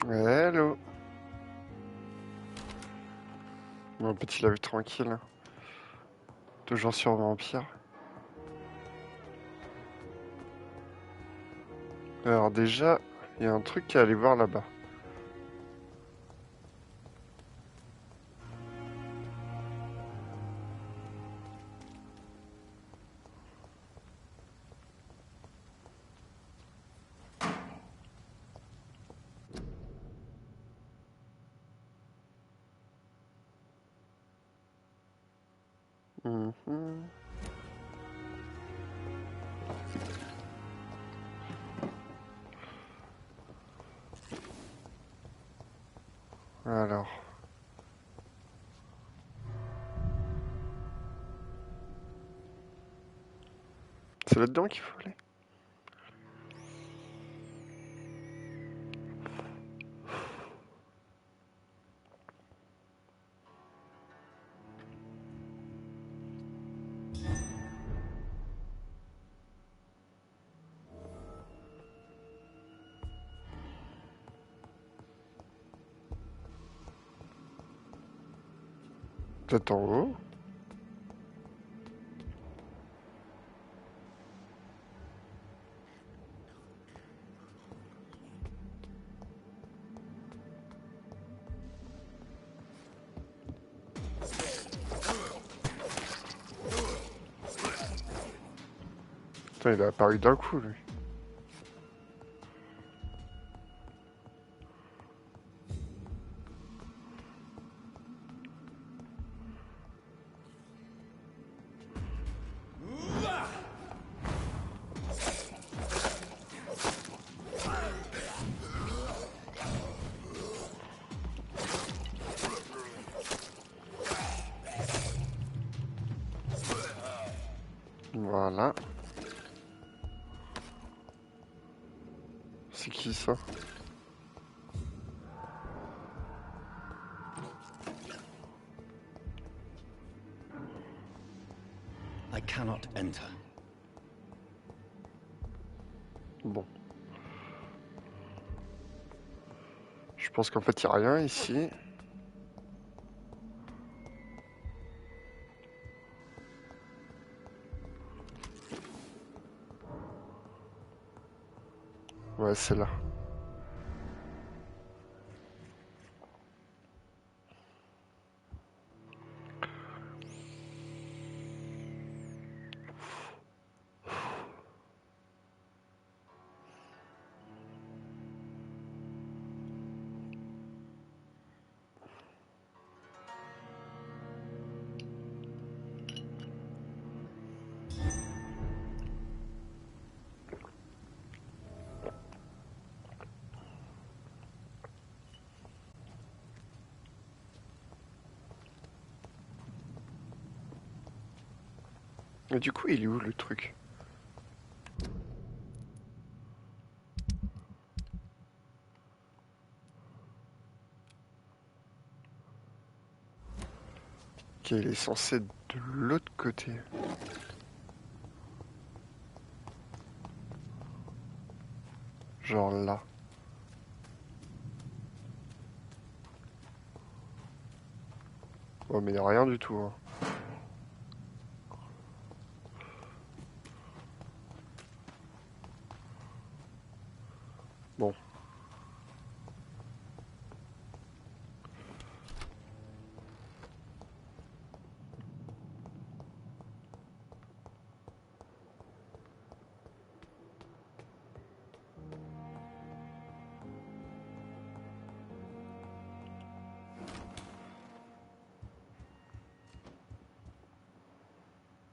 Hello. Mon petit la vue tranquille. Toujours sur Vampyr. Alors déjà, il y a un truc à aller voir là-bas. Mhm. Alors. C'est là-dedans qu'il faut aller. Peut-être en haut. Putain, il a apparu d'un coup, lui. Voilà. C'est qui ça? I cannot enter. Bon. Je pense qu'en fait, il n'y a rien ici. Ouais, c'est là. Mais du coup, il est où le truc? Ok, il est censé être de l'autre côté. Genre là. Oh, mais il n'y a rien du tout, hein. Bon.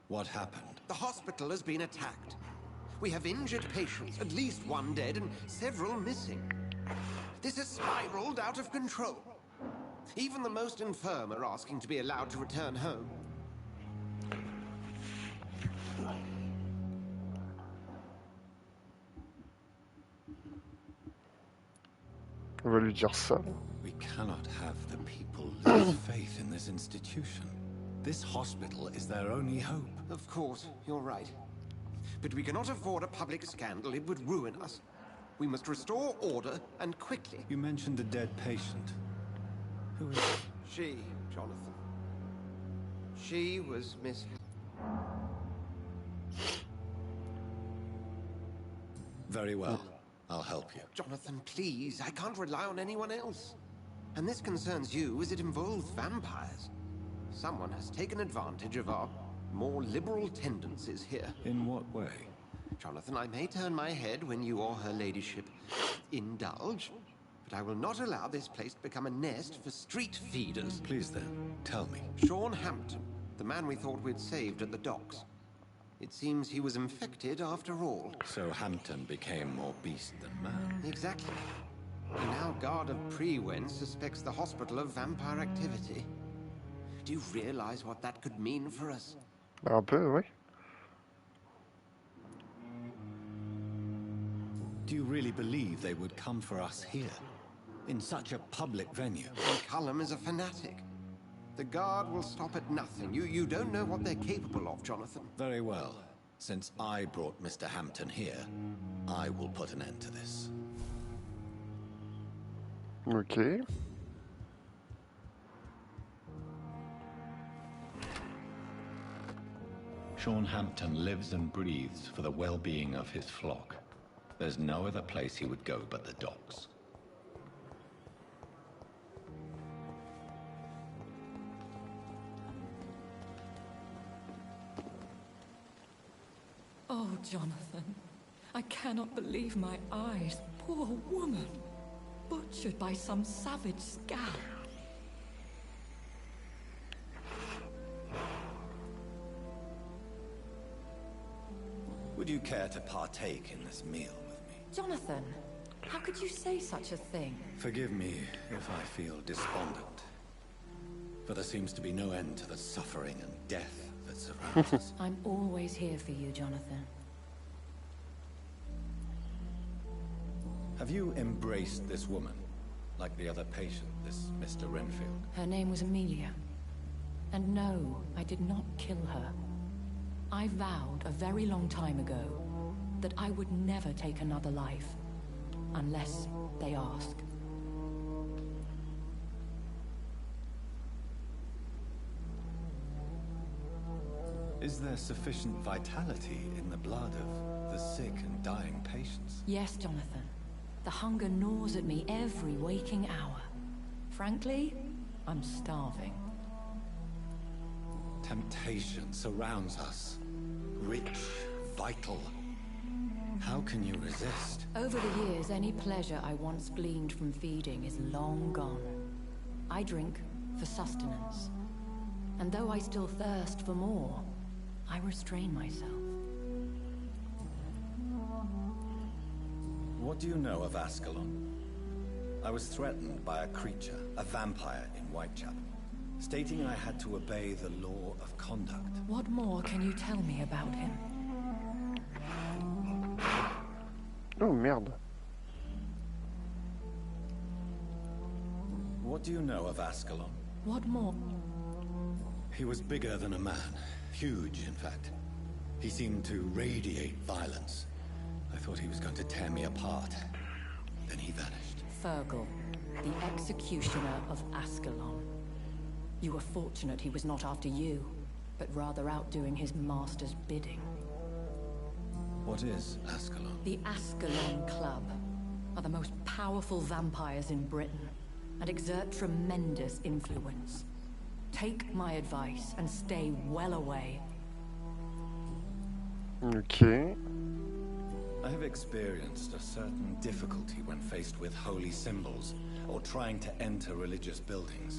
What happened? The hospital has been attacked. We have injured patients, at least one dead and several missing. This has spiraled out of control. Even the most infirm are asking to be allowed to return home. On va lui dire ça. We cannot have the people lose faith in this institution. This hospital is their only hope. Of course, you're right. But we cannot afford a public scandal. It would ruin us. We must restore order, and quickly. You mentioned a dead patient. Who is it? She, Jonathan. She was Miss... Very well. I'll help you. Jonathan, please. I can't rely on anyone else. And this concerns you as it involves vampires. Someone has taken advantage of our more liberal tendencies here. In what way? Jonathan, I may turn my head when you or her ladyship indulge, but I will not allow this place to become a nest for street feeders. Please then, tell me. Sean Hampton, the man we thought we'd saved at the docks. It seems he was infected after all. So Hampton became more beast than man. Exactly. And now Guard of Prewen suspects the hospital of vampire activity. Do you realize what that could mean for us? Un peu, oui. Do you really believe they would come for us here? In such a public venue? Cullum is a fanatic. The Guard will stop at nothing. You don't know what they're capable of, Jonathan. Very well. Since I brought Mr. Hampton here, I will put an end to this. Ok. Sean Hampton lives and breathes for the well-being of his flock. There's no other place he would go but the docks. Oh, Jonathan, I cannot believe my eyes. Poor woman, butchered by some savage scab. Would you care to partake in this meal with me? Jonathan, how could you say such a thing? Forgive me if I feel despondent. For there seems to be no end to the suffering and death that surrounds us. I'm always here for you, Jonathan. Have you embraced this woman? Like the other patient, this Mr. Renfield? Her name was Amelia. And no, I did not kill her. I vowed a very long time ago that I would never take another life, unless they ask. Is there sufficient vitality in the blood of the sick and dying patients? Yes, Jonathan. The hunger gnaws at me every waking hour. Frankly, I'm starving. Temptation surrounds us. Rich, vital. How can you resist? Over the years, any pleasure I once gleaned from feeding is long gone. I drink for sustenance. And though I still thirst for more, I restrain myself. What do you know of Ascalon? I was threatened by a creature, a vampire in Whitechapel, stating I had to obey the law of conduct. What more can you tell me about him? Oh, merde. What do you know of Ascalon? What more? He was bigger than a man. Huge, in fact. He seemed to radiate violence. I thought he was going to tear me apart. Then he vanished. Fergal, the executioner of Ascalon. You were fortunate he was not after you, but rather out doing his master's bidding. What is Ascalon? The Ascalon Club are the most powerful vampires in Britain and exert tremendous influence. Take my advice and stay well away. Ok. I have experienced a certain difficulty when faced with holy symbols or trying to enter religious buildings.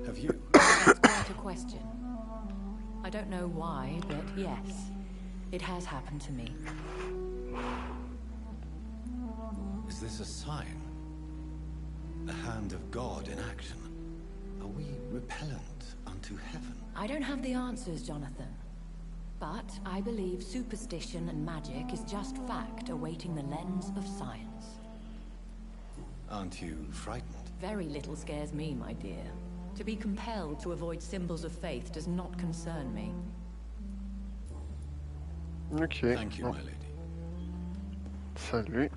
Have you? That's quite a question. I don't know why, but yes, it has happened to me. Is this a sign? The hand of God in action? Are we repellent unto heaven? I don't have the answers, Jonathan. But I believe superstition and magic is just fact awaiting the lens of science. Aren't you frightened? Very little scares me, my dear. To be compelled to avoid symbols of faith does not concern me. Ok. Thank you, Bon. my lady. Salut.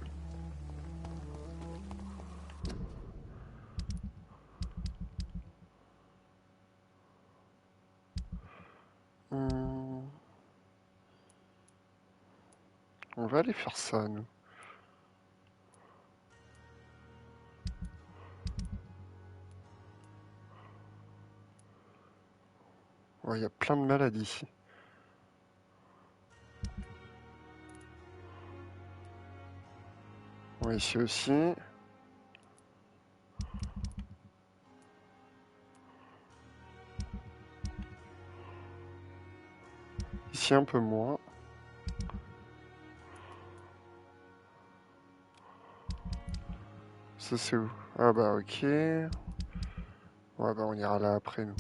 On va aller faire ça, nous. Ouais, il y a plein de maladies ici. Ouais, ici aussi. Ici un peu moins. Ça c'est où? Ah bah ok. Ouais bah on ira là après nous.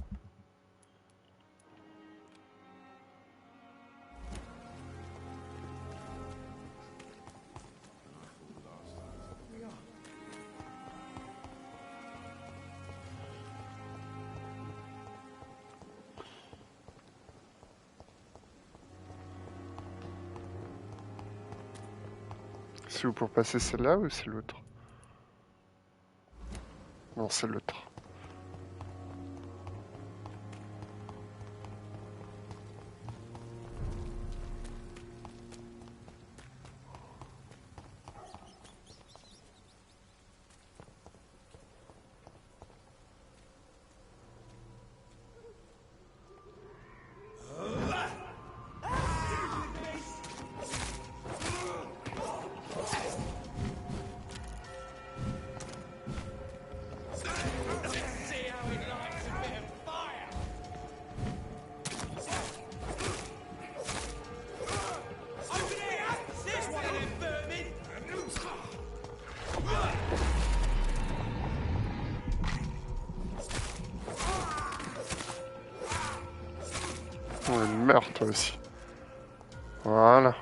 C'est où pour passer celle-là ou c'est l'autre? Non, c'est l'autre. On meurt toi aussi. Voilà.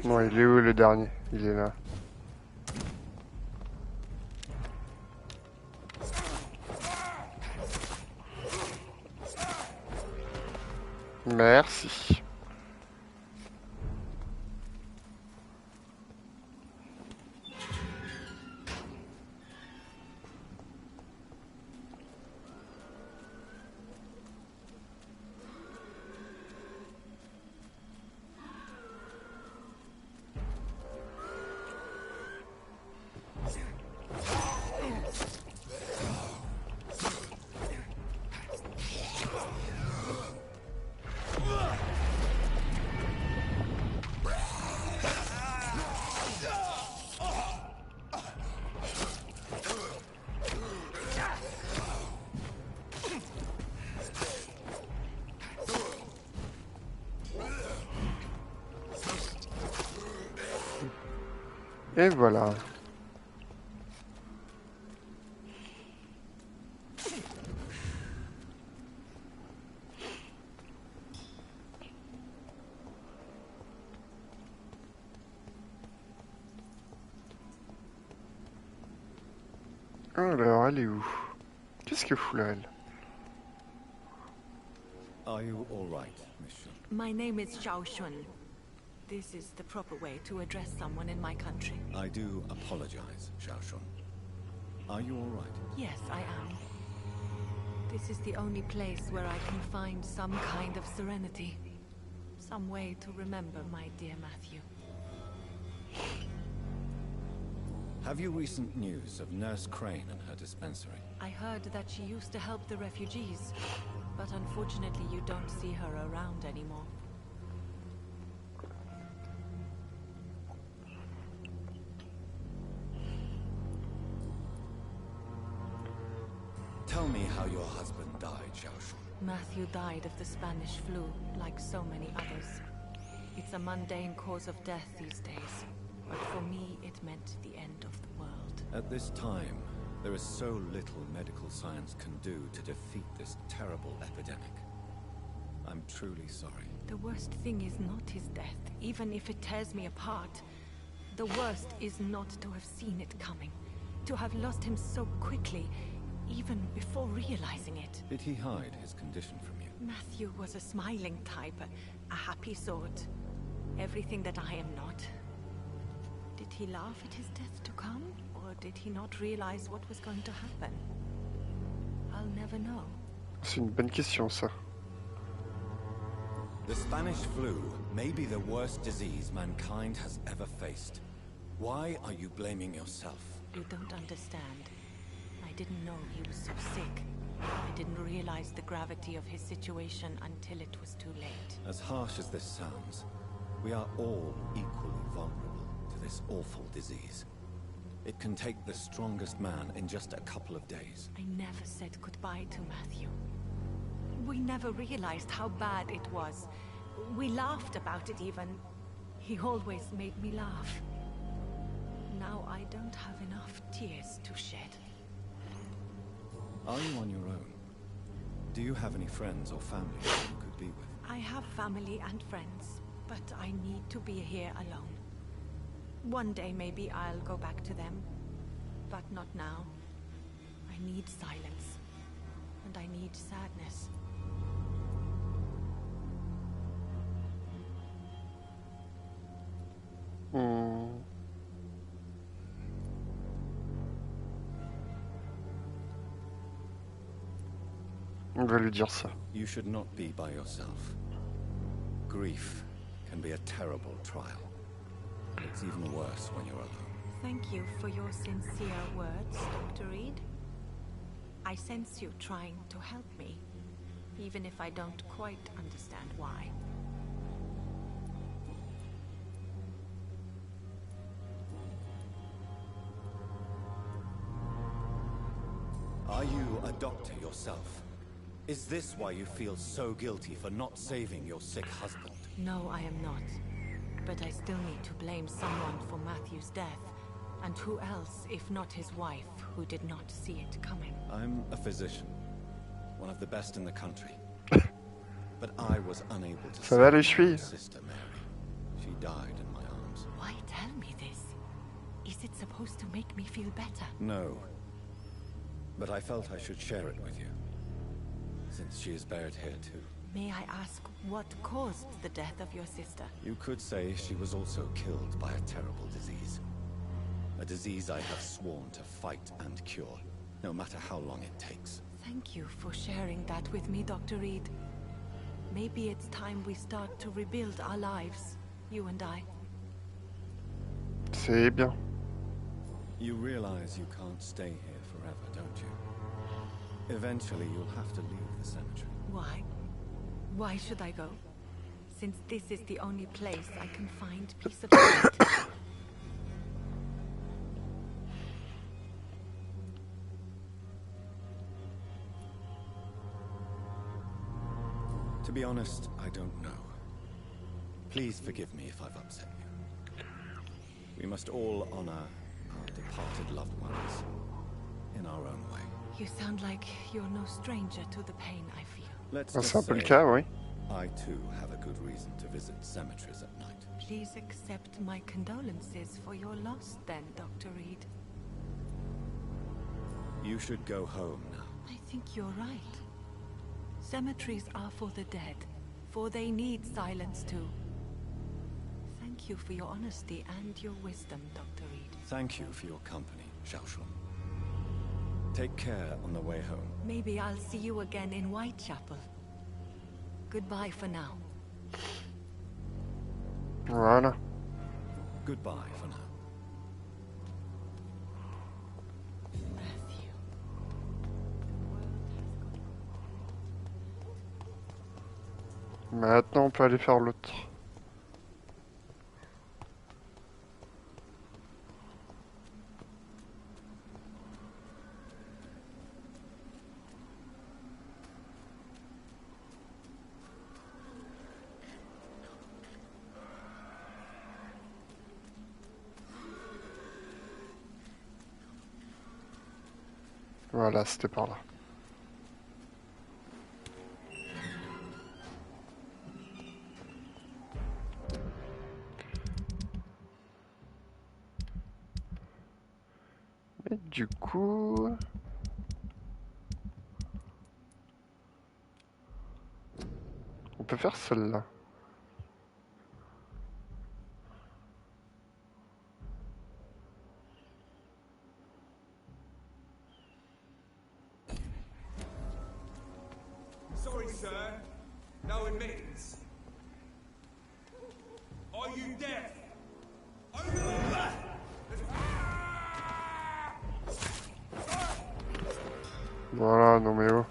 Bon, il est où le dernier? Il est là. Merci. Et voilà. Alors, elle est où? Qu'est-ce que fout là, elle? Are you all right, Miss Shun? My name is Zhao Shun. This is the proper way to address someone in my country. I do apologize, Xiao Shun. Are you all right? Yes, I am. This is the only place where I can find some kind of serenity. Some way to remember my dear Matthew. Have you recent news of Nurse Crane and her dispensary? I heard that she used to help the refugees, but unfortunately you don't see her around anymore. Tell me how your husband died, Xiaoshu. Matthew died of the Spanish flu, like so many others. It's a mundane cause of death these days, but for me it meant the end of the world. At this time, there is so little medical science can do to defeat this terrible epidemic. I'm truly sorry. The worst thing is not his death, even if it tears me apart. The worst is not to have seen it coming, to have lost him so quickly, even before realizing it. Did he hide his condition from you? Matthew was a smiling type, a happy sort. Everything that I am not. Did he laugh at his death to come, or did he not realize what was going to happen? I'll never know. C'est une bonne question, ça. The Spanish flu may be the worst disease mankind has ever faced. Why are you blaming yourself? You don't understand. I didn't know he was so sick. I didn't realize the gravity of his situation until it was too late. As harsh as this sounds, we are all equally vulnerable to this awful disease. It can take the strongest man in just a couple of days. I never said goodbye to Matthew. We never realized how bad it was. We laughed about it even. He always made me laugh. Now I don't have enough tears to shed. Are you on your own? Do you have any friends or family that you could be with? I have family and friends, but I need to be here alone. One day maybe I'll go back to them, but not now. I need silence, and I need sadness. On va lui dire ça. You should not be by yourself. Grief can be a terrible trial. It's even worse when you're alone. Thank you for your sincere words, Dr. Reed. I sense you trying to help me, even if I don't quite understand why. Are you a doctor yourself? Is this why you feel so guilty for not saving your sick husband? No, I am not. But I still need to blame someone for Matthew's death. And who else, if not his wife, who did not see it coming? I'm a physician. One of the best in the country. But I was unable to Ça va les save my chevilles? sister Mary. She died in my arms. Why tell me this? Is it supposed to make me feel better? No. But I felt I should share it with you. Since she is buried here too. May I ask what caused the death of your sister? You could say she was also killed by a terrible disease. A disease I have sworn to fight and cure, no matter how long it takes. Thank you for sharing that with me, Dr. Reed. Maybe it's time we start to rebuild our lives, you and I. C'est bien. You realize you can't stay here forever, don't you? Eventually you'll have to leave the cemetery. Why? Why should I go? Since this is the only place I can find peace of mind. To be honest, I don't know. Please forgive me if I've upset you. We must all honor our departed loved ones in our own way. You sound like you're no stranger to the pain I feel. Let's Ah, just c'est un peu le say cas, oui. I too have a good reason to visit cemeteries at night. Please accept my condolences for your loss then, Dr. Reed. You should go home now. I think you're right. Cemeteries are for the dead, for they need silence too. Thank you for your honesty and your wisdom, Dr. Reed. Thank you for your company, Xiaoshu. Take care on the way home. Maybe I'll see you again in Whitechapel. Goodbye for now. Voilà. Goodbye for now. Matthew. Maintenant, on peut aller faire l'autre. Voilà, c'était par là. Mais du coup... on peut faire celle-là. Sorry, sir. No admittance. Are you deaf? Voilà, non mais oh.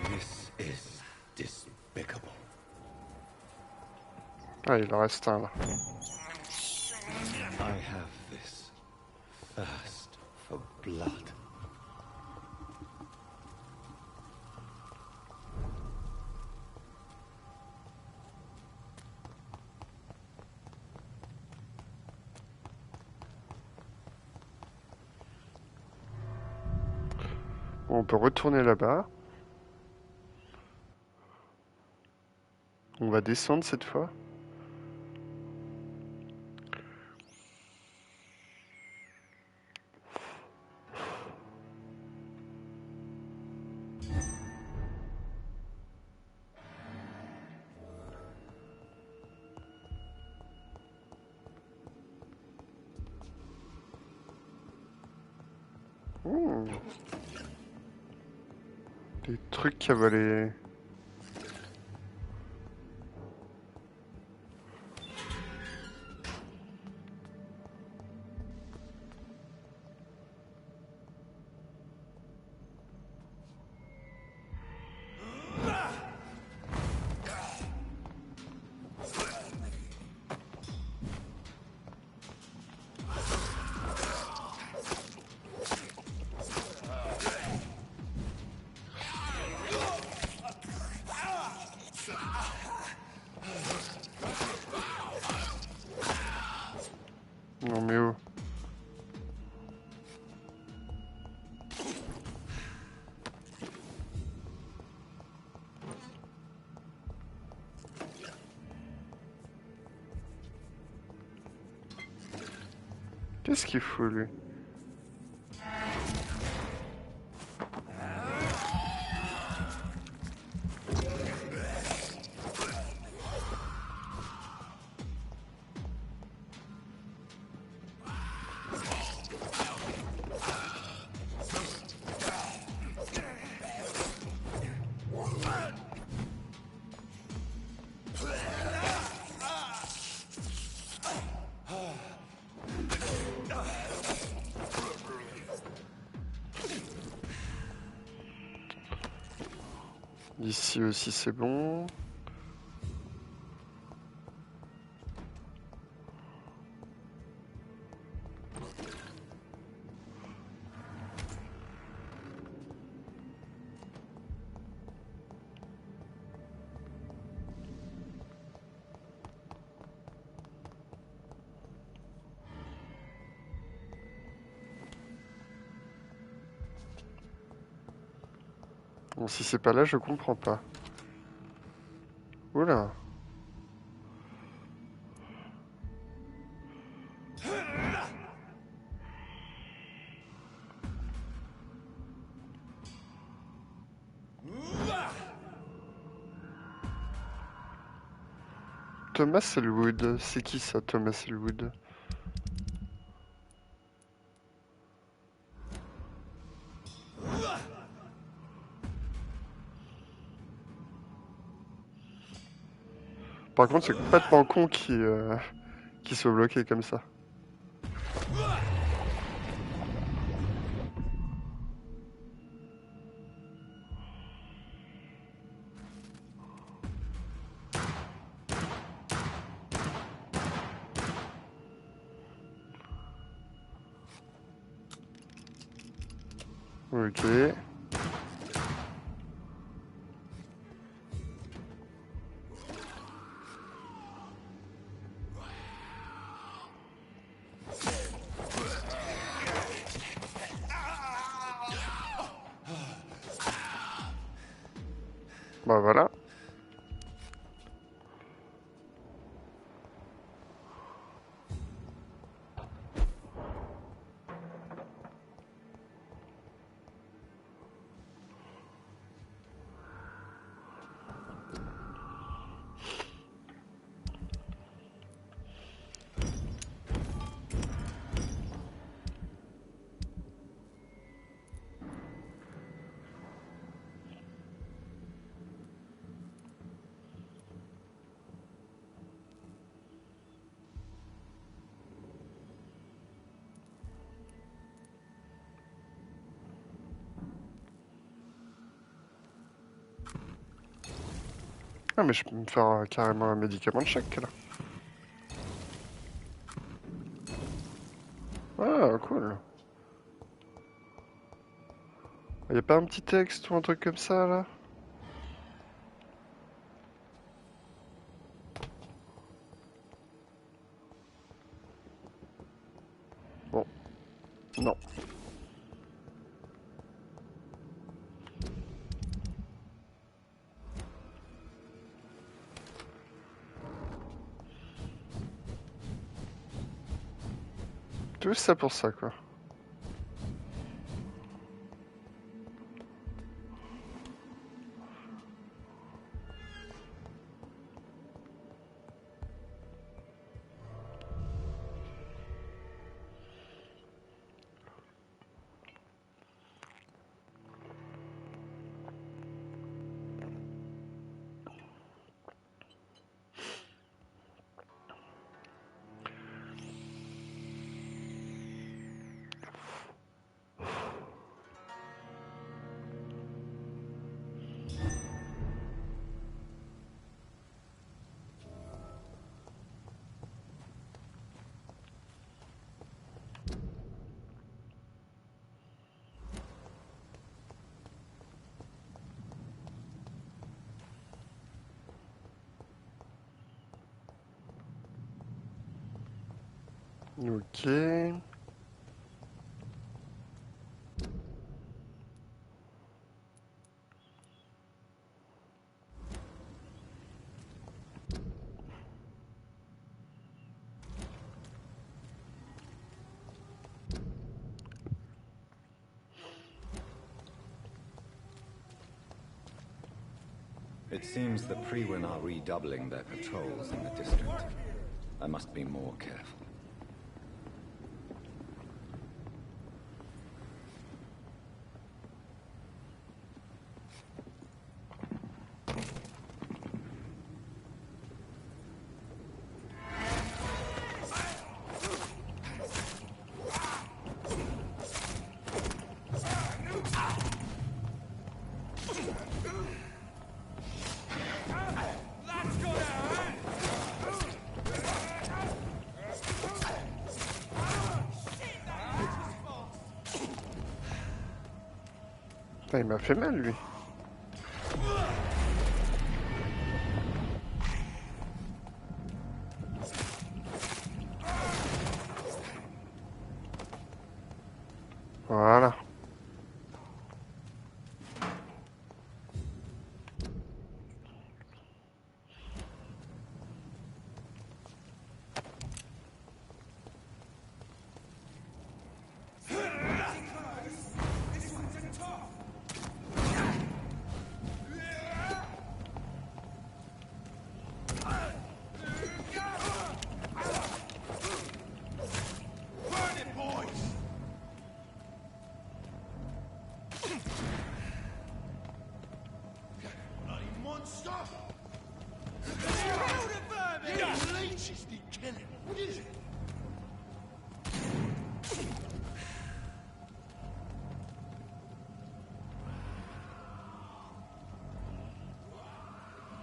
This is despicable. Ah, il en reste un là. I have this thirst for blood. Bon, on peut retourner là-bas. On va descendre cette fois. Des trucs qui avalaient. Non mais oh. Qu'est-ce qu'il fout lui? Ici aussi c'est bon. Bon, si c'est pas là, je comprends pas. Oula. Thomas Elwood, c'est qui ça, Thomas Elwood? Par contre, c'est complètement con qui soit bloqué comme ça. Ok. Bah voilà. Ah mais je peux me faire carrément un médicament de chèque là. Ah cool. Y a pas un petit texte ou un truc comme ça là? Bon, non. Tout ça pour ça quoi. Ok. It seems the Priwen are redoubling their patrols in the district. I must be more careful. Putain, il m'a fait mal lui. Voilà.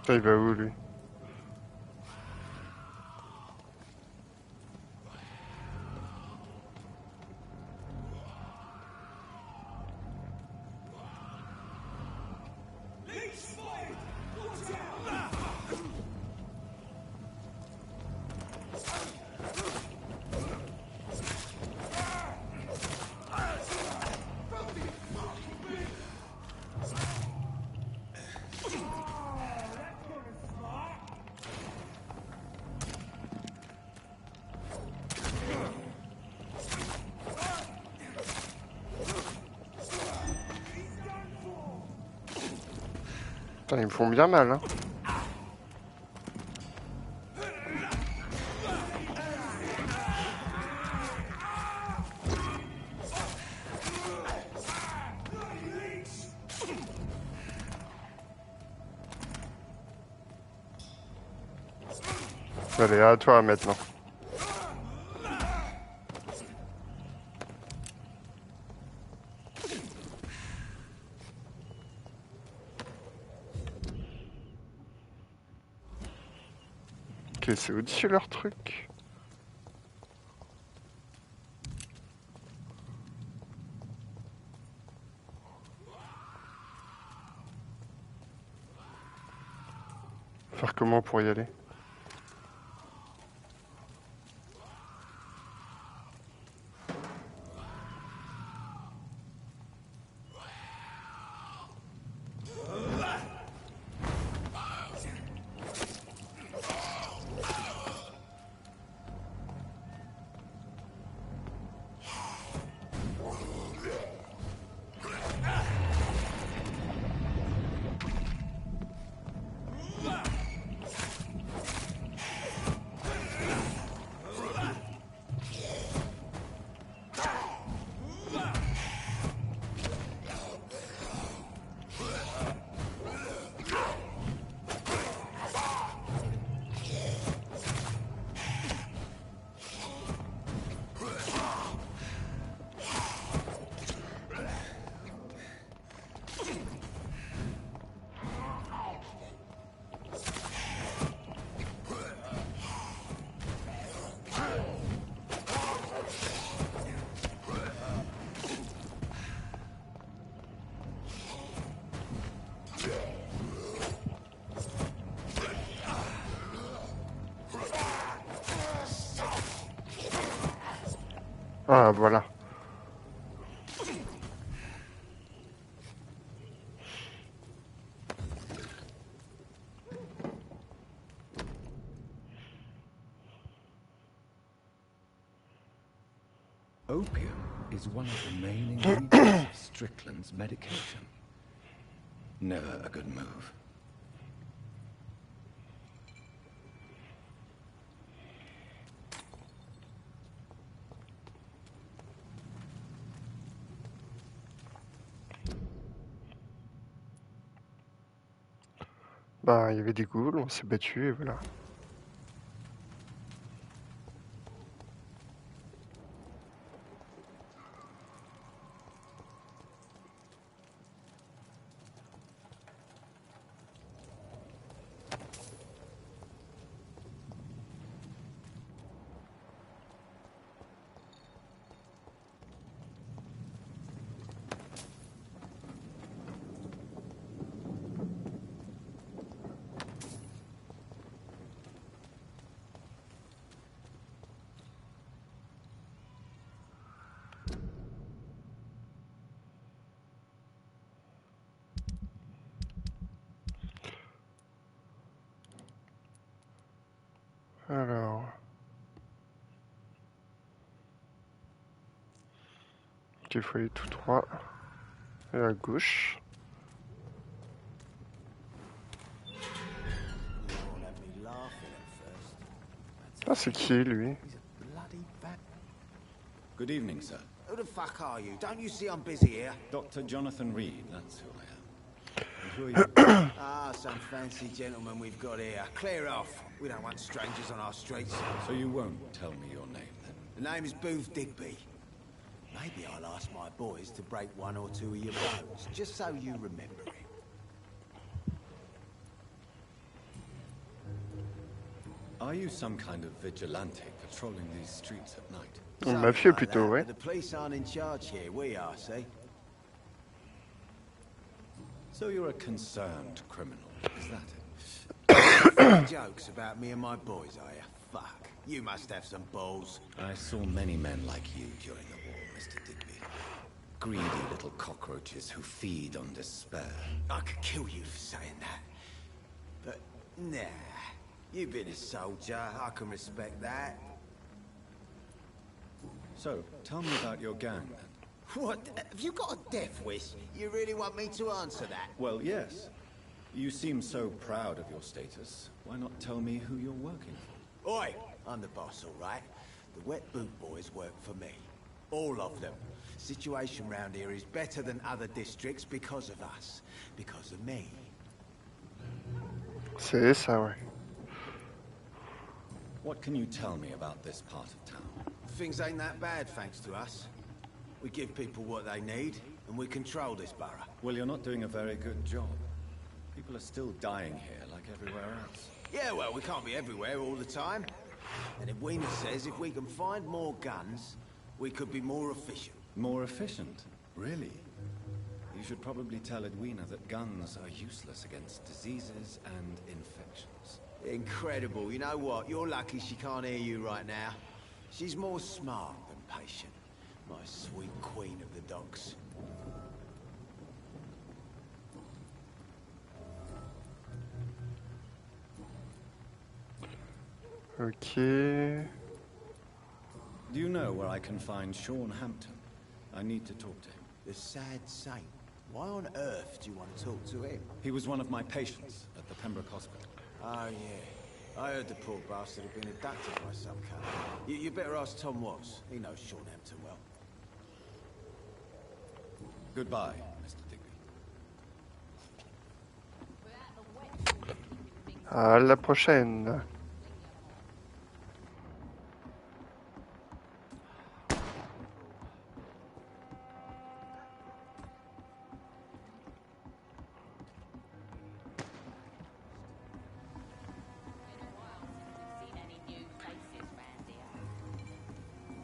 Putain, il va où lui? Putain, ils me font bien mal, hein. Allez, à toi maintenant. Ok, c'est au-dessus leur truc. Faire comment pour y aller? Ah, voilà. Opium is one of the main ingredients of Strickland's medication. Never a good move. Bah, il y avait des ghouls, on s'est battu et voilà. Alors... il faut aller tout droit. Et à gauche. Ah, c'est qui, lui? Good evening, sir. Who the fuck are you? Don't you see I'm busy here? Dr. Jonathan Reed, that's who I am. And who are you? Ah, some fancy gentleman we've got here. Clear off. We don't want strangers on our streets. So you won't tell me your name, then? The name is Booth Digby. Maybe I'll ask my boys to break one or two of your bones, just so you remember it. Are you some kind of vigilante patrolling these streets at night? Mafieux plutôt, ouais. The police aren't in charge here, we are, see? So you're a concerned criminal, is that it? Jokes about me and my boys, are you? Fuck. You must have some balls. I saw many men like you during the war, Mr. Digby. Greedy little cockroaches who feed on despair. I could kill you for saying that. But, nah. You've been a soldier, I can respect that. So, tell me about your gang, then. What? Have you got a death wish? You really want me to answer that? Well, yes. You seem so proud of your status. Why not tell me who you're working for? Oi! I'm the boss, all right? The wet boot boys work for me. All of them. Situation round here is better than other districts because of us. Because of me. C'est ça, ouais. What can you tell me about this part of town? Things ain't that bad, thanks to us. We give people what they need, and we control this borough. Well, you're not doing a very good job. People are still dying here, like everywhere else. Yeah, well, we can't be everywhere all the time. And Edwina says if we can find more guns, we could be more efficient. More efficient? Really? You should probably tell Edwina that guns are useless against diseases and infections. Incredible. You know what? You're lucky she can't hear you right now. She's more smart than patient. My sweet queen of the docks. Ok. Do you know where I can find Sean Hampton? I need to talk to him. The sad saint. Why on earth do you want to talk to him? He was one of my patients at the Pembroke Hospital. Oh, yeah. I heard the poor bastard had been abducted by some cunt. You better ask Tom Watts. He knows Sean Hampton well. Goodbye, Mr. Digby. À la prochaine.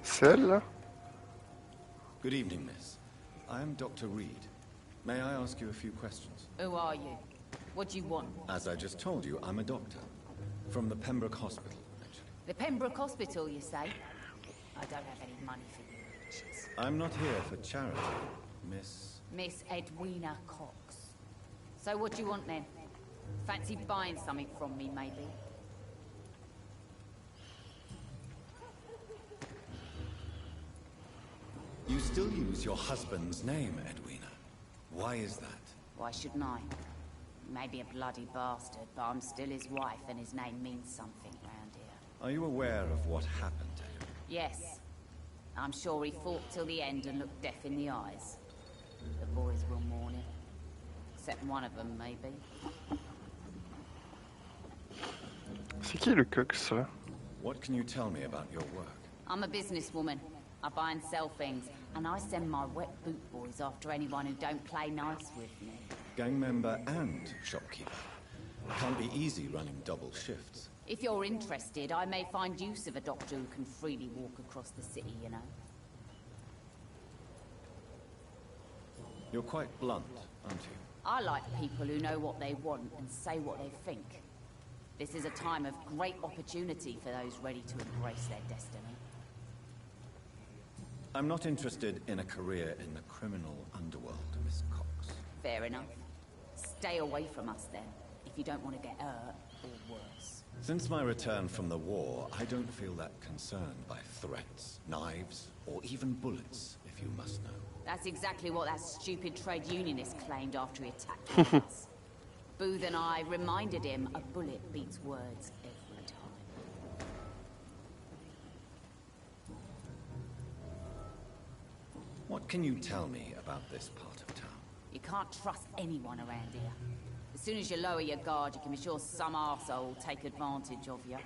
Celle? Good evening, miss. I am Dr. Reed. May I ask you a few questions? Who are you? What do you want? As I just told you, I'm a doctor. From the Pembroke Hospital, actually. The Pembroke Hospital, you say? I don't have any money for you riches. I'm not here for charity, Miss... Miss Edwina Cox. So what do you want then? Fancy buying something from me, maybe? You still use your husband's name, Edwina. Why is that? Why shouldn't I? He may be a bloody bastard, but I'm still his wife, and his name means something round here. Are you aware of what happened to him? Yes. I'm sure he fought till the end and looked death in the eyes. The boys will mourn him. Except one of them, maybe. C'est qui le cox, là? What can you tell me about your work? I'm a businesswoman. I buy and sell things, and I send my wet boot boys after anyone who don't play nice with me. Gang member and shopkeeper. Can't be easy running double shifts. If you're interested, I may find use of a doctor who can freely walk across the city, you know. You're quite blunt, aren't you? I like people who know what they want and say what they think. This is a time of great opportunity for those ready to embrace their destiny. I'm not interested in a career in the criminal underworld, Miss Cox. Fair enough. Stay away from us then, if you don't want to get hurt or worse. Since my return from the war, I don't feel that concerned by threats, knives, or even bullets, if you must know. That's exactly what that stupid trade unionist claimed after he attacked us. Booth and I reminded him a bullet beats words every time. What can you tell me about this part of town? You can't trust anyone around here. As soon as you lower your guard, you can be sure some arsehole will take advantage of you.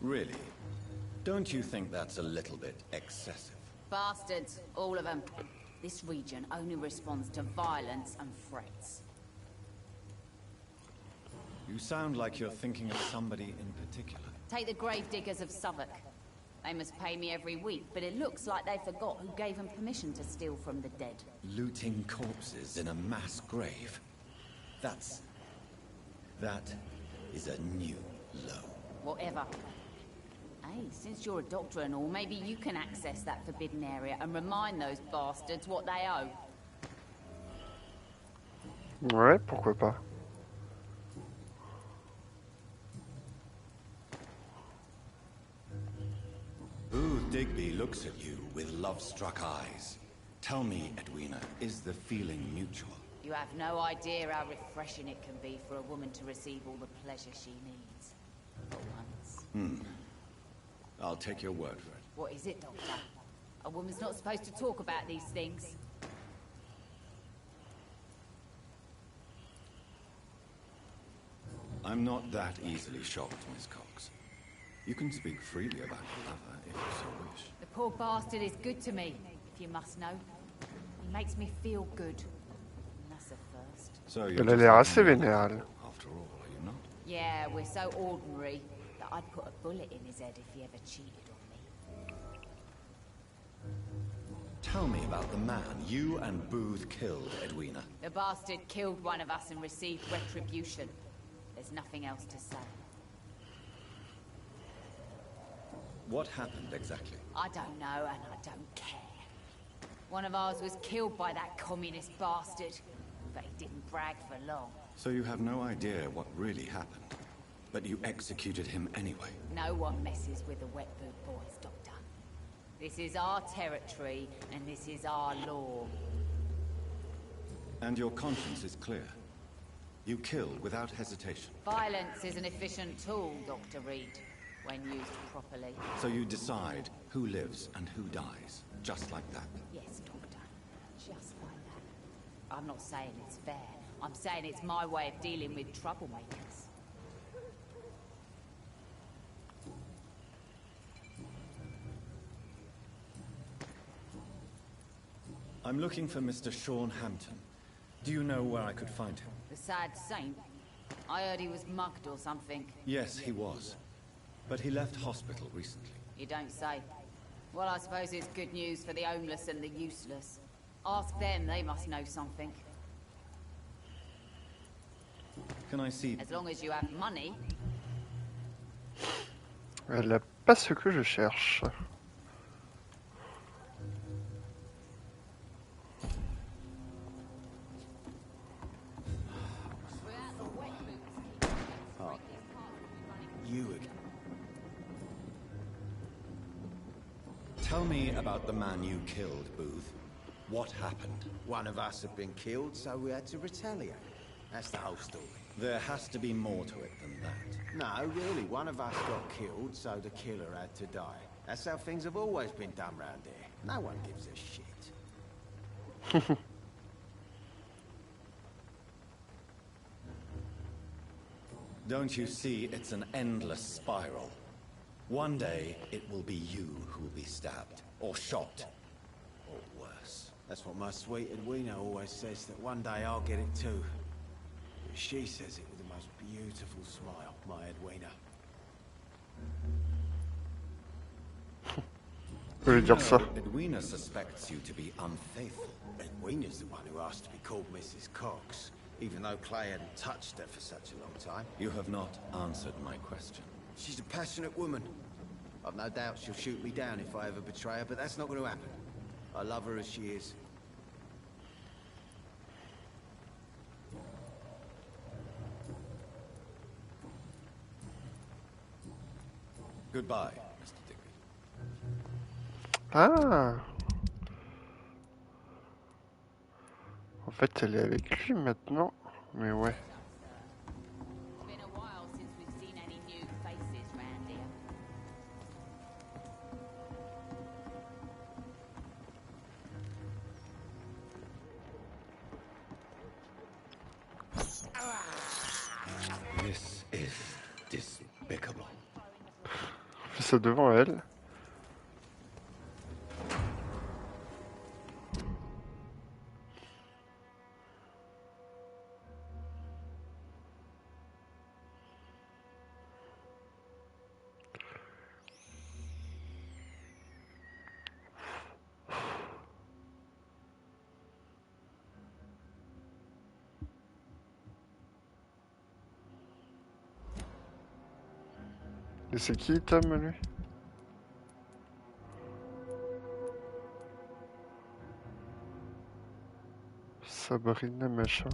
Really? Don't you think that's a little bit excessive? Bastards, all of them. This region only responds to violence and threats. You sound like you're thinking of somebody in particular. Take the gravediggers of Southwark. They must pay me every week, but it looks like they forgot who gave them permission to steal from the dead. Looting corpses in a mass grave. That is a new low. Whatever. Hey, since you're a doctor and all, maybe you can access that forbidden area and remind those bastards what they owe. Ouais, pourquoi pas. Booth Digby looks at you with love-struck eyes. Tell me, Edwina, is the feeling mutual? You have no idea how refreshing it can be for a woman to receive all the pleasure she needs. For once. I'll take your word for it. What is it, Doctor? A woman's not supposed to talk about these things. I'm not that easily shocked, Miss Cox. You can speak freely about your lover if you so wish. The poor bastard is good to me, if you must know. He makes me feel good. And that's a first. So Elle a l'air assez vénère. After all, are you not? Yeah, we're so ordinary that I'd put a bullet in his head if he ever cheated on me. Tell me about the man you and Booth killed, Edwina. The bastard killed one of us and received retribution. There's nothing else to say. What happened exactly? I don't know, and I don't care. One of ours was killed by that communist bastard, but he didn't brag for long. So you have no idea what really happened, but you executed him anyway. No one messes with the Wet Boot Boys, Doctor. This is our territory, and this is our law. And your conscience is clear. You killed without hesitation. Violence is an efficient tool, Dr. Reed, when used properly. So you decide who lives and who dies, just like that. Yes, Doctor. Just like that. I'm not saying it's fair. I'm saying it's my way of dealing with troublemakers. I'm looking for Mr. Sean Hampton. Do you know where I could find him? The sad saint? I heard he was mugged or something. Yes, he was. But he left hospital recently. You don't say. Well, I suppose it's good news for the homeless and the useless. Ask them, they must know something. Can I see? As long as you have money. Elle a pas ce que je cherche. You again. Tell me about the man you killed, Booth. What happened? One of us had been killed, so we had to retaliate. That's the whole story. There has to be more to it than that. No, really, one of us got killed, so the killer had to die. That's how things have always been done round here. No one gives a shit. Don't you see it's an endless spiral? One day, it will be you who will be stabbed, or shot, or worse. That's what my sweet Edwina always says, that one day I'll get it too. She says it with the most beautiful smile, my Edwina. Je vais dire ça. Edwina suspects you to be unfaithful. Edwina's the one who asked to be called Mrs. Cox, even though Clay hadn't touched her for such a long time. You have not answered my question. She's a passionate woman. I've no doubt she'll shoot me down if I ever betray her, but that's not going to happen. I love her as she is. Goodbye, Mr. Digby. Ah. En fait, elle est avec lui maintenant. Mais ouais. It's been a while since we've seen any new faces round here. This is despicable. On fait ça devant elle. Et c'est qui, Tom, lui? Sabrina, machin.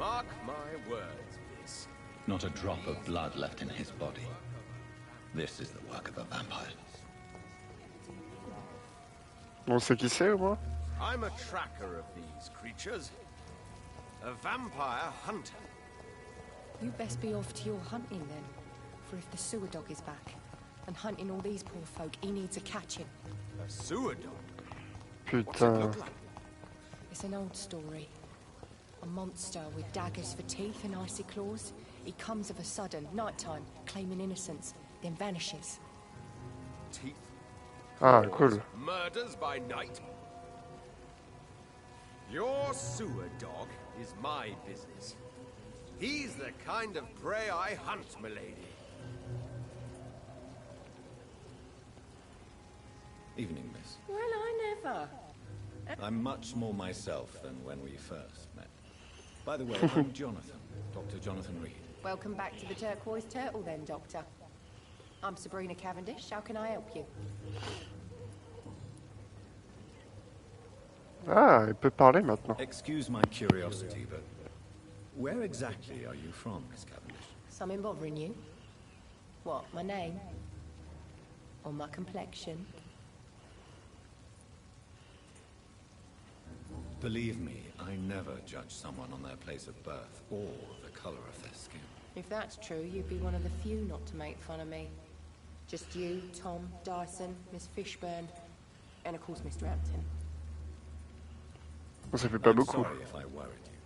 Mark my words, Miss. Not a drop of blood left in his body. This is the work of a vampire. On sait qui c'est au moins? I'm a tracker of these creatures. A vampire hunter. You best be off to your hunting then. For if the sewer dog is back and hunting all these poor folk, he needs a catching. A sewer dog? Putain. It's an old story. A monster with daggers for teeth and icy claws. He comes of a sudden, nighttime, claiming innocence, then vanishes. Teeth? Ah, cool. Murders by night? Your sewer dog is my business. He's the kind of prey I hunt, milady. Evening, miss. Well, I never. I'm much more myself than when we first met. By the way, I'm Jonathan, Dr. Jonathan Reed. Welcome back to the Turquoise Turtle then, Doctor. I'm Sabrina Cavendish. How can I help you? Ah, il peut parler maintenant. Excuse my curiosity, but where exactly are you from, Miss Cavendish? Something bothering you? What, my name? Or my complexion? Believe me, I never judge someone on their place of birth or the color of their skin. If that's true, you'd be one of the few not to make fun of me. Just you, Tom, Dyson, Miss Fishburne, and of course Mr. Hampton. Ça fait pas I'm beaucoup. sorry if I worried you.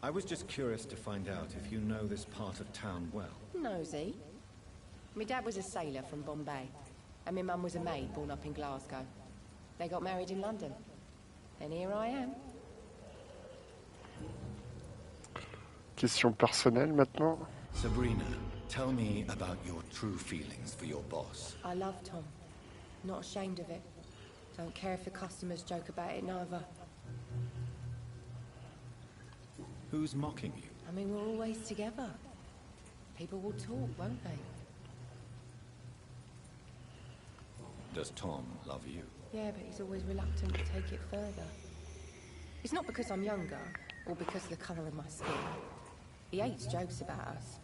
I was just curious to find out if you know this part of town well. Nosy. My dad was a sailor from Bombay, and my mum was a maid born up in Glasgow. They got married in London. And here I am. Question personnelle maintenant. Sabrina, tell me about your true feelings for your boss. I love Tom. Not ashamed of it. Don't care if the customers joke about it neither. Who's mocking you? I mean, we're always together. People will talk, won't they? Does Tom love you? Yeah, but he's always reluctant to take it further. It's not because I'm younger, or because of the colour of my skin. He hates jokes about us.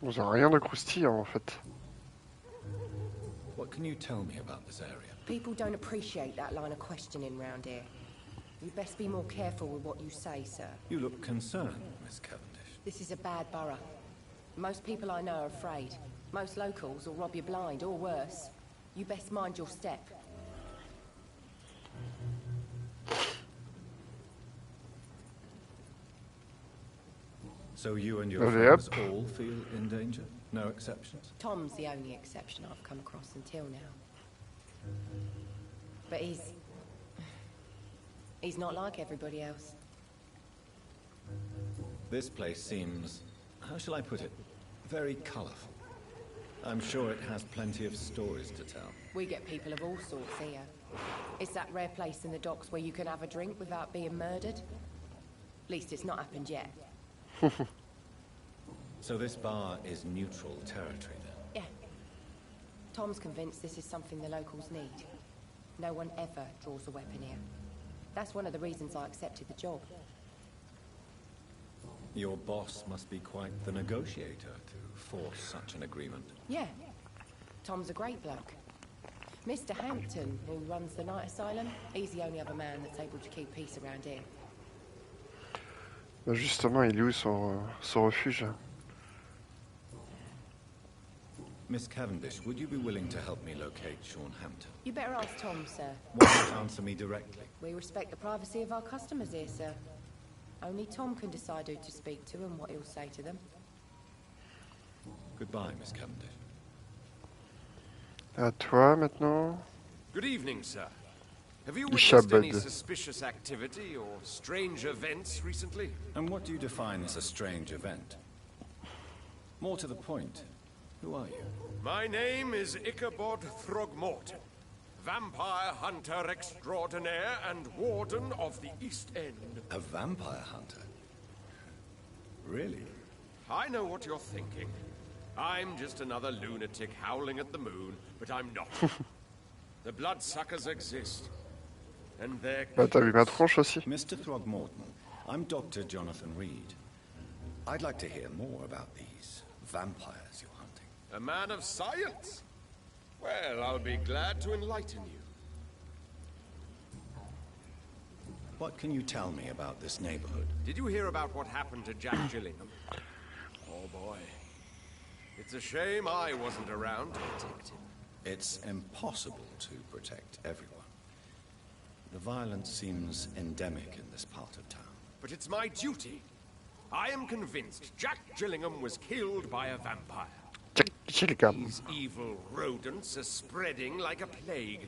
On n'a rien de croustillant en fait. What can you tell me about this area? People don't appreciate that line of questioning round here. You best be more careful with what you say, sir. You look concerned, Miss Cavendish. This is a bad borough. Most people I know are afraid. Most locals will rob you blind, or worse. You best mind your step. So you and your Yep. friends all feel in danger? No exceptions? Tom's the only exception I've come across until now. But he's not like everybody else. This place seems, how shall I put it, very colourful. I'm sure it has plenty of stories to tell. We get people of all sorts here. It's that rare place in the docks where you can have a drink without being murdered. At least it's not happened yet. So this bar is neutral territory then? Yeah. Tom's convinced this is something the locals need. No one ever draws a weapon here. That's one of the reasons I accepted the job. Your boss must be quite the negotiator to force such an agreement. Yeah. Tom's a great bloke. Mr. Hampton, who runs the night asylum, he's the only other man that's able to keep peace around here. Bah justement, il est où son refuge? Miss Cavendish, would you be willing to help me locate Sean Hampton? You better ask Tom, sir. Why not answer me directly? We respect the privacy of our customers here, sir. Only Tom can decide who to speak to and what he'll say to them. Goodbye, Miss Cavendish. À toi maintenant. Good evening, sir. Have you Shabbat. witnessed any suspicious activity or strange events recently? And what do you define as a strange event? More to the point, who are you? My name is Ichabod Throgmorton, vampire hunter extraordinaire and warden of the East End. A vampire hunter? Really? I know what you're thinking. I'm just another lunatic howling at the moon, but I'm not. The bloodsuckers exist. And they're... Bah t'as vu ma tronche aussi? Mr. Throgmorton, I'm Dr. Jonathan Reed. I'd like to hear more about these vampires you're hunting. A man of science? Well, I'll be glad to enlighten you. What can you tell me about this neighborhood? Did you hear about what happened to Jack Gillingham? Oh boy. It's a shame I wasn't around to protect him. It's impossible to protect everyone. The violence seems endemic in this part of town. But it's my duty. I am convinced Jack Gillingham was killed by a vampire. Jack Gillingham. These evil rodents are spreading like a plague.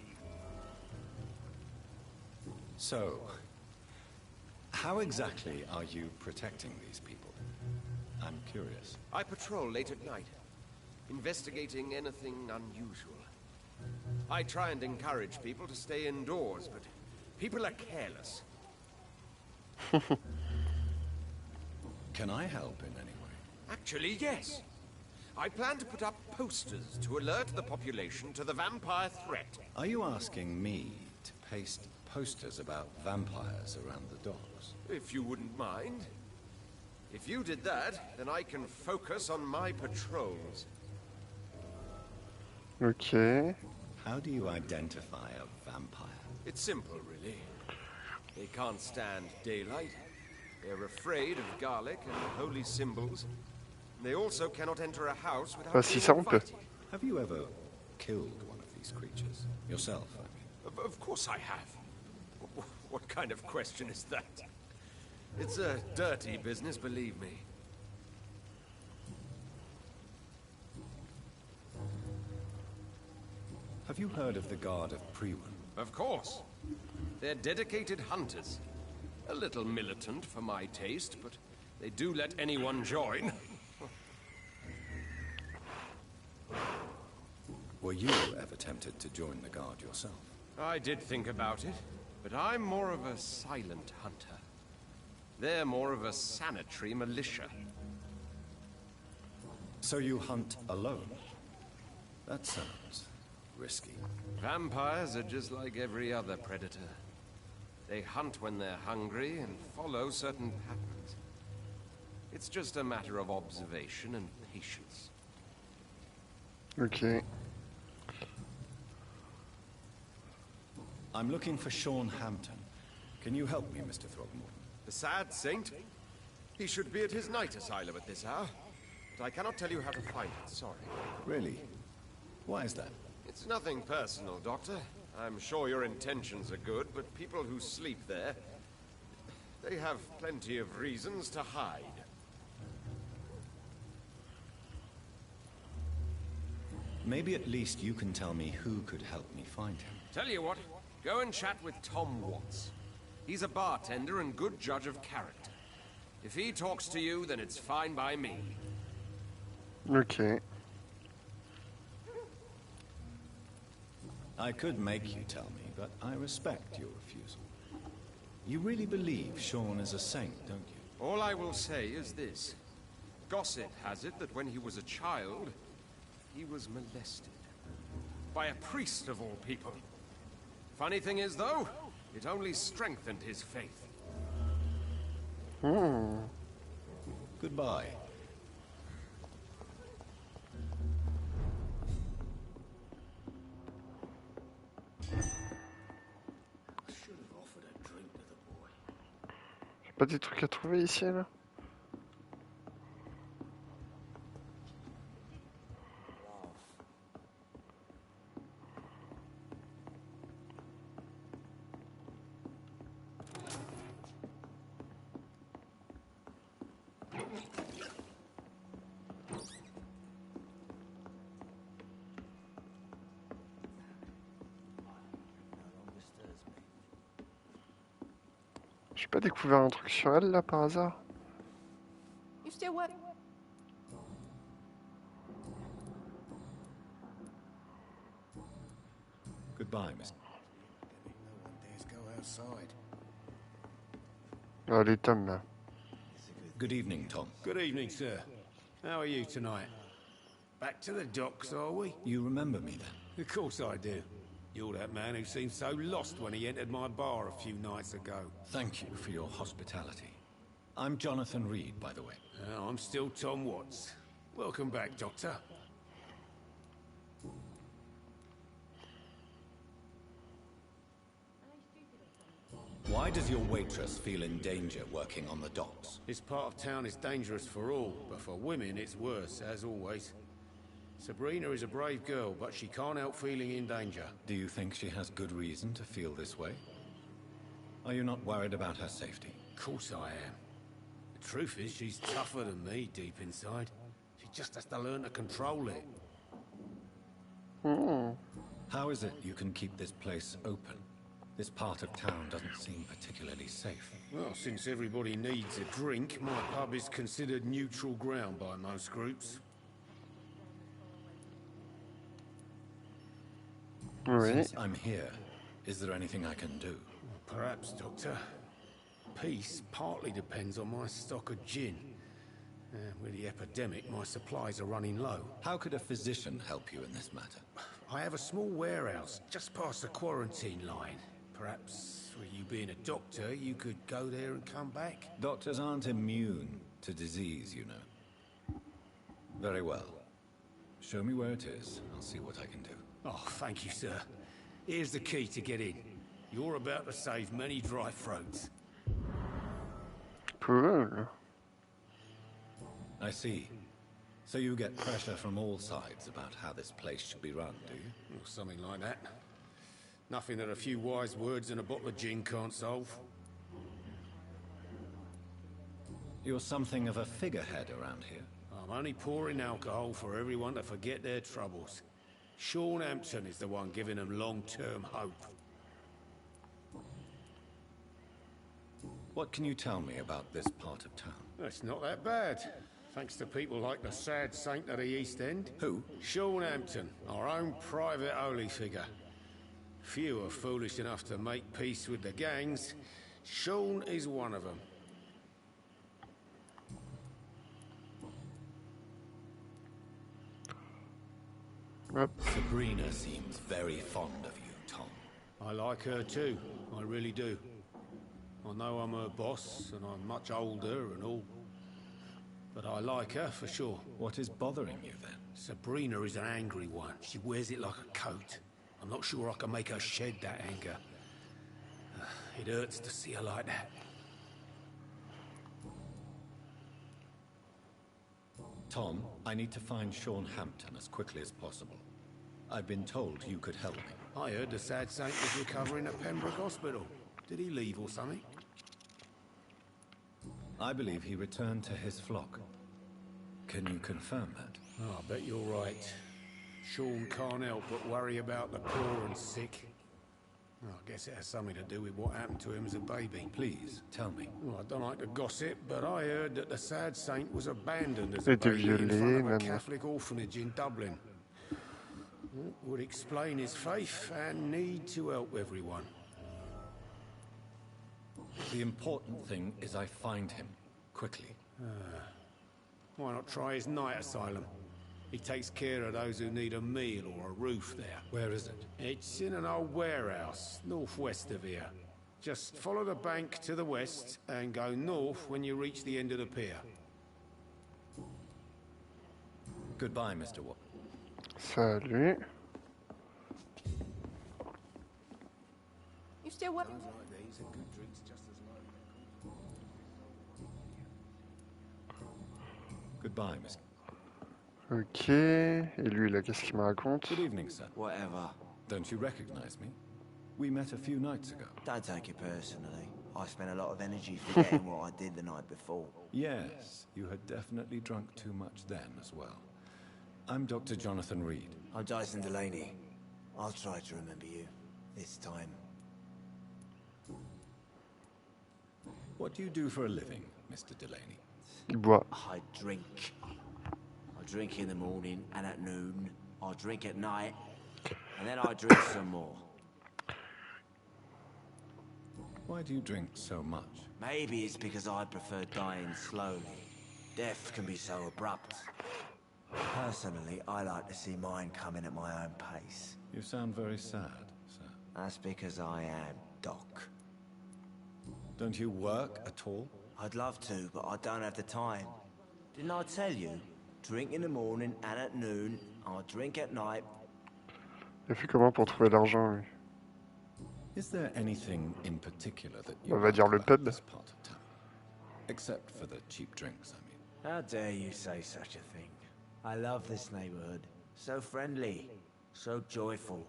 So, how exactly are you protecting these people? I'm curious. I patrol late at night, investigating anything unusual. I try and encourage people to stay indoors, but people are careless. Can I help in any way? Actually, yes. I plan to put up posters to alert the population to the vampire threat. Are you asking me to paste posters about vampires around the docks? If you wouldn't mind. If you did that, then I can focus on my patrols. Ok. How do you identify a vampire? It's simple, really. They can't stand daylight. They're afraid of garlic and holy symbols. They also cannot enter a house without Si being ça on peut. invited. Have you ever killed one of these creatures? Yourself, I mean. Of course I have. What kind of question is that? It's a dirty business, believe me. Have you heard of the Guard of Priwen? Of course. They're dedicated hunters. A little militant for my taste, but they do let anyone join. Were you ever tempted to join the Guard yourself? I did think about it, but I'm more of a silent hunter. They're more of a sanitary militia. So you hunt alone? That sounds risky. Vampires are just like every other predator. They hunt when they're hungry and follow certain patterns. It's just a matter of observation and patience. Ok. I'm looking for Sean Hampton. Can you help me, Mr. Throgmorton? The sad saint? He should be at his night asylum at this hour. But I cannot tell you how to find it, sorry. Really? Why is that? It's nothing personal, Doctor. I'm sure your intentions are good, but people who sleep there, they have plenty of reasons to hide. Maybe at least you can tell me who could help me find him. Tell you what, go and chat with Tom Watts. He's a bartender and good judge of character. If he talks to you, then it's fine by me. Ok. I could make you tell me, but I respect your refusal. You really believe Sean is a saint, don't you? All I will say is this. Gossip has it that when he was a child, he was molested. By a priest of all people. Funny thing is, though, it only strengthened his faith. Goodbye. J'ai pas des trucs à trouver ici, là? J'ai pas découvert un truc sur elle, là, par hasard? You still work? Goodbye, Miss. No one dares go outside. Ah, les tomes, là. Good evening, Tom. Good evening, sir. How are you tonight? Back to the docks, are we? You remember me then? Of course I do. You're that man who seemed so lost when he entered my bar a few nights ago. Thank you for your hospitality. I'm Jonathan Reed, by the way. I'm still Tom Watts. Welcome back, Doctor. Why does your waitress feel in danger working on the docks? This part of town is dangerous for all, but for women it's worse, as always. Sabrina is a brave girl, but she can't help feeling in danger. Do you think she has good reason to feel this way? Are you not worried about her safety? Of course I am. The truth is, she's tougher than me deep inside. She just has to learn to control it. How is it you can keep this place open? This part of town doesn't seem particularly safe. Well, since everybody needs a drink, my pub is considered neutral ground by most groups. Since I'm here, is there anything I can do? Perhaps, Doctor. Peace partly depends on my stock of gin. With the epidemic, my supplies are running low. How could a physician help you in this matter? I have a small warehouse just past the quarantine line. Perhaps, with you being a doctor, you could go there and come back? Doctors aren't immune to disease, you know. Very well. Show me where it is. I'll see what I can do. Oh, thank you, sir. Here's the key to get in. You're about to save many dry throats. Cool. I see. So you get pressure from all sides about how this place should be run, do you? Or something like that. Nothing that a few wise words and a bottle of gin can't solve. You're something of a figurehead around here. I'm only pouring alcohol for everyone to forget their troubles. Sean Hampton is the one giving them long-term hope. What can you tell me about this part of town? It's not that bad. Thanks to people like the sad saint of the East End. Who? Sean Hampton, our own private holy figure. Few are foolish enough to make peace with the gangs. Sean is one of them. Sabrina seems very fond of you, Tom. I like her too. I really do. I know I'm her boss, and I'm much older and all. But I like her for sure. What is bothering you then? Sabrina is an angry one. She wears it like a coat. I'm not sure I can make her shed that anger. It hurts to see her like that. Tom, I need to find Sean Hampton as quickly as possible. I've been told you could help me. I heard the sad saint was recovering at Pembroke Hospital. Did he leave or something? I believe he returned to his flock. Can you confirm that? Oh, I bet you're right. Sean can't help but worry about the poor and sick. Well, I guess it has something to do with what happened to him as a baby. Please, tell me. Well, I don't like to gossip, but I heard that the sad saint was abandoned as a baby in front of a Catholic orphanage in Dublin. It would explain his faith and need to help everyone. The important thing is I find him, quickly. Why not try his night asylum? He takes care of those who need a meal or a roof there. Where is it? It's in an old warehouse, northwest of here. Just follow the bank to the west and go north when you reach the end of the pier. Goodbye, Mr. Watt. Salut. You still working? Goodbye, Miss. Ok. Et lui, là, qu'est-ce qu'il me raconte? Good evening, sir. Whatever. Don't you recognize me? We met a few nights ago. Don't take it personally. I spent a lot of energy forgetting what I did the night before. Yes, you had definitely drunk too much then as well. I'm Dr. Jonathan Reed. I'm Jason Delaney. I'll try to remember you. This time. What do you do for a living, Mr. Delaney? Il boit. I drink. I drink in the morning and at noon. I drink at night. And then I drink some more. Why do you drink so much? Maybe it's because I prefer dying slowly. Death can be so abrupt. Personally, I like to see mine coming at my own pace. You sound very sad, sir. That's because I am Doc. Don't you work at all? I'd love to, but I don't have the time. Didn't I tell you? Drink in the morning and at noon. I'll drink at night. Il a fait comment pour trouver l'argent, lui? Is there anything in particular that you On va dire le about pub. this part of town? Except for the cheap drinks, I mean. How dare you say such a thing? I love this neighborhood. So friendly, so joyful.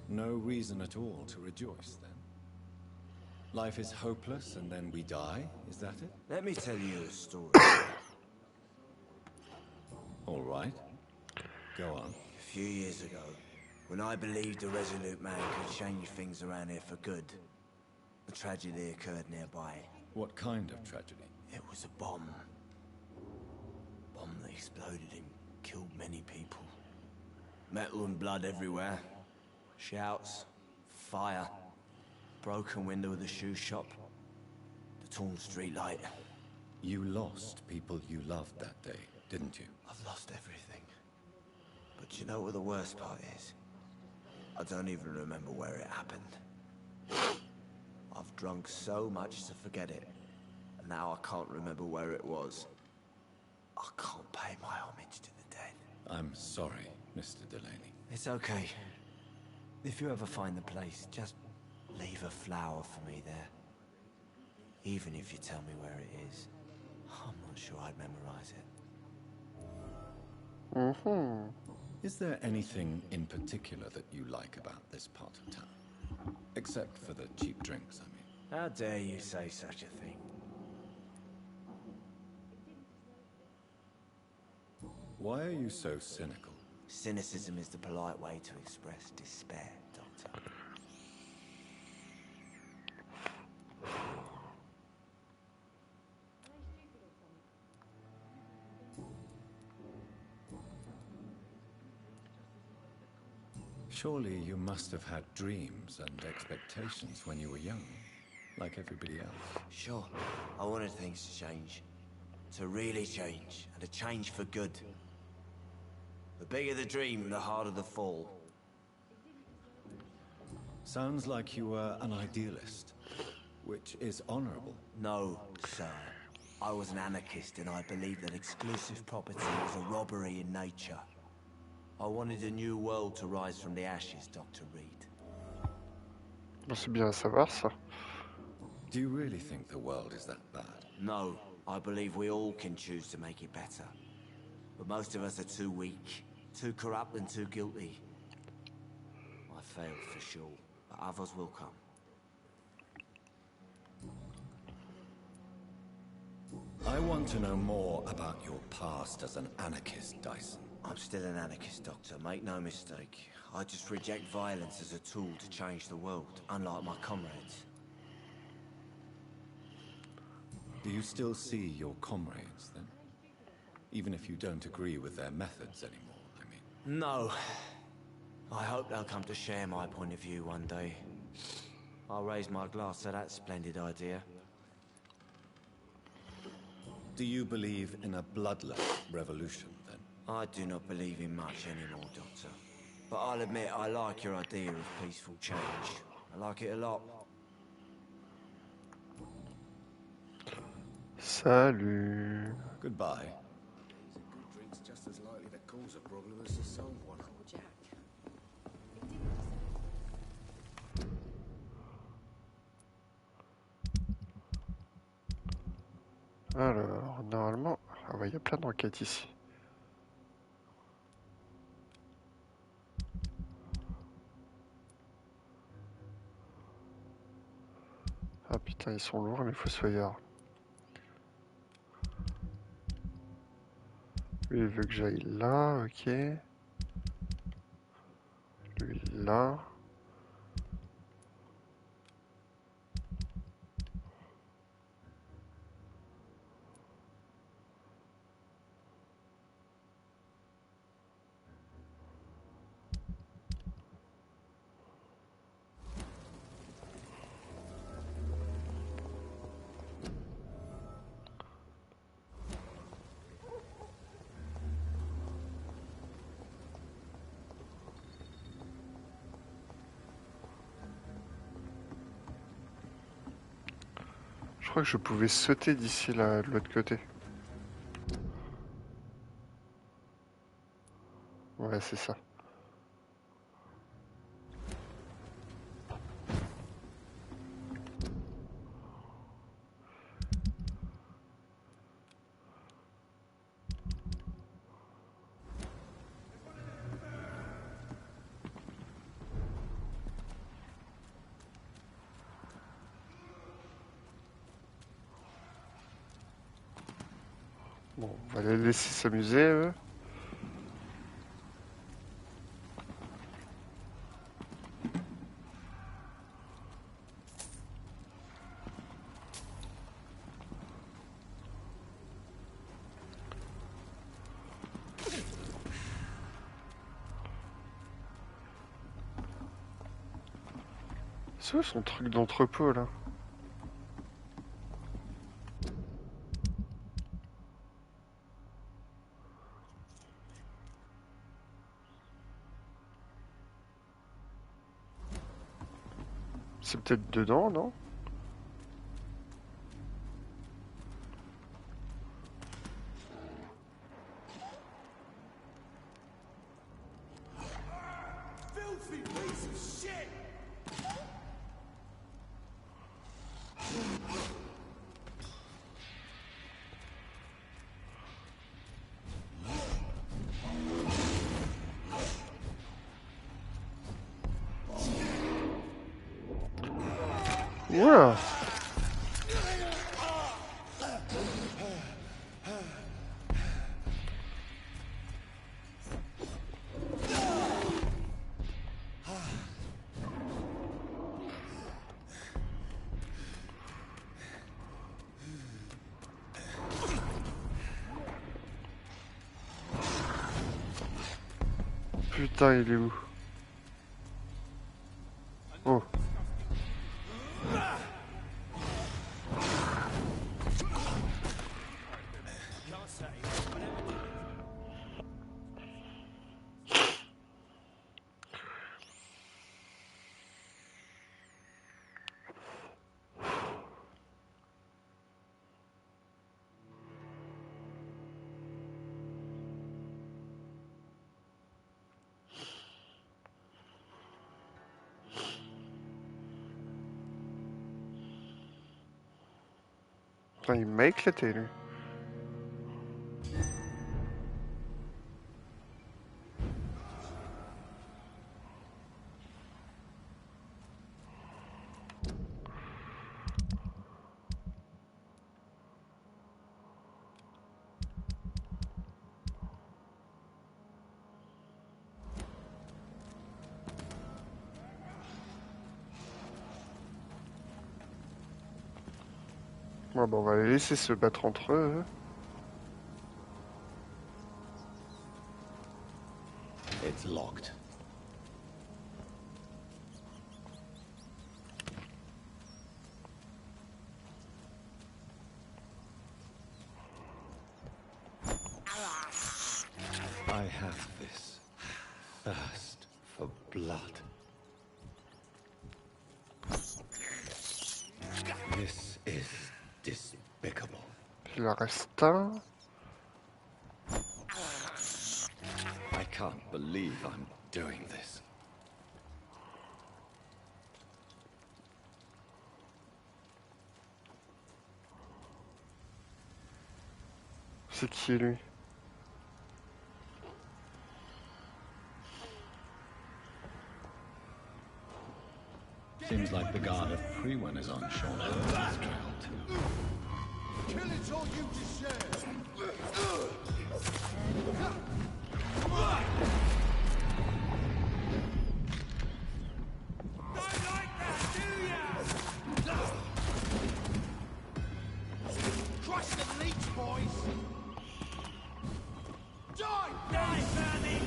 No reason at all to rejoice, then? Life is hopeless and then we die, is that it? Let me tell you a story. All right. Go on. A few years ago, when I believed a resolute man could change things around here for good, a tragedy occurred nearby. What kind of tragedy? It was a bomb. Bomb that exploded and killed many people. Metal and blood everywhere. Shouts, fire, broken window of the shoe shop, the torn street light. You lost people you loved that day, didn't you? I've lost everything. But you know what the worst part is? I don't even remember where it happened. I've drunk so much to forget it, and now I can't remember where it was. I can't pay my homage to the dead. I'm sorry, Mr. Delaney. It's okay. If you ever find the place, just leave a flower for me there. Even if you tell me where it is, I'm not sure I'd memorize it. Is there anything in particular that you like about this part of town? Except for the cheap drinks, I mean. How dare you say such a thing? Why are you so cynical? Cynicism is the polite way to express despair, Doctor. Surely you must have had dreams and expectations when you were young, like everybody else. Sure, I wanted things to change. To really change, and to change for good. The bigger the dream, the harder the fall. Sounds like you were an idealist, which is honorable. No, sir. I was an anarchist, and I believed that exclusive property was a robbery in nature. I wanted a new world to rise from the ashes, Dr. Reed. C'est bien à savoir, ça. Do you really think the world is that bad? No, I believe we all can choose to make it better. But most of us are too weak, too corrupt and too guilty. I failed for sure, but others will come. I want to know more about your past as an anarchist, Dyson. I'm still an anarchist, Doctor, make no mistake. I just reject violence as a tool to change the world, unlike my comrades. Do you still see your comrades, then? Even if you don't agree with their methods anymore, I mean. No. I hope they'll come to share my point of view one day. I'll raise my glass to that splendid idea. Do you believe in a bloodless revolution, then? I do not believe in much anymore, Doctor. But I'll admit I like your idea of peaceful change. I like it a lot. Salut. Goodbye. Good drink's just as likely to cause a problem as to solve one. Alors, normalement... Ah ouais, il y a plein d'enquêtes ici. Ah putain, ils sont lourds, les fossoyeurs. Lui, il veut que j'aille là, ok. Lui, là. Je crois que je pouvais sauter d'ici là, de l'autre côté. Ouais, c'est ça. Bon, on va les laisser s'amuser, eux. C'est où son truc d'entrepôt, là? C'est peut-être dedans, non? Ouais. Putain, il est où? Oh. Putain, il m'a éclaté, lui. Ouais, bon, on va les laisser se battre entre eux. It's locked. I have this thirst for blood. This is despicable. Il en reste un. I can't believe I'm doing this. C'est qui, lui? Seems like the guard of Prewen is on shore on this trail too. Kill it or you to share. Crush the leech, boys! Die! Die, Bernie!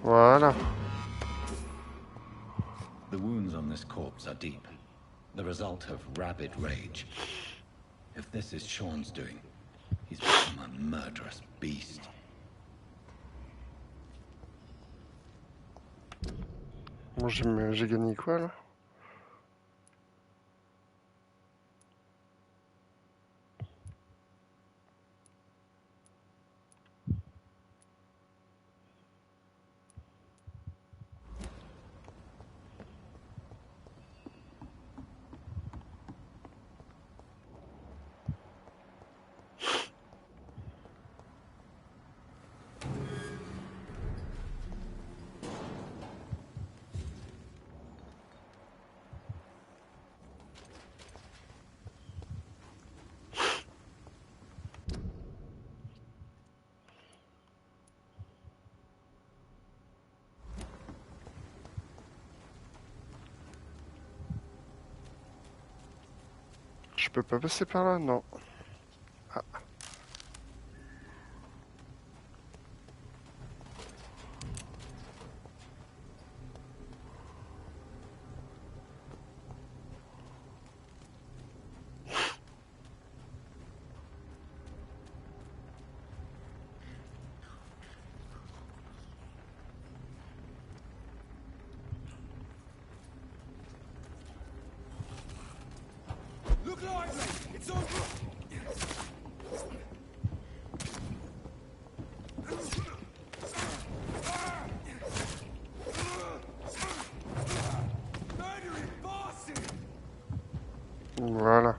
Voilà. The wounds on this corpse are deep, the result of rabid rage. If this is Sean's doing, he's become a murderous beast. Bon, j'ai gagné quoi là? Je peux pas passer par là, non. Ah. Look lively! It's on. Murdering bastard! Voilà.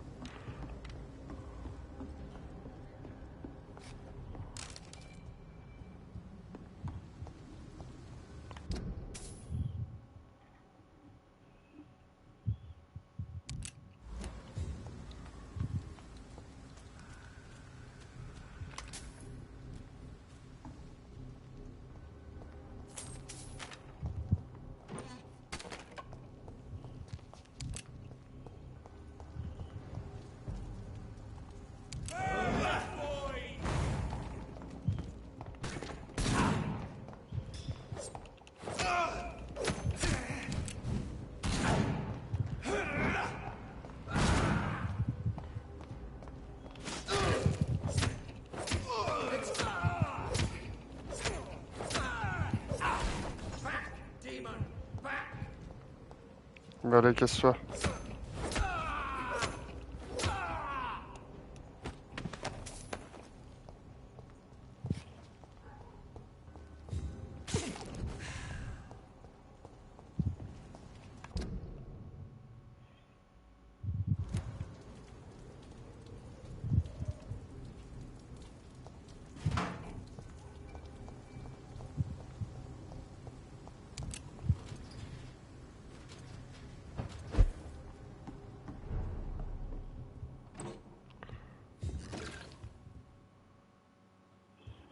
Bah allez, casse-toi.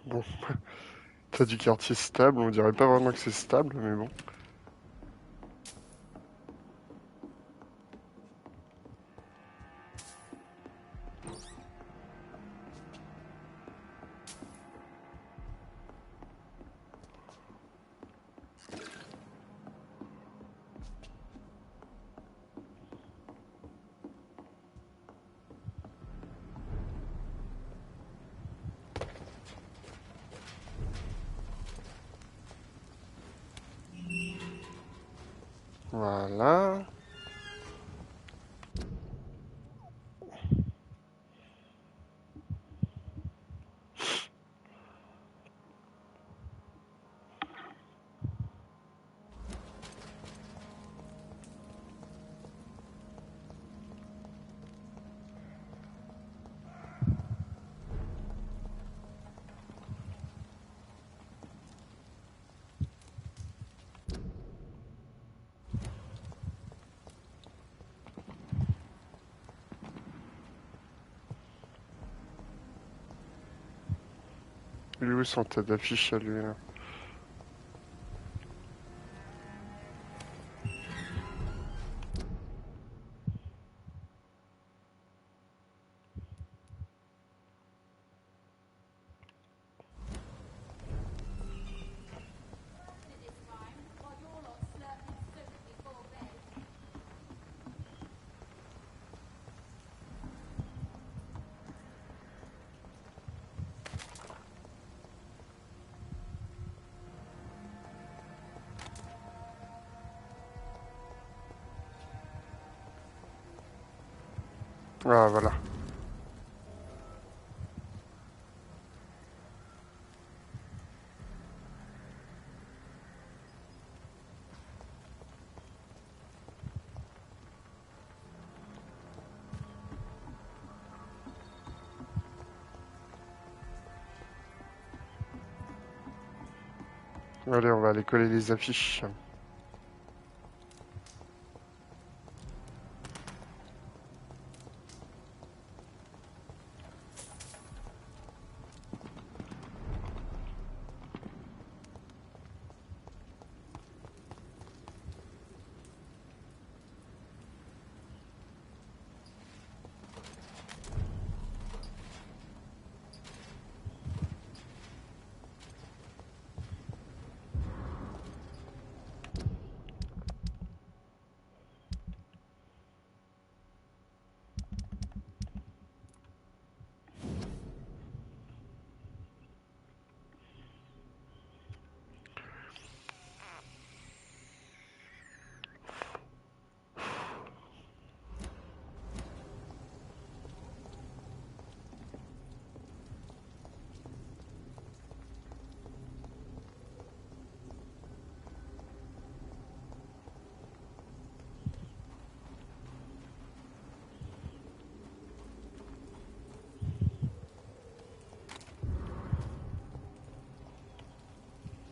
Bon, t'as du quartier stable, on dirait pas vraiment que c'est stable, mais bon. Voilà. Il est où son tête d'affiche à lui là? Ah, voilà. Allez, on va aller coller les affiches.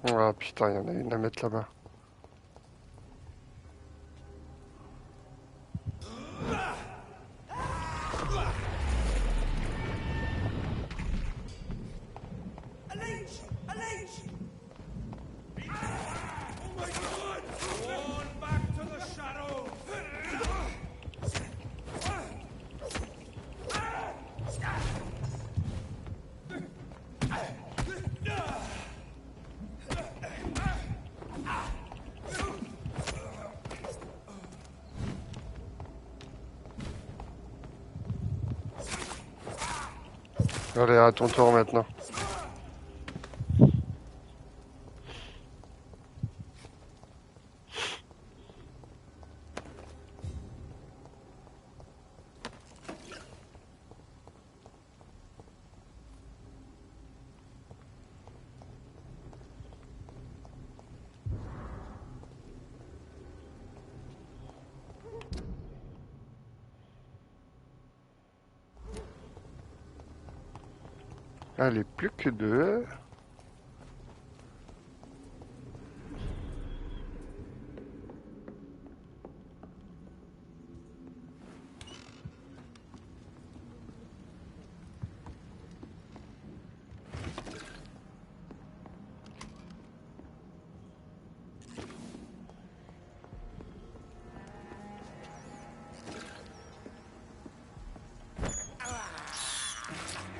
Ah putain, il y en a une à mettre là-bas. Allez, à ton tour maintenant. Allez, plus que deux.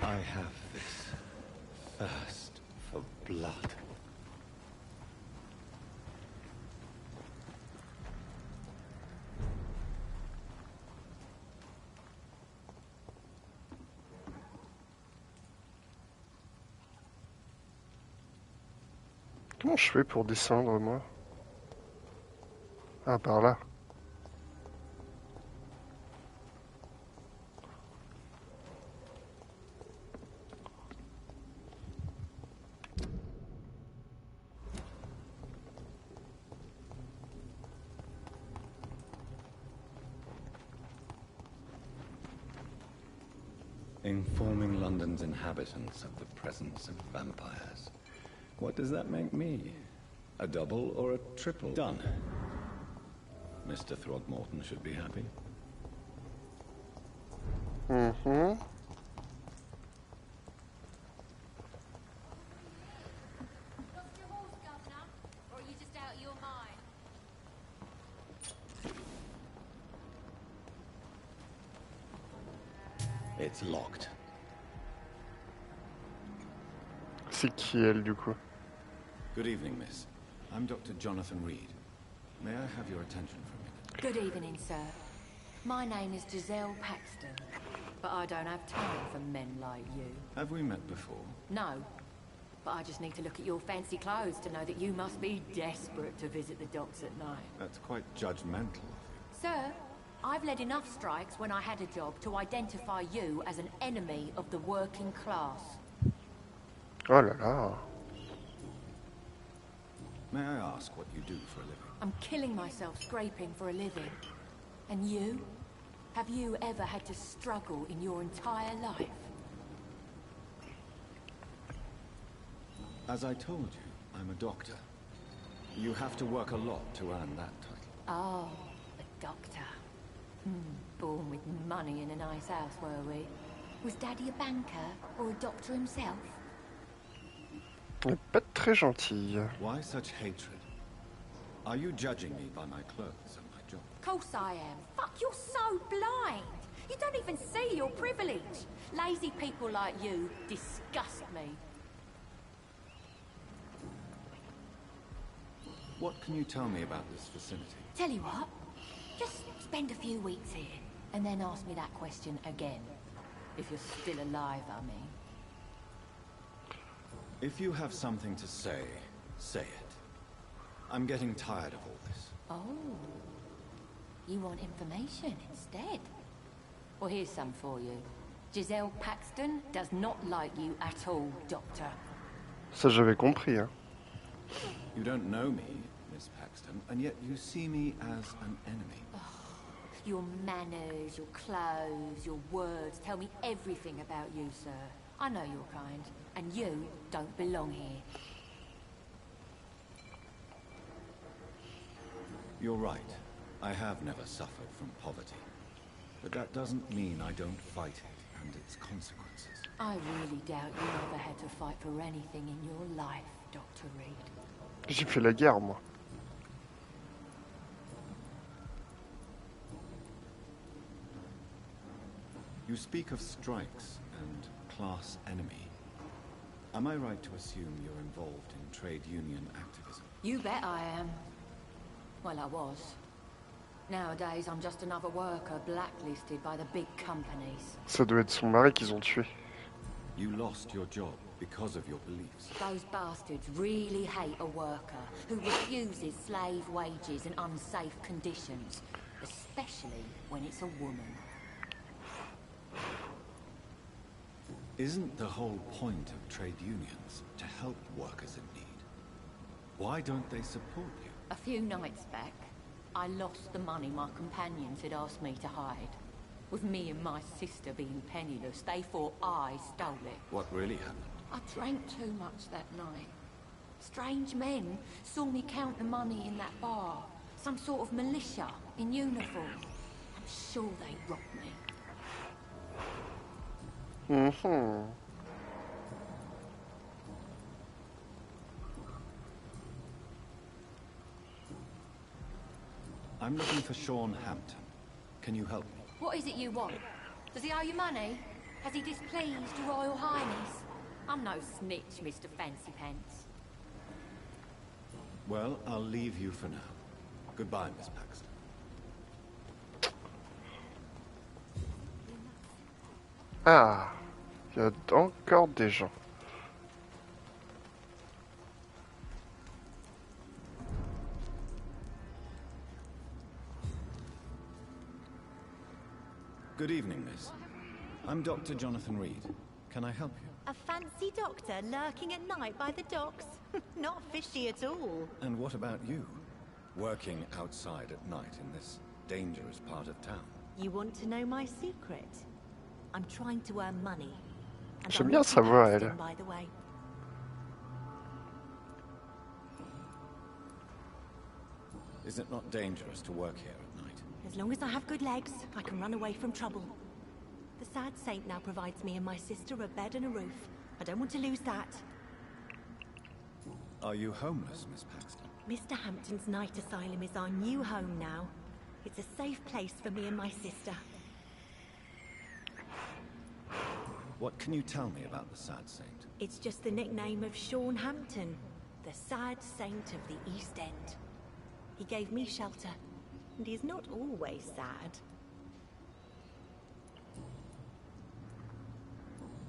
I have this thirst for blood. Comment je fais pour descendre, moi? Ah, par là. Informing London's inhabitants of the presence of vampires. What does that make me? A double or a triple? Done. Mr. Throgmorton should be happy. Mm-hmm. It's locked. C'est qui elle, du coup? Good evening, miss. I'm Dr. Jonathan Reed. May I have your attention for a minute? Good evening, sir. My name is Giselle Paxton, but I don't have time for men like you. Have we met before? No, but I just need to look at your fancy clothes to know that you must be desperate to visit the docks at night. That's quite judgmental of you. Sir, I've led enough strikes when I had a job to identify you as an enemy of the working class. Oh là là. May I ask what you do for a living? I'm killing myself scraping for a living. And you? Have you ever had to struggle in your entire life? As I told you, I'm a doctor. You have to work a lot to earn that title. Oh, a doctor. Born with money in a nice house, were we? Was Daddy a banker or a doctor himself? Elle est pas très gentille. Why such hatred? Are you judging me by my clothes and my job? Of course I am. Fuck, you're so blind. You don't even see your privilege. Lazy people like you disgust me. What can you tell me about this vicinity? Tell you what, just spend a few weeks here, and then ask me that question again. If you're still alive, I mean. If you have something to say, say it. I'm getting tired of all this. Oh. You want information instead? Well, here's some for you. Giselle Paxton does not like you at all, Doctor. Ça, j'avais compris, hein. You don't know me, Miss Paxton, and yet you see me as an enemy. Your manners, your clothes, your words tell me everything about you, sir. I know your kind, and you don't belong here. You're right. I have never suffered from poverty. But that doesn't mean I don't fight it and its consequences. I really doubt you ever had to fight for anything in your life, Dr. Reed. J'ai fait la guerre, moi. You speak of strikes and class enemy. Am I right to assume you're involved in trade union activism? You bet I am. Well, I was. Nowadays, I'm just another worker blacklisted by the big companies. Ça doit être son mari qu'ils ont tué. You lost your job because of your beliefs. Those bastards really hate a worker who refuses slave wages and unsafe conditions, especially when it's a woman. Isn't the whole point of trade unions to help workers in need? Why don't they support you? A few nights back, I lost the money my companions had asked me to hide. With me and my sister being penniless, they thought I stole it. What really happened? I drank too much that night. Strange men saw me count the money in that bar. Some sort of militia in uniform. I'm sure they robbed me. I'm looking for Sean Hampton. Can you help me? What is it you want? Does he owe you money? Has he displeased your Royal Highness? I'm no snitch, Mr. Fancy Pants. Well, I'll leave you for now. Goodbye, Miss Paxton. Ah, il y a encore des gens. Good evening, miss. I'm Dr. Jonathan Reed. Can I help you? A fancy doctor lurking at night by the docks? Not fishy at all. And what about you? Working outside at night in this dangerous part of town. You want to know my secret? I'm trying to earn money. J'aime bien sa voix, elle. By the way. Is it not dangerous to work here at night? As long as I have good legs, I can run away from trouble. The sad saint now provides me and my sister a bed and a roof. I don't want to lose that. Are you homeless, Miss Paxton? Mr. Hampton's night asylum is our new home now. It's a safe place for me and my sister. What can you tell me about the sad saint? It's just the nickname of Sean Hampton, the sad saint of the East End. He gave me shelter, and he's not always sad.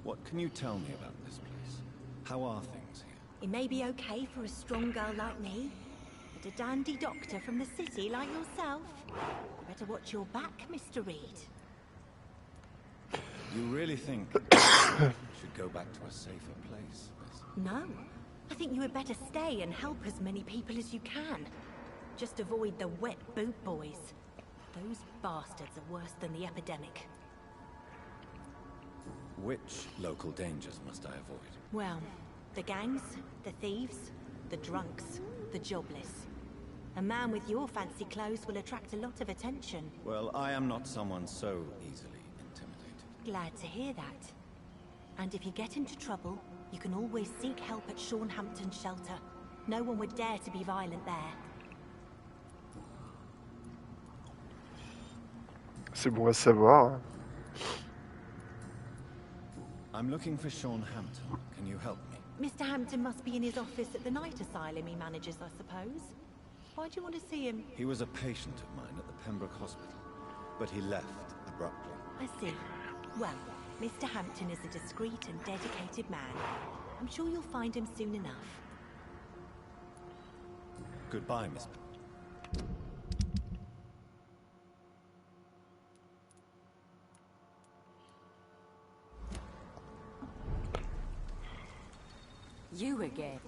What can you tell me about this place? How are things here? It may be okay for a strong girl like me, but a dandy doctor from the city like yourself. You better watch your back, Mr. Reed. You really think we should go back to a safer place, Miss? No. I think you had better stay and help as many people as you can. Just avoid the wet boot boys. Those bastards are worse than the epidemic. Which local dangers must I avoid? Well, the gangs, the thieves, the drunks, the jobless. A man with your fancy clothes will attract a lot of attention. Well, I am not someone so easily intimidated. Glad to hear that. And if you get into trouble, you can always seek help at Hampton's shelter. No one would dare to be violent there. C'est bon à savoir. I'm looking for Hampton. Can you help me? Mr. Hampton must be in his office at the night asylum he manages, I suppose. Why do you want to see him? He was a patient of mine at the Pembroke Hospital, but he left abruptly. I see. Well, Mr. Hampton is a discreet and dedicated man. I'm sure you'll find him soon enough. Goodbye, Miss. You again.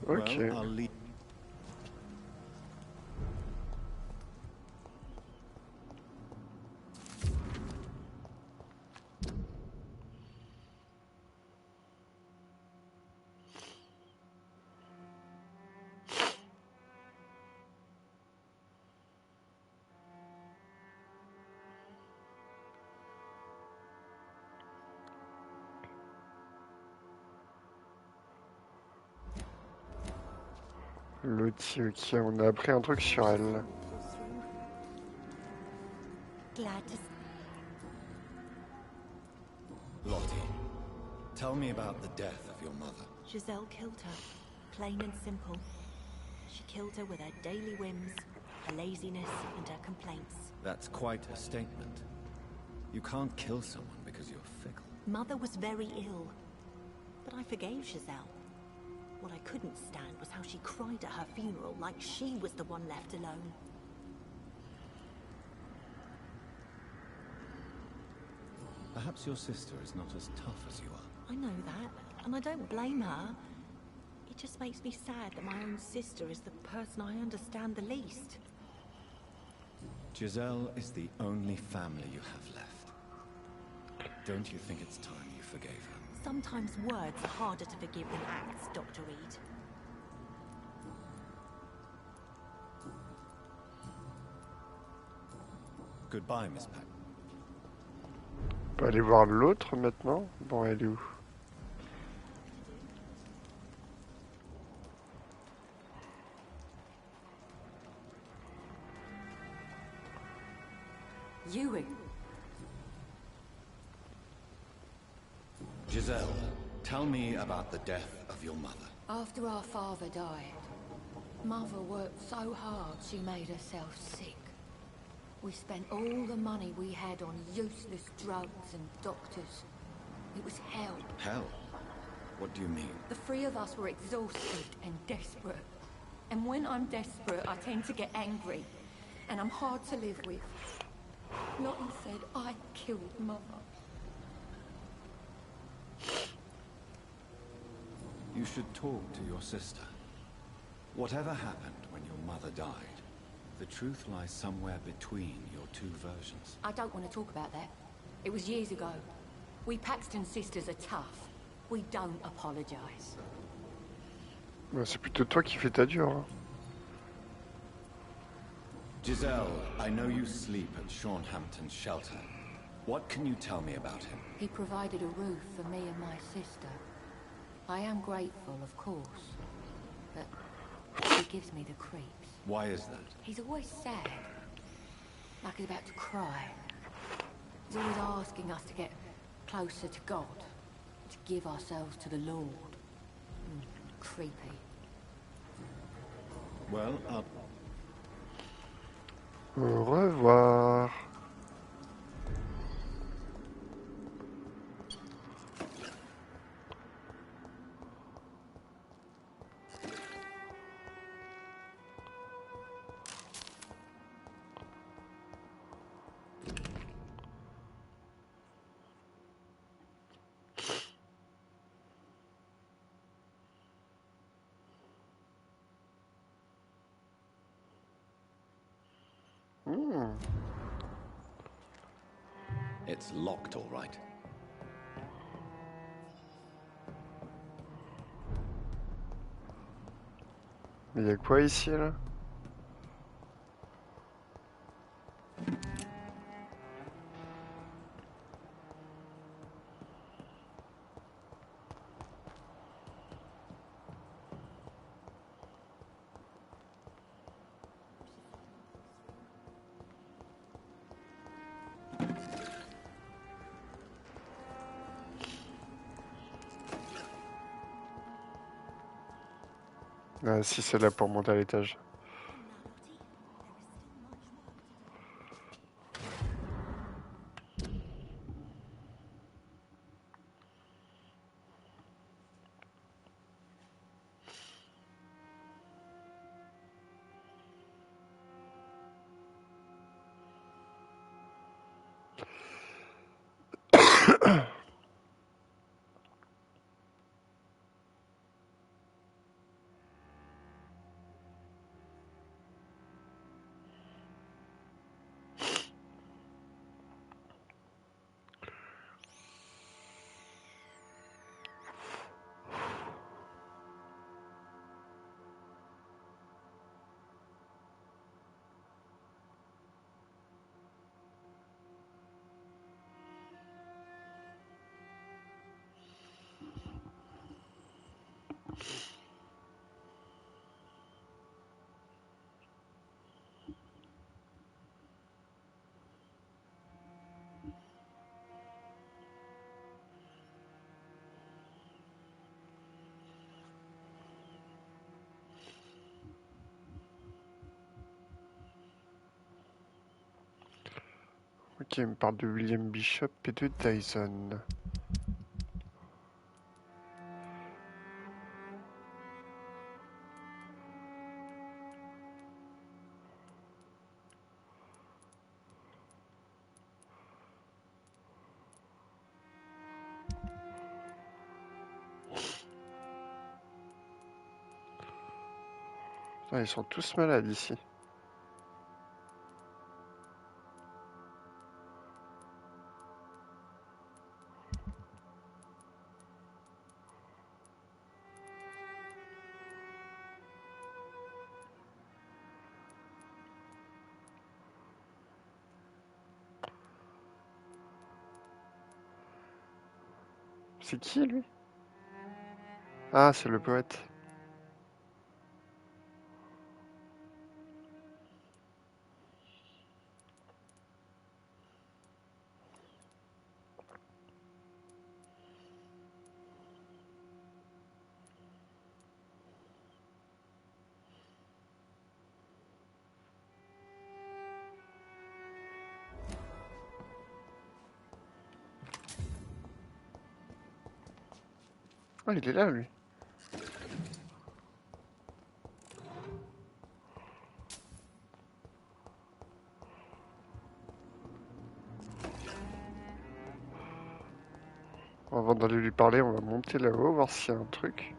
Okay. Well, I'll leave. Lottie, ok, on a appris un truc sur elle. Glad to... Lottie, tell me about the death of your mother. Giselle killed her. Plain and simple. She killed her with her daily whims, her laziness, and her complaints. That's quite a statement. You can't kill someone because you're fickle. Mother was very ill, but I forgave Giselle. What I couldn't stand was how she cried at her funeral like she was the one left alone. Perhaps your sister is not as tough as you are. I know that, and I don't blame her. It just makes me sad that my own sister is the person I understand the least. Giselle is the only family you have left. Don't you think it's time you forgave her? Sometimes words are harder to forgive than acts, Dr. Reed. Goodbye, Miss Pack. On peut aller voir l'autre maintenant. Bon, elle est où? You. Giselle, tell me about the death of your mother. After our father died, Mother worked so hard she made herself sick. We spent all the money we had on useless drugs and doctors. It was hell. Hell? What do you mean? The three of us were exhausted and desperate. And when I'm desperate, I tend to get angry. And I'm hard to live with. Lottie said I killed Mother. You should talk to your sister. Whatever happened when your mother died, the truth lies somewhere between your two versions. I don't want to talk about that. It was years ago. We Paxton sisters are tough. We don't apologize. Bah, c'est plutôt toi qui fais ta dure. Hein. Giselle, I know you sleep at Hampton's shelter. What can you tell me about him? He provided a roof for me and my sister. I am grateful, of course, but he gives me the creeps. Why is that? He's always sad, like he's about to cry. He's always asking us to get closer to God, to give ourselves to the Lord. Creepy. Well, Au revoir. It's locked, all right. Mais il y a quoi ici là? Ah, si c'est là pour monter à l'étage. Ok, il me parle de William Bishop et de Dyson. Ah, ils sont tous malades ici. C'est qui lui? Ah, c'est le poète. Ah, il est là lui. Avant d'aller lui parler, on va monter là-haut, voir s'il y a un truc.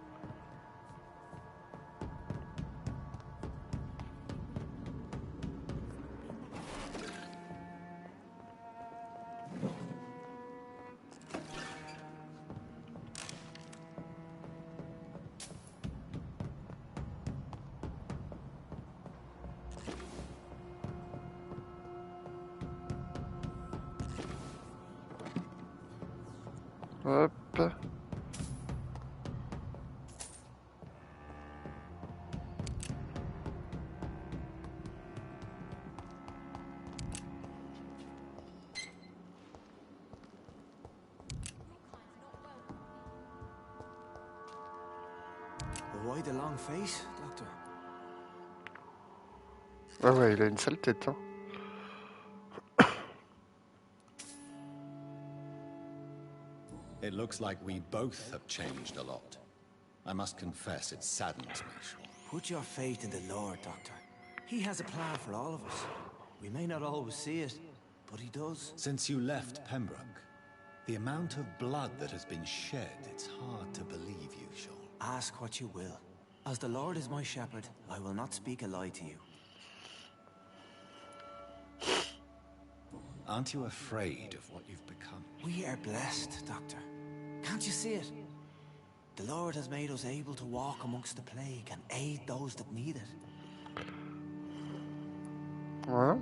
Hop. Why the long face, Doctor? Ah ouais, il a une sale tête, hein. It looks like we both have changed a lot. I must confess, it saddens me, Sean. Put your faith in the Lord, Doctor. He has a plan for all of us. We may not always see it, but he does. Since you left Pembroke, the amount of blood that has been shed, it's hard to believe you, Sean. Ask what you will. As the Lord is my shepherd, I will not speak a lie to you. Aren't you afraid of what you've become? We are blessed, Doctor. Can't you see it? The Lord has made us able to walk amongst the plague and aid those that need it. Voilà.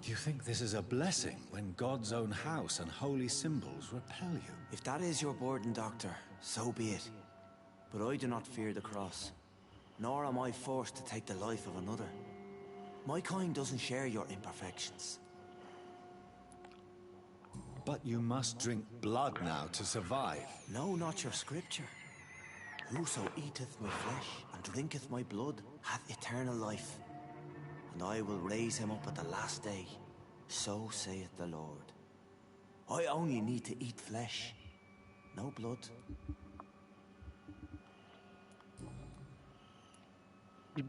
Do you think this is a blessing when God's own house and holy symbols repel you? If that is your burden, Doctor, so be it. But I do not fear the cross, nor am I forced to take the life of another. My kind doesn't share your imperfections. But you must drink blood now to survive. No, not your scripture. Whoso eateth my flesh and drinketh my blood hath eternal life, and I will raise him up at the last day. So saith the Lord. I only need to eat flesh, no blood.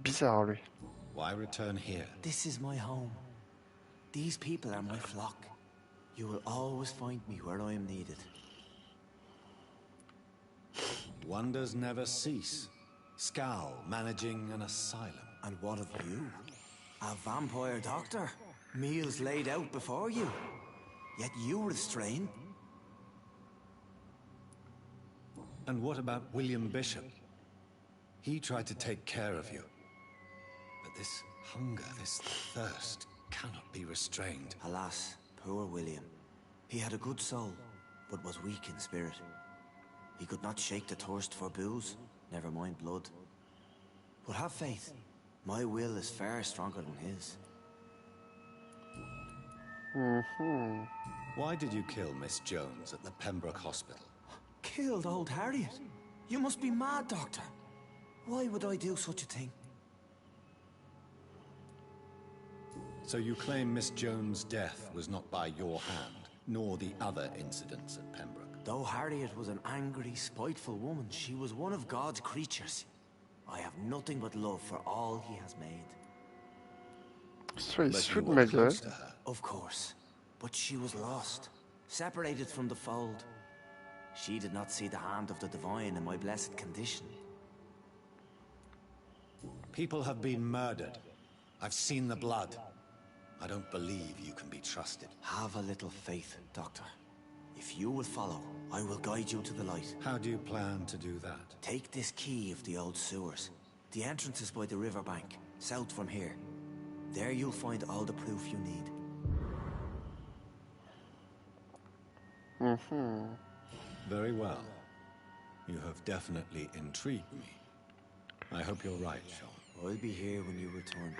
Bizarre, lui. Why return here? This is my home. These people are my flock. You will always find me where I am needed. Wonders never cease. Scowl managing an asylum. And what of you? A vampire doctor? Meals laid out before you. Yet you restrain. And what about William Bishop? He tried to take care of you. But this hunger, this thirst, cannot be restrained. Alas, poor William. He had a good soul, but was weak in spirit. He could not shake the thirst for booze, never mind blood. But have faith. My will is far stronger than his. Why did you kill Miss Jones at the Pembroke Hospital? Killed old Harriet? You must be mad, Doctor. Why would I do such a thing? So you claim Miss Jones' death was not by your hand, nor the other incidents at Pembroke? Though Harriet was an angry, spiteful woman, she was one of God's creatures. I have nothing but love for all he has made. So il se fout de ma gueule. Of course. But she was lost, separated from the fold. She did not see the hand of the divine in my blessed condition. People have been murdered. I've seen the blood. I don't believe you can be trusted. Have a little faith, Doctor. If you will follow, I will guide you to the light. How do you plan to do that? Take this key of the old sewers. The entrance is by the riverbank, south from here. There you'll find all the proof you need. Very well. You have definitely intrigued me. I hope you're right, Sean. I'll be here when you return.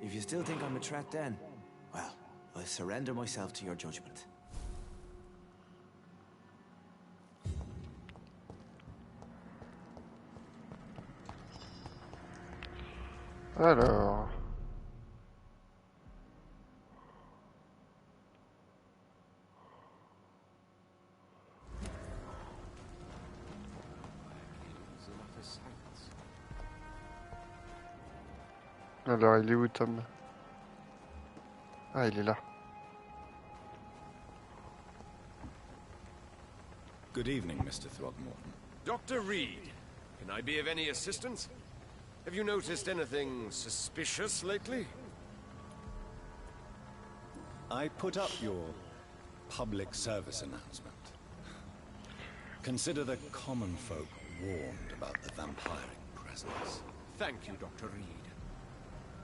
If you still think I'm a threat then, well, I'll surrender myself to your judgment. Alors... Alors, il est où, Tom? Ah, il est là. Good evening, Mr. Throgmorton. Dr. Reed, can I be of any assistance? Have you noticed anything suspicious lately? I put up your public service announcement. Consider the common folk warned about the vampiric presence. Thank you, Dr. Reed.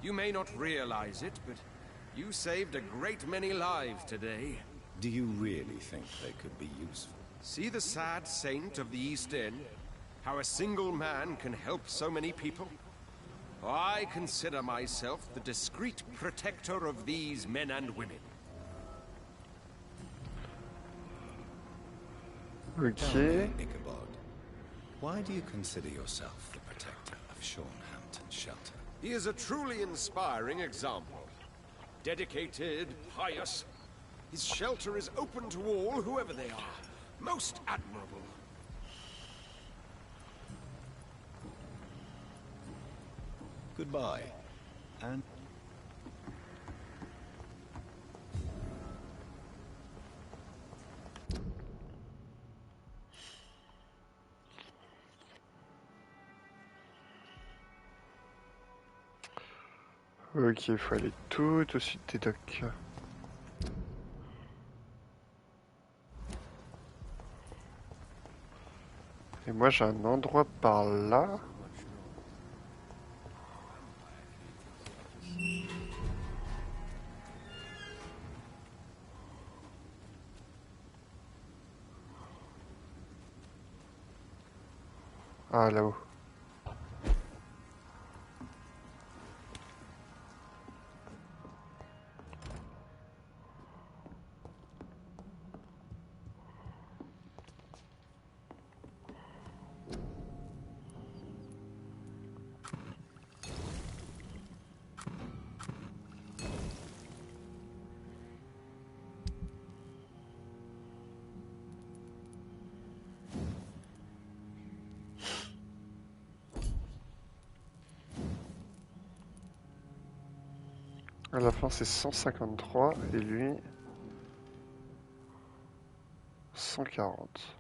You may not realize it, but you saved a great many lives today. Do you really think they could be useful? See the sad saint of the East End? How a single man can help so many people? I consider myself the discreet protector of these men and women. Okay. Ichabod, why do you consider yourself the protector of Sean Hampton's shelter? He is a truly inspiring example. Dedicated, pious. His shelter is open to all, whoever they are. Most admirable. Goodbye. And... Ok, il faut aller tout au sud des docks. Et moi j'ai un endroit par là. Ah, là-haut. À la fin c'est 153 et lui 140.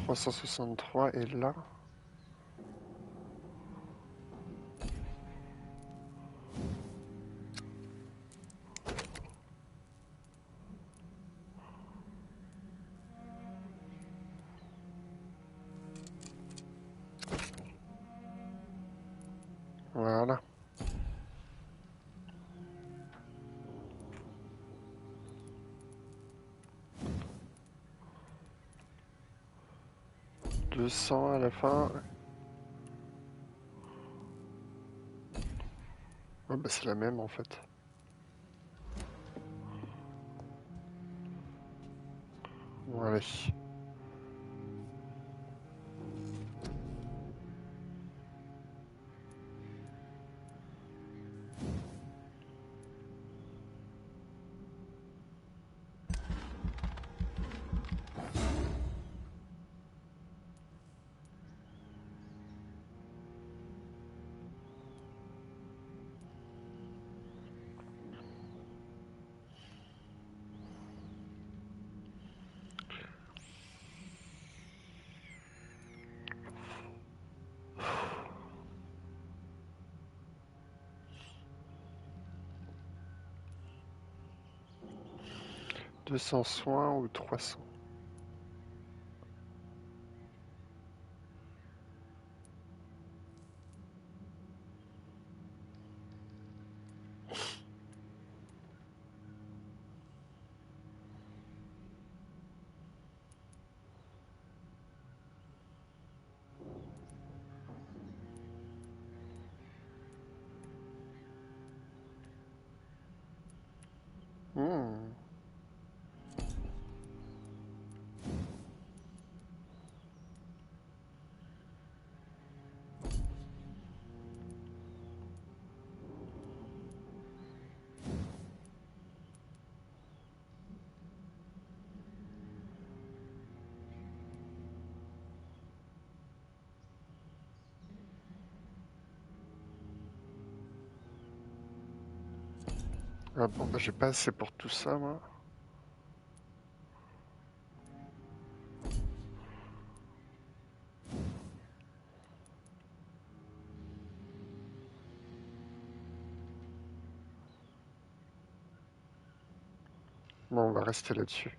« 363 est là. Voilà. « 200 à la fin. » Ouais, bah c'est la même en fait. Voilà. « 200 soins ou 300 ? » Hmm. Ah bon, bah j'ai pas assez pour tout ça, moi. Bon, on va rester là-dessus.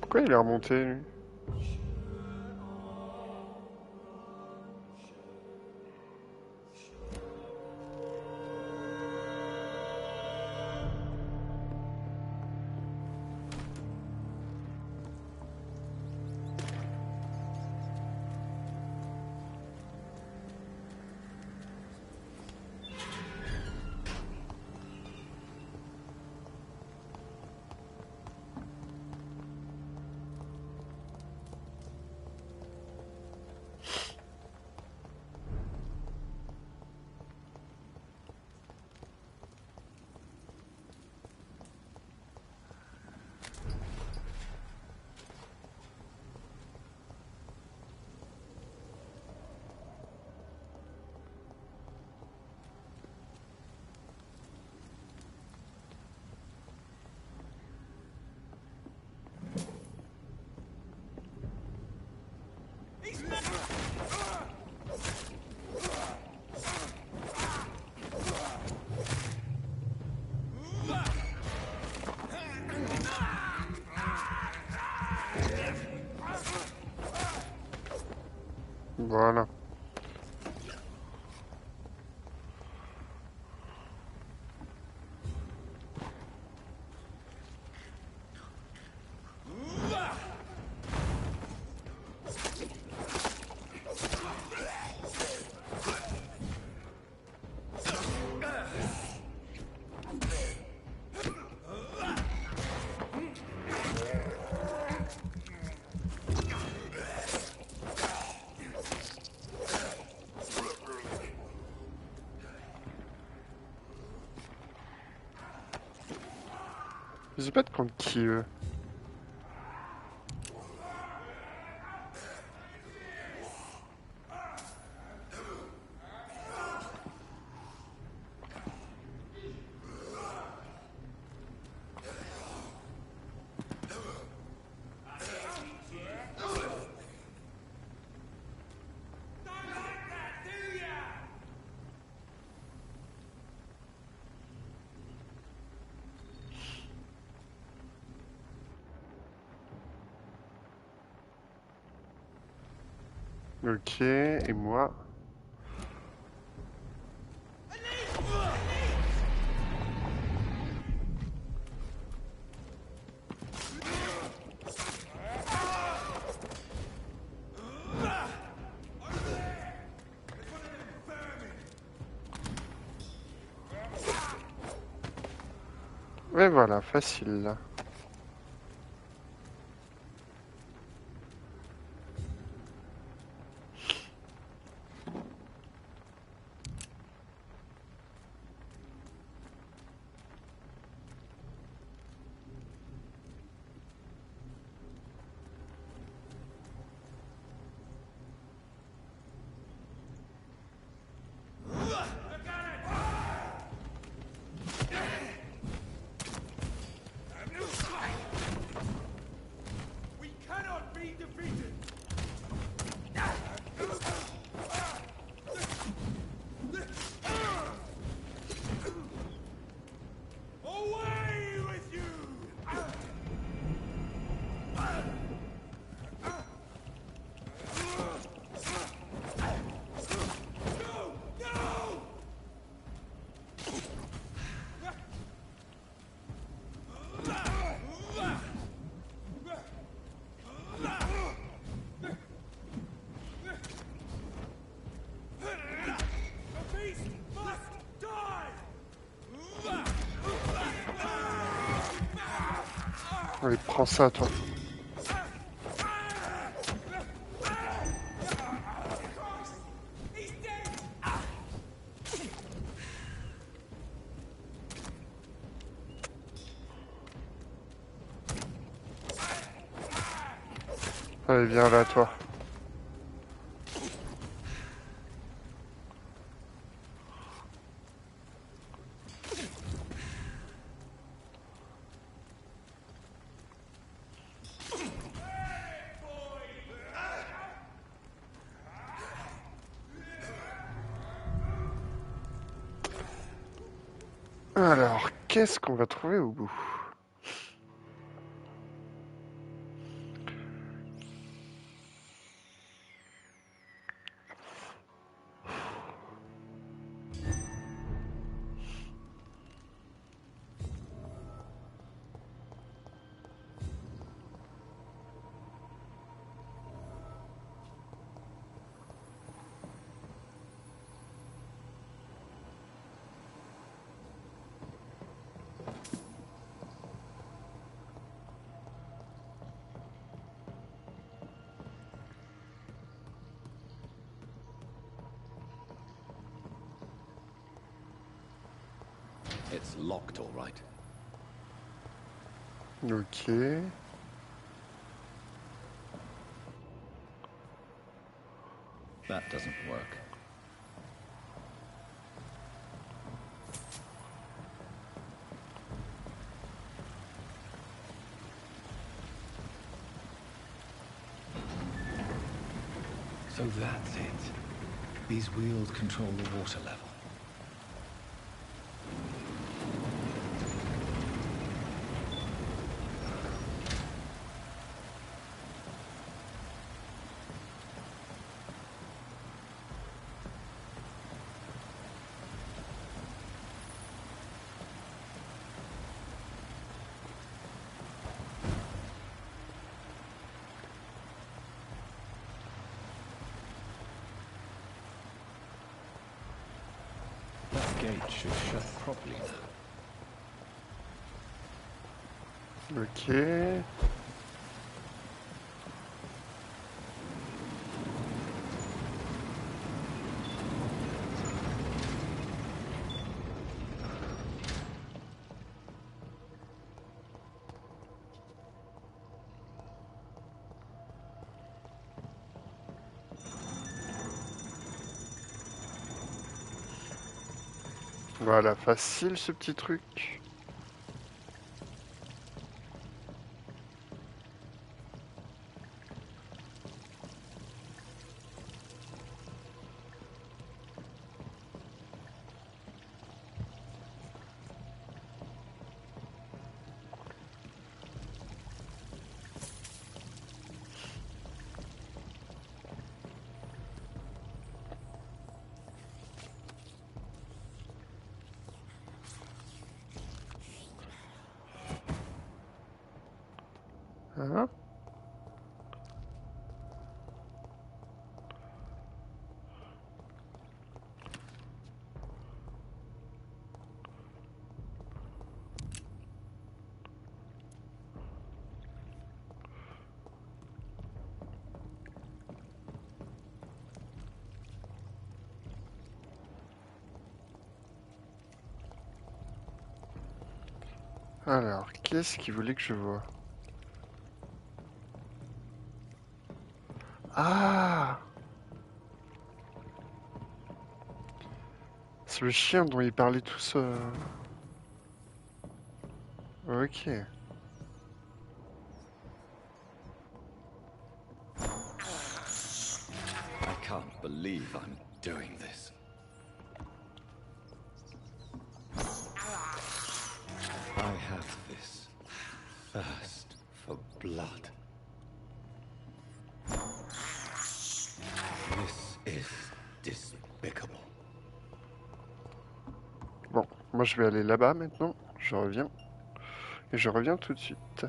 Pourquoi il est remonté, lui? Voilà. Je sais pas de contre qui eux. Ok, et moi? Et voilà, facile là. Allez, prends ça, toi. Allez, viens là, toi. Alors, qu'est-ce qu'on va trouver au bout? It's locked, all right. Ok. That doesn't work. So that's it. These wheels control the water level. Gate should shut properly now. Ok. Voilà, facile ce petit truc. Hein? Alors, qu'est-ce qu'il voulait que je vois? Ah! C'est le chien dont il parlait tous. Ok. I can't believe I'm doing this. I have this thirst for blood. This is despicable. Bon, moi je vais aller là-bas maintenant. Je reviens. Et je reviens tout de suite.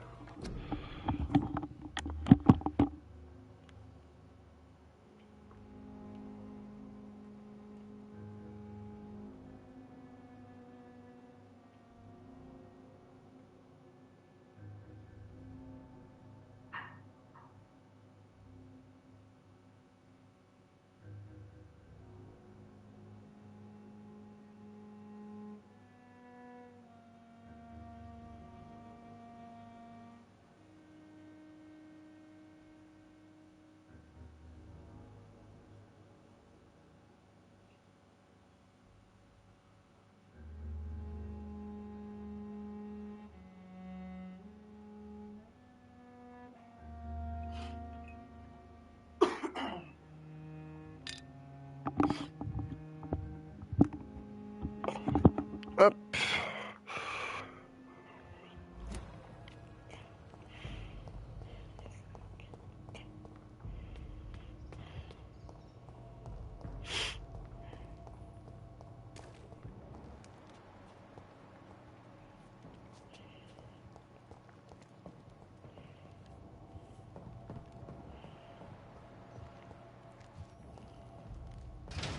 Hop.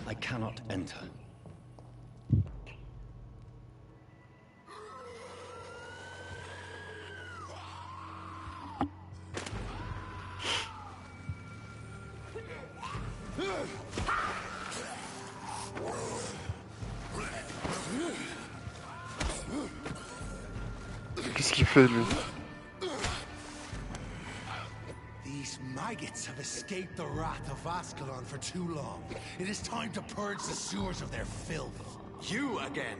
I cannot enter. Qu'est-ce qu'il fait lui? These maggots have escaped the wrath of Ascalon for too long. It is time to purge the sewers of their filth. You again?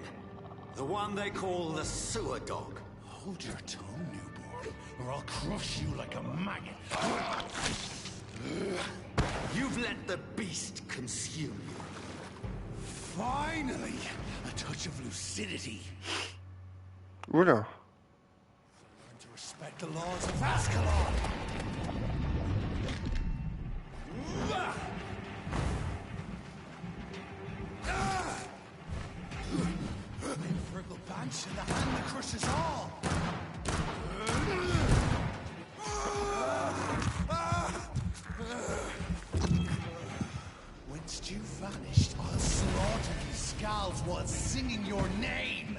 The one they call the sewer dog? Hold your tongue, newborn, or I'll crush you like a maggot. You've let the beast consume you. Finally! A touch of lucidity. Oula. Learn to respect the laws of Ascalon! May Fergal Banch in the hand that crushes all! Whence you vanished, I'll slaughter these skulls while singing your name!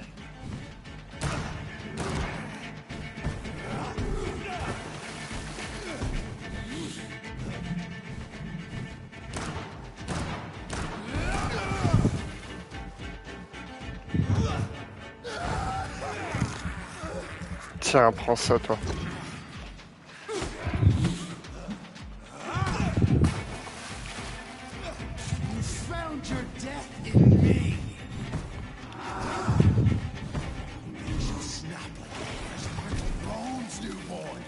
Tiens, prends ça toi. You found your death in me! You shall snap like fresh pricked bones, newborn!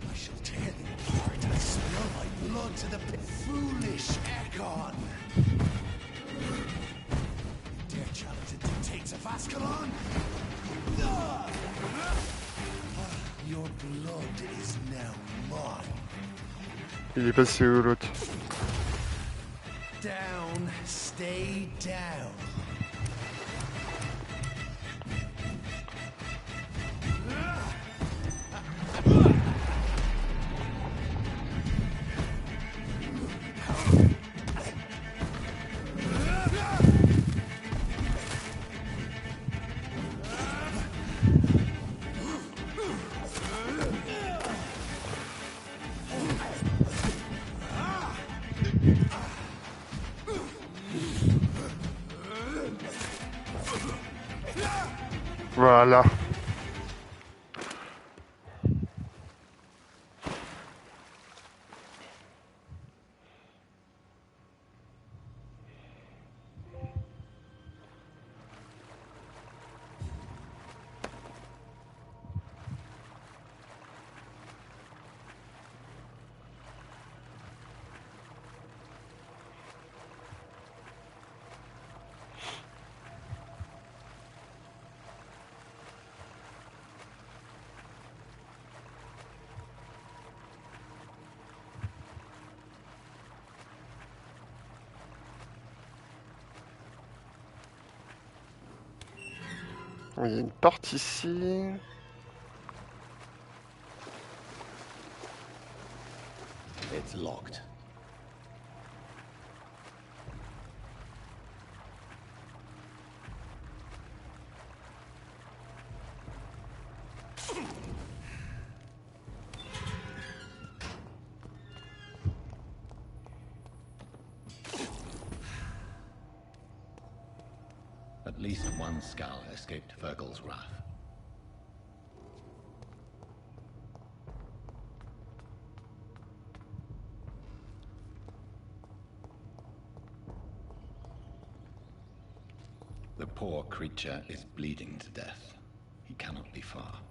I shall tear thee apart and spill my blood to the pit. Foolish Ekon! You dare challenge the dictates of Ascalon? Your blood is now mine. Il est passé où l'autre? Down, stay down. Voilà. Il y a une porte ici. It's locked. At least one skull escaped Fergal's wrath. The poor creature is bleeding to death. He cannot be far.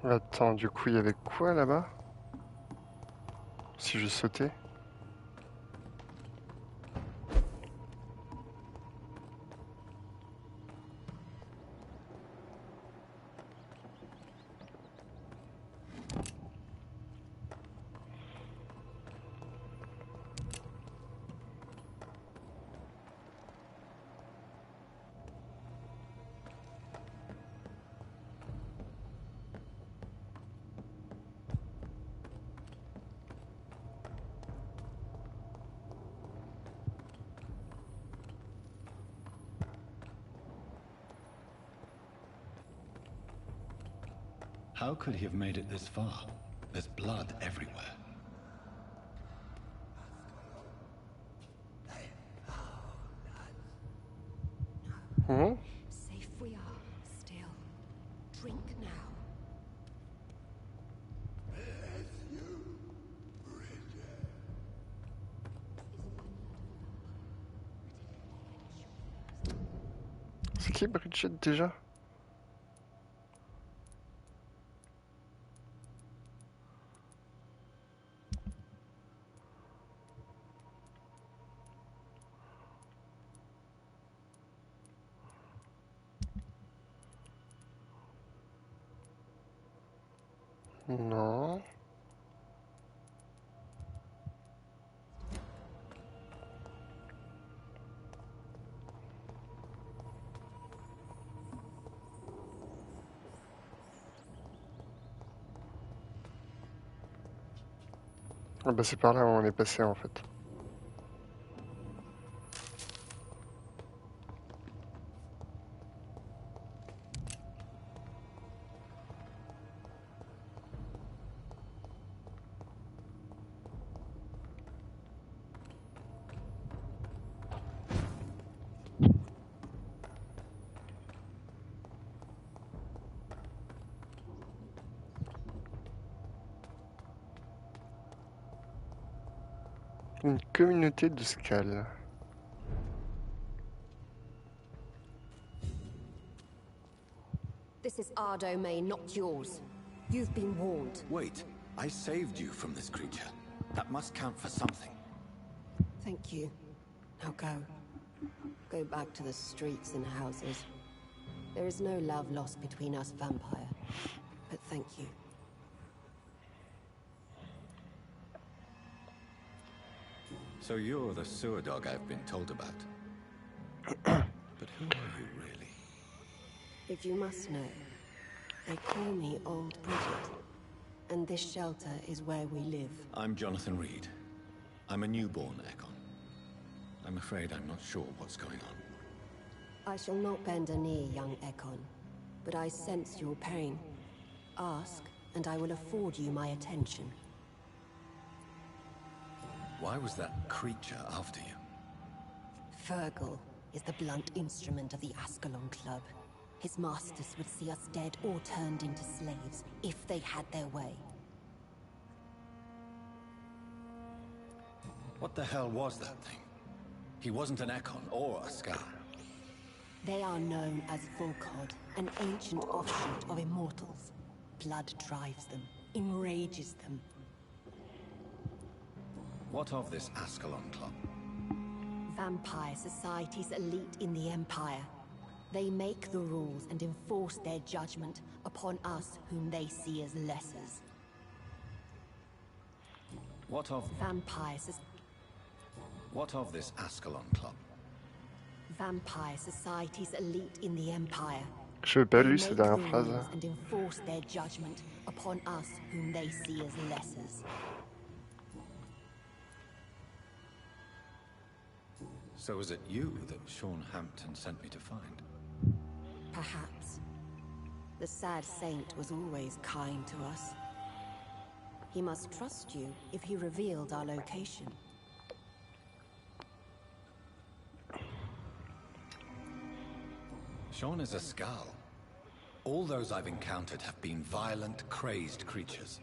Attends, du coup, il y avait quoi là-bas? Si je sautais? How could he have made it this far? There's blood everywhere. Hmm? Safe we are, still. Drink now. C'est qui Bridget déjà? Non. Ah bah c'est par là où on est passé en fait. Une communauté de scales. This is our domain, not yours. You've been warned. Wait, I saved you from this creature. That must count for something. Thank you. Now go. Go back to the streets and houses. There is no love lost between us, Vampire. But thank you. So you're the sewer dog I've been told about. But who are you really? If you must know, they call me Old Bridget. And this shelter is where we live. I'm Jonathan Reed. I'm a newborn Ekon. I'm afraid I'm not sure what's going on. I shall not bend a knee, young Ekon. But I sense your pain. Ask, and I will afford you my attention. Why was that creature after you? Fergal is the blunt instrument of the Ascalon Club. His masters would see us dead or turned into slaves, if they had their way. What the hell was that thing? He wasn't an Ekon or a Scout. They are known as Volkod, an ancient offshoot of immortals. Blood drives them, enrages them. What of this Ascalon Club? Vampire society's elite in the Empire. They make the rules and enforce their judgment upon us whom they see as lessers. What of this Ascalon Club? Vampire society's elite in the Empire. Je n'ai pas lu cette dernière phrase. And enforce their judgment upon us whom they see as lessers. So was it you that Sean Hampton sent me to find? Perhaps. The sad saint was always kind to us. He must trust you if he revealed our location. Sean is a skull. All those I've encountered have been violent, crazed creatures.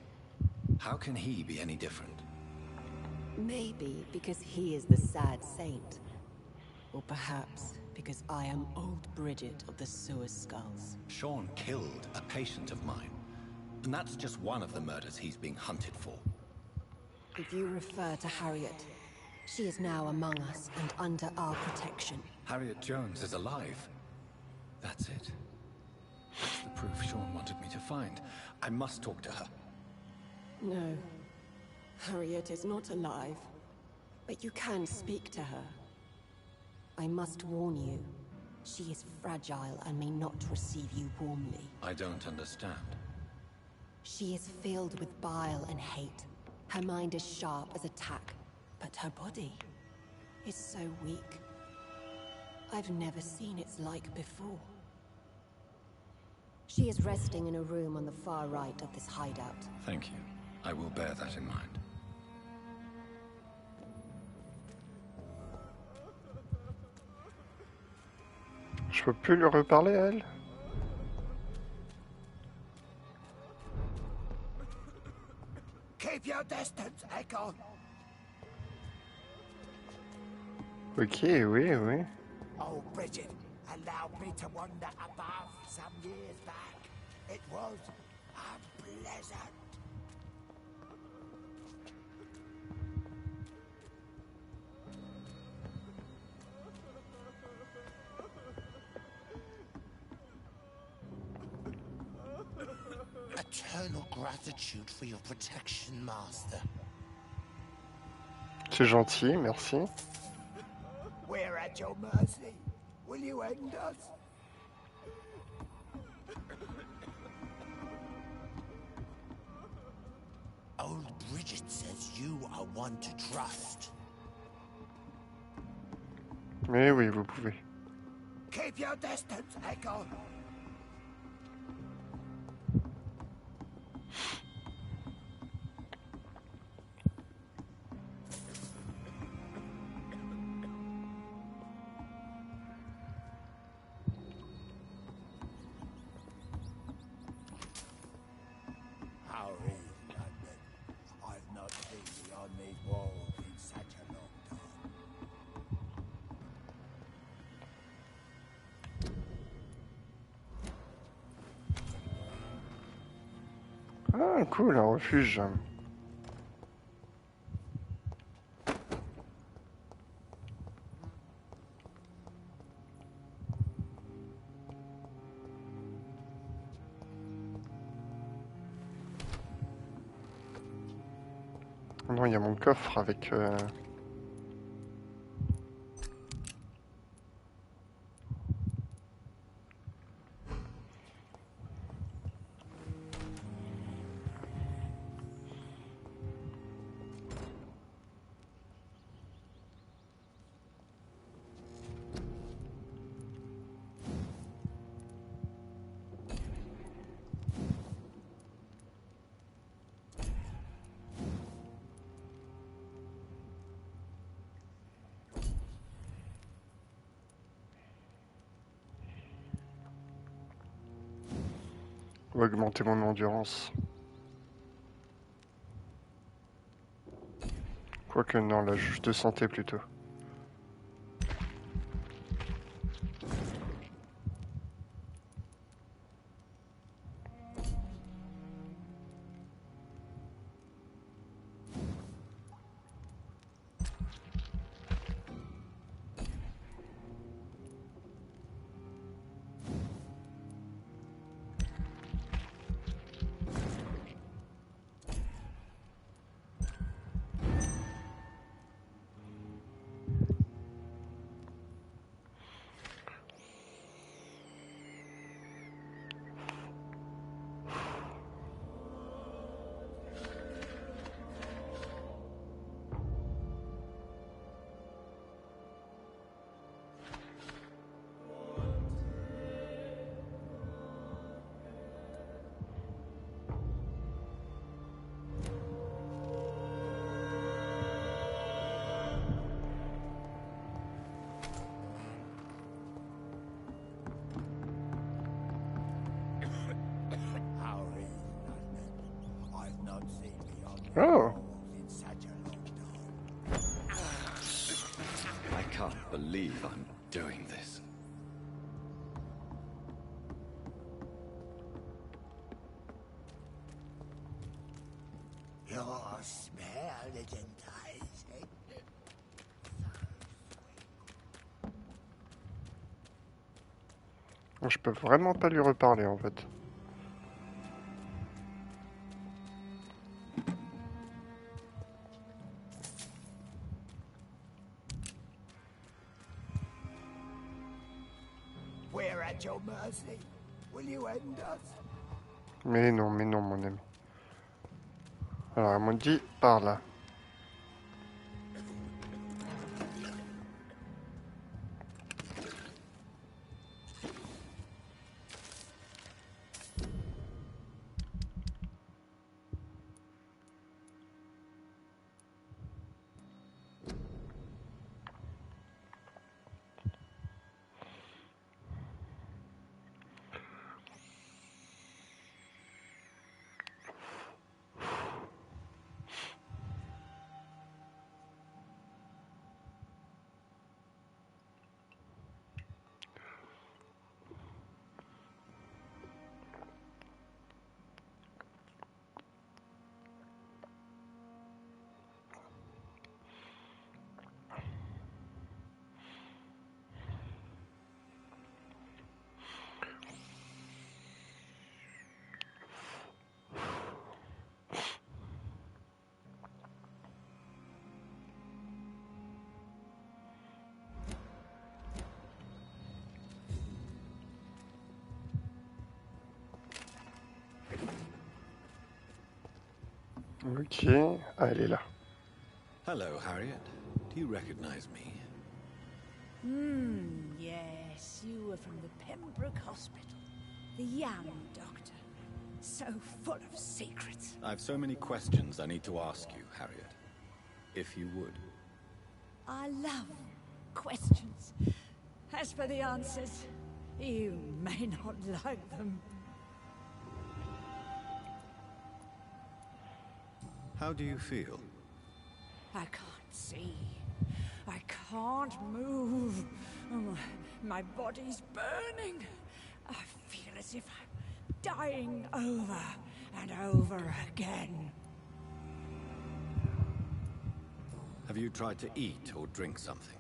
How can he be any different? Maybe because he is the sad saint. Or perhaps because I am old Bridget of the Sewer Skulls. Sean killed a patient of mine. And that's just one of the murders he's being hunted for. If you refer to Harriet, she is now among us and under our protection. Harriet Jones is alive. That's it. That's the proof Sean wanted me to find. I must talk to her. No. Harriet is not alive. But you can speak to her. I must warn you. She is fragile and may not receive you warmly. I don't understand. She is filled with bile and hate. Her mind is sharp as a tack, but her body is so weak. I've never seen its like before. She is resting in a room on the far right of this hideout. Thank you. I will bear that in mind. Je peux plus lui reparler à elle? Keep your distance, Echo. Ok, oui, oui. Oh, Bridget, allow me to wander above some years back. It was unpleasant. Eternal gratitude for your protection, Master. C'est gentil, merci. We're at your mercy. Will you end us? Old Bridget says you are one to trust. Mais oui, vous pouvez. Keep your distance, Echo. Ah, cool, un refuge. Non, il y a mon coffre avec... On va augmenter mon endurance. Quoique non, la jauge de santé plutôt. Oh. I can't believe I'm doing this. Your smell is enticing. Je peux vraiment pas lui reparler en fait. We're at your mercy. Will you end us? Mais non, mon ami. Alors, elle m'a dit par là. Ok, ah, elle est là. Hello, Harriet. Do you recognize me? Yes, you were from the Pembroke Hospital. The young doctor. So full of secrets. I have so many questions I need to ask you, Harriet. If you would. I love questions. As for the answers, you may not like them. How do you feel? I can't see. I can't move. My body's burning. I feel as if I'm dying over and over again. Have you tried to eat or drink something?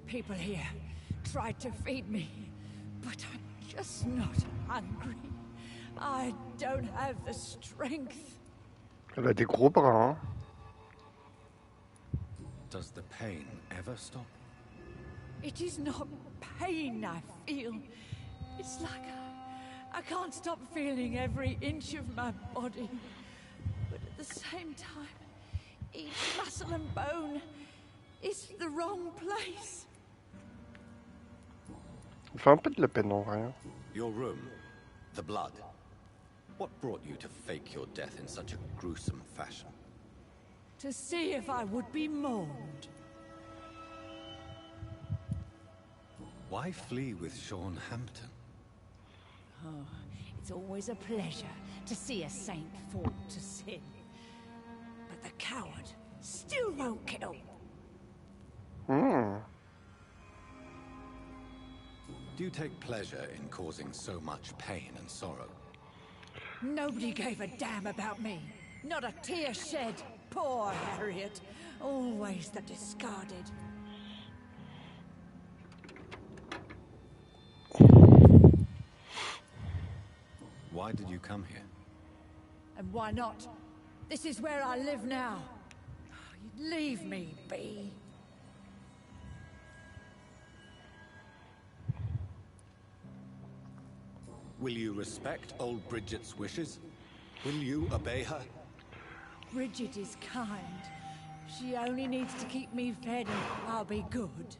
People here tried to feed me, but I'm just not hungry. I don't have the strength. Elle a des gros bras, hein. Does the pain ever stop? It is not pain I feel. It's like I can't stop feeling every inch of my body. But at the same time, each muscle and bone is the wrong place. Il fait un peu de la peine en vrai. Hein. Your room, the blood. What brought you to fake your death in such a gruesome fashion? To see if I would be mourned. Why flee with Sean Hampton? Oh, it's always a pleasure to see a saint fall to sin. But the coward still won't kill. Do you take pleasure in causing so much pain and sorrow? Nobody gave a damn about me. Not a tear shed. Poor Harriet. Always the discarded. Why did you come here? And why not? This is where I live now. Leave me be. Will you respect old Bridget's wishes? Will you obey her? Bridget is kind. She only needs to keep me fed and I'll be good.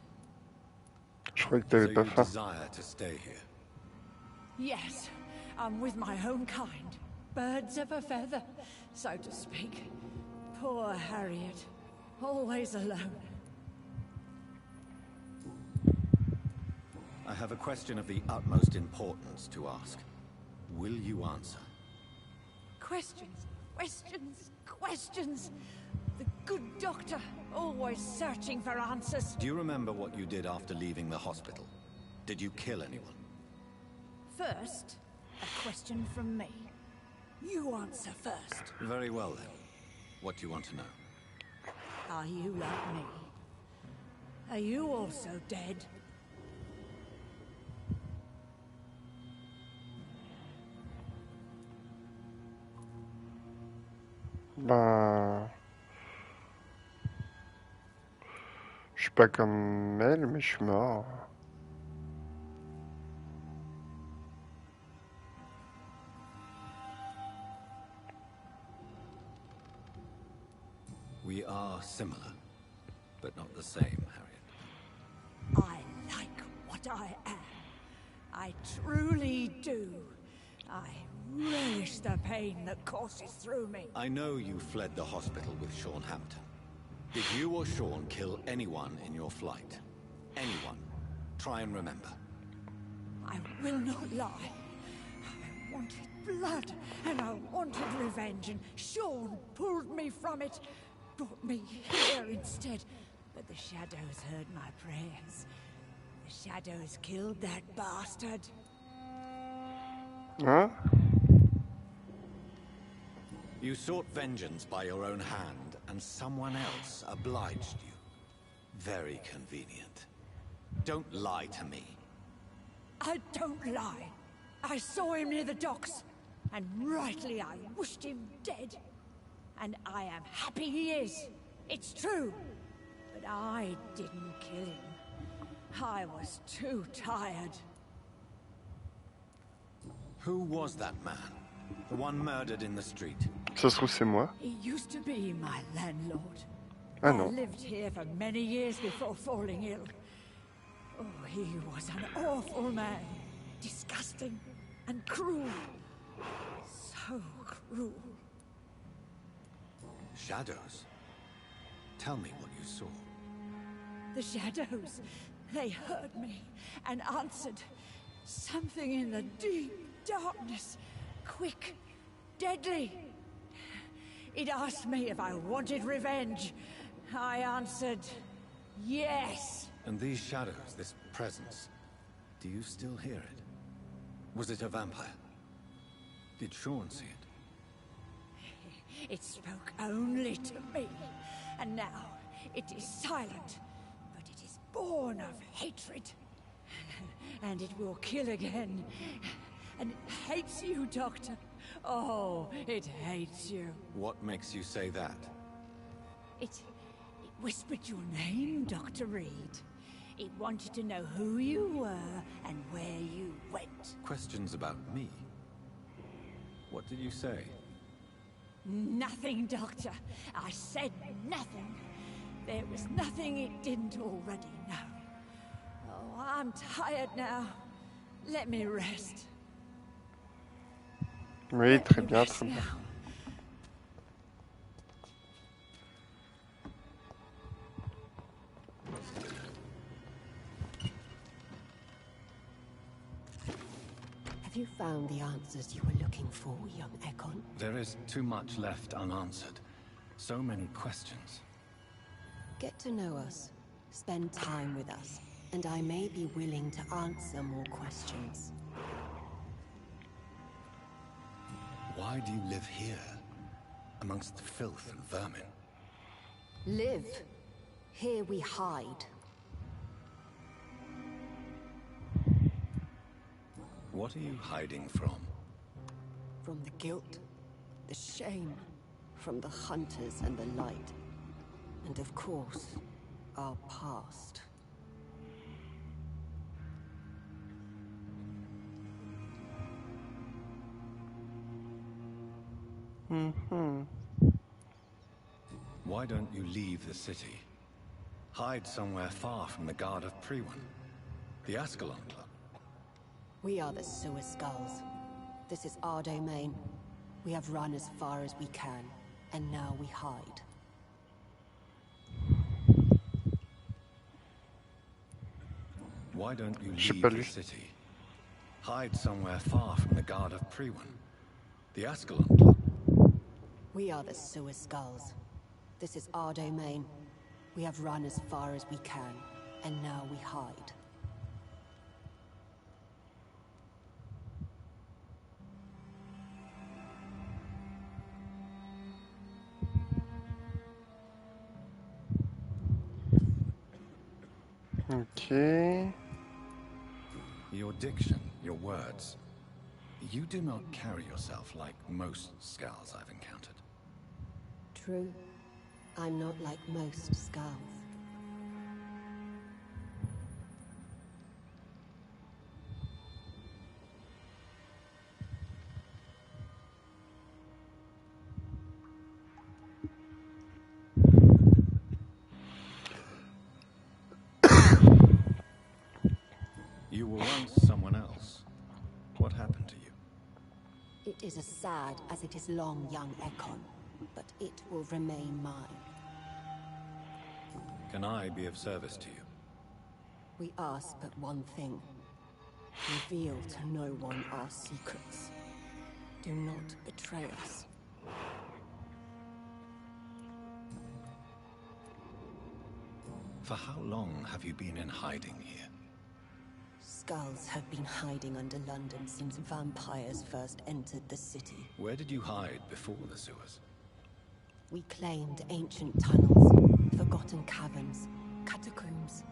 Je croyais que t'avais pas you faim. Desire to stay here? Yes, I'm with my own kind. Birds of a feather, so to speak. Poor Harriet. Always alone. I have a question of the utmost importance to ask. Will you answer? Questions? Questions, questions. The good doctor, always searching for answers. Do you remember what you did after leaving the hospital? Did you kill anyone? First, a question from me. You answer first. Very well then. What do you want to know? Are you like me? Are you also dead? Ben... Je suis pas comme elle, mais je suis mort. We are similar, but not the same, Harriet. I like what I am. I truly do. I relish the pain that courses through me. I know you fled the hospital with Sean Hampton. Did you or Sean kill anyone in your flight? Anyone? Try and remember. I will not lie. I wanted blood, and I wanted revenge, and Sean pulled me from it, brought me here instead. But the shadows heard my prayers. The shadows killed that bastard. Huh? You sought vengeance by your own hand, and someone else obliged you. Very convenient. Don't lie to me. I don't lie. I saw him near the docks, and rightly I wished him dead. And I am happy he is. It's true. But I didn't kill him. I was too tired. Who was that man? The one murdered in the street? Ça se trouve, c'est moi. He used to be my landlord. Ah I non. lived here for many years before falling ill. Oh, he was an awful man. Disgusting and cruel. So cruel. Shadows? Tell me what you saw. The shadows, they heard me and answered. Something in the deep darkness. Quick, deadly. It asked me if I wanted revenge. I answered, yes. And these shadows, this presence, do you still hear it? Was it a vampire? Did Sean see it? It spoke only to me. And now it is silent. But it is born of hatred. And it will kill again. And it hates you, Doctor. Oh, it hates you. What makes you say that? It whispered your name, Dr. Reed. It wanted to know who you were and where you went. Questions about me? What did you say? Nothing, Doctor. I said nothing. There was nothing it didn't already know. Oh, I'm tired now. Let me rest. Oui, très bien, très bien. Have you found the answers you were looking for, young Ekon? There is too much left unanswered. So many questions. Get to know us. Spend time with us. And I may be willing to answer more questions. Why do you live here? Amongst the filth and vermin? Live. Here we hide. What are you hiding from? From the guilt, the shame, from the hunters and the light. And of course, our past. Why don't you leave the city? Hide somewhere far from the guard of Priwen. The Ascalon Club. We are the Sewer Skulls. This is our domain. We have run as far as we can, and now we hide. Why don't you leave the city? Hide somewhere far from the guard of Priwen. The Ascalon Club. We are the sewer skulls. This is our domain. We have run as far as we can, and now we hide. Okay. Your diction, your words. You do not carry yourself like most skulls I've encountered. True. I'm not like most skulls. You were once someone else. What happened to you? It is as sad as it is long, young Ekon, but it will remain mine. Can I be of service to you? We ask but one thing. Reveal to no one our secrets. Do not betray us. For how long have you been in hiding here? Skulls have been hiding under London since vampires first entered the city. Where did you hide before the sewers? We claimed ancient tunnels, forgotten caverns, catacombs.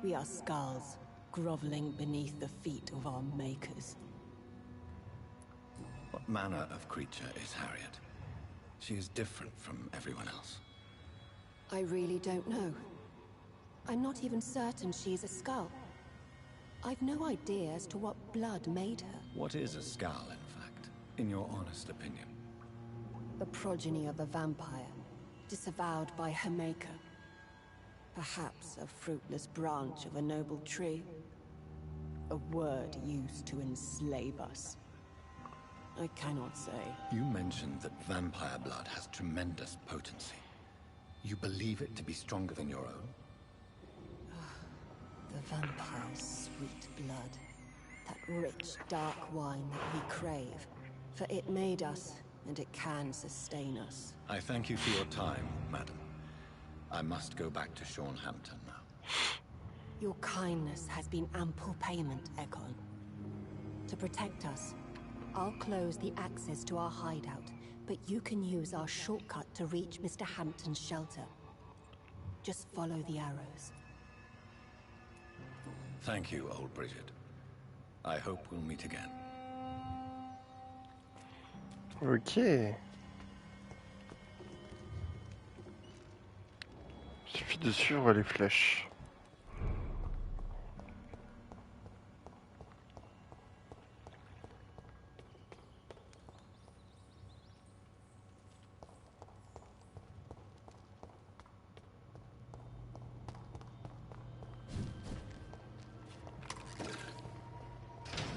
We are skulls, groveling beneath the feet of our makers. What manner of creature is Harriet? She is different from everyone else. I really don't know. I'm not even certain she's a skull. I've no idea as to what blood made her. What is a skull, in fact, in your honest opinion? The progeny of a vampire, disavowed by her maker. Perhaps a fruitless branch of a noble tree. A word used to enslave us. I cannot say. You mentioned that vampire blood has tremendous potency. You believe it to be stronger than your own? The vampire's sweet blood. That rich, dark wine that we crave. For it made us, and it can sustain us. I thank you for your time, madam. I must go back to Hampton now. Your kindness has been ample payment, Ekon. To protect us, I'll close the access to our hideout, but you can use our shortcut to reach Mr. Hampton's shelter. Just follow the arrows. Thank you, old Bridget. I hope we'll meet again. Ok. Suffit de suivre les flèches.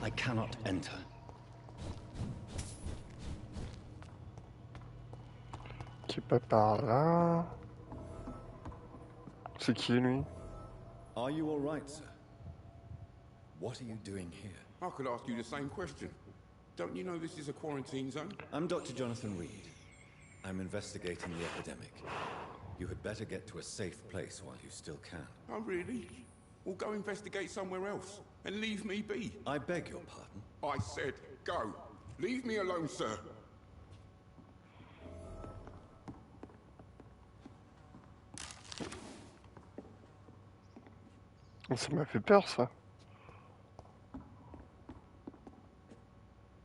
I cannot enter. Qui est pas par là. C'est qui lui? Are you all right, sir? What are you doing here? I could ask you the same question. Don't you know this is a quarantine zone? I'm Dr. Jonathan Reed. I'm investigating the epidemic. You had better get to a safe place while you still can. Oh, really? Well, go investigate somewhere else and leave me be. I beg your pardon? I said go. Leave me alone, sir. Ça m'a fait peur, ça.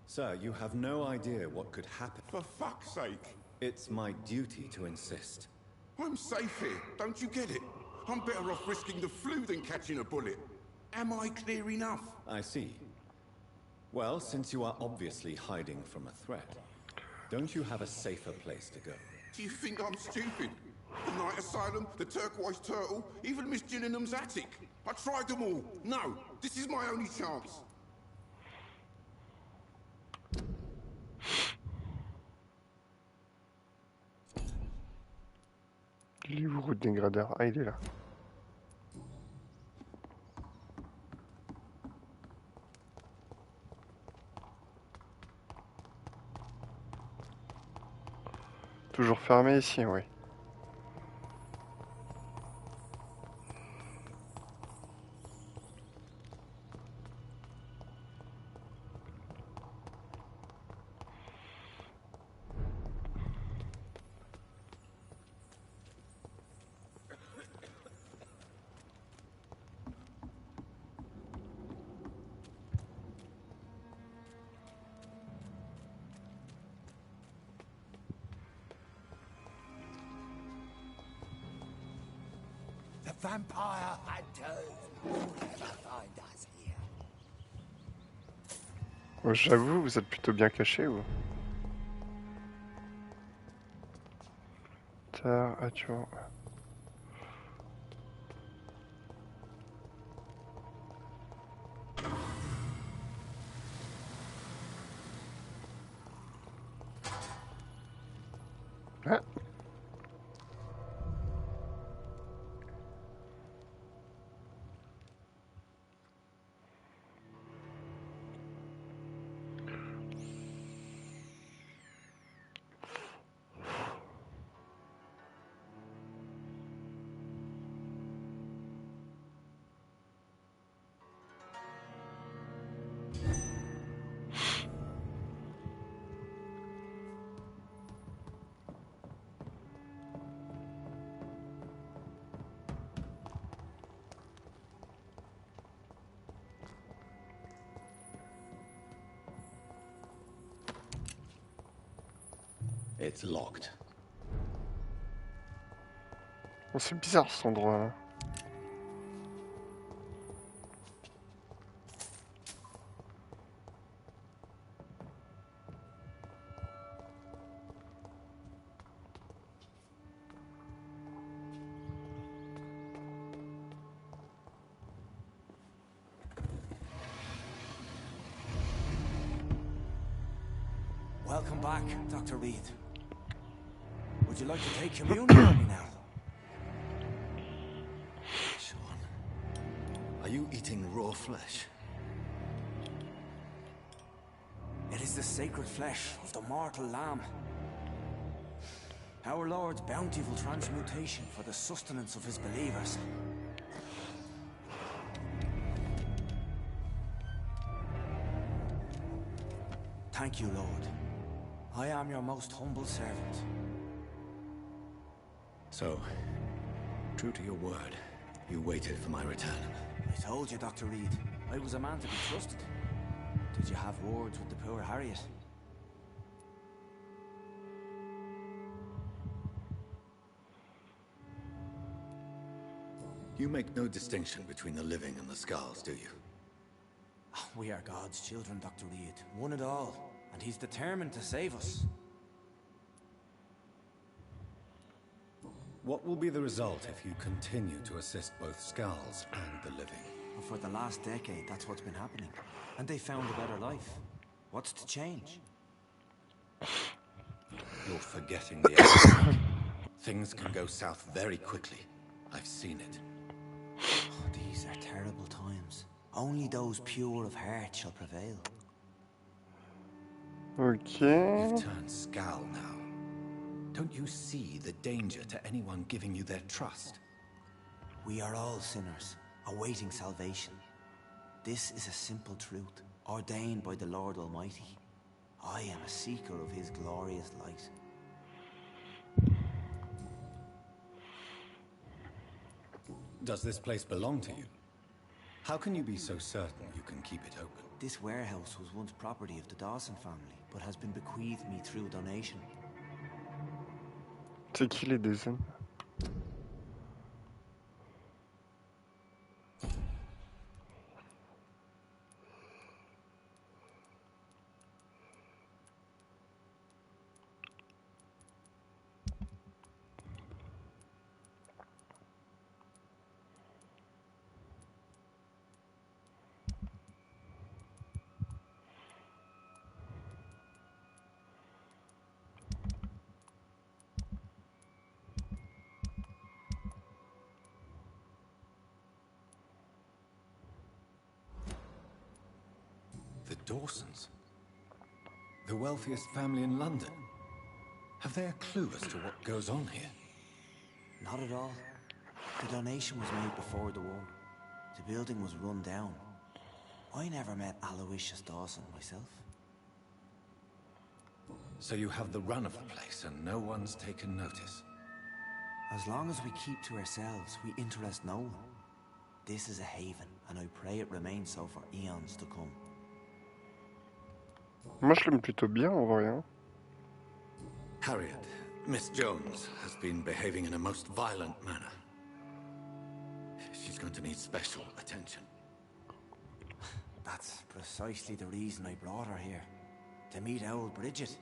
Sir, you have no idea what could happen. For fuck's sake. It's my duty to insist. I'm safe here, don't you get it? I'm better off risking the flu than catching a bullet. Am I clear enough? I see. Well, since you are obviously hiding from a threat, don't you have a safer place to go? Do you think I'm stupid? The Night Asylum, the Turquoise Turtle, even Miss Gillingham's attic. I tried them all. No, this is my only chance. Livre dégradeur. Ah, il est là. Toujours fermé ici, oui. The vampire hunters will never find us here. Oh, j'avoue, vous êtes plutôt bien caché, vous. Adjoint. Ah. It's locked. Oh, c'est bizarre cet endroit-là. Welcome back, Dr. Reed. Would you like to take communion with me now? Sean, are you eating raw flesh? It is the sacred flesh of the mortal lamb. Our Lord's bountiful transmutation for the sustenance of his believers. Thank you, Lord. I am your most humble servant. So, true to your word, you waited for my return. I told you, Dr. Reed, I was a man to be trusted. Did you have words with the poor Harriet? You make no distinction between the living and the scars, do you? We are God's children, Dr. Reed. One and all. And he's determined to save us. What will be the result if you continue to assist both Skulls and the living? And for the last decade, that's what's been happening. And they found a better life. What's to change? You're forgetting the outcome. Things can go south very quickly. I've seen it. Oh, these are terrible times. Only those pure of heart shall prevail. Okay. You've turned Skal now. Don't you see the danger to anyone giving you their trust? We are all sinners, awaiting salvation. This is a simple truth, ordained by the Lord Almighty. I am a seeker of his glorious light. Does this place belong to you? How can you be so certain you can keep it open? This warehouse was once property of the Dawson family, but has been bequeathed me through donation. C'est qui les dessins? The Dawsons. The wealthiest family in London. Have they a clue as to what goes on here? Not at all. The donation was made before the war. The building was run down. I never met Aloysius Dawson myself. So you have the run of the place and no one's taken notice? As long as we keep to ourselves, we interest no one. This is a haven, and I pray it remains so for eons to come. Moi je l'aime plutôt bien en vrai. Hein. Harriet, Miss Jones has been behaving in a most violent manner. She's going to need special attention. That's precisely the reason I brought her here. To meet old Bridget.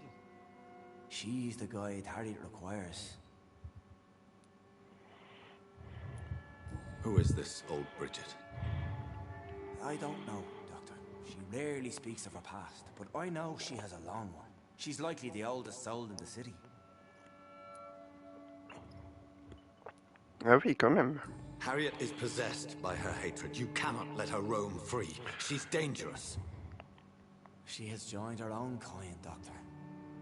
She's the guide Harriet requires. Who is this old Bridget? I don't know, Doctor. She rarely speaks of her past, but I know she has a long one. She's likely the oldest soul in the city. Ah oui, quand même. Harriet is possessed by her hatred. You cannot let her roam free. She's dangerous. She has joined her own kind, Doctor.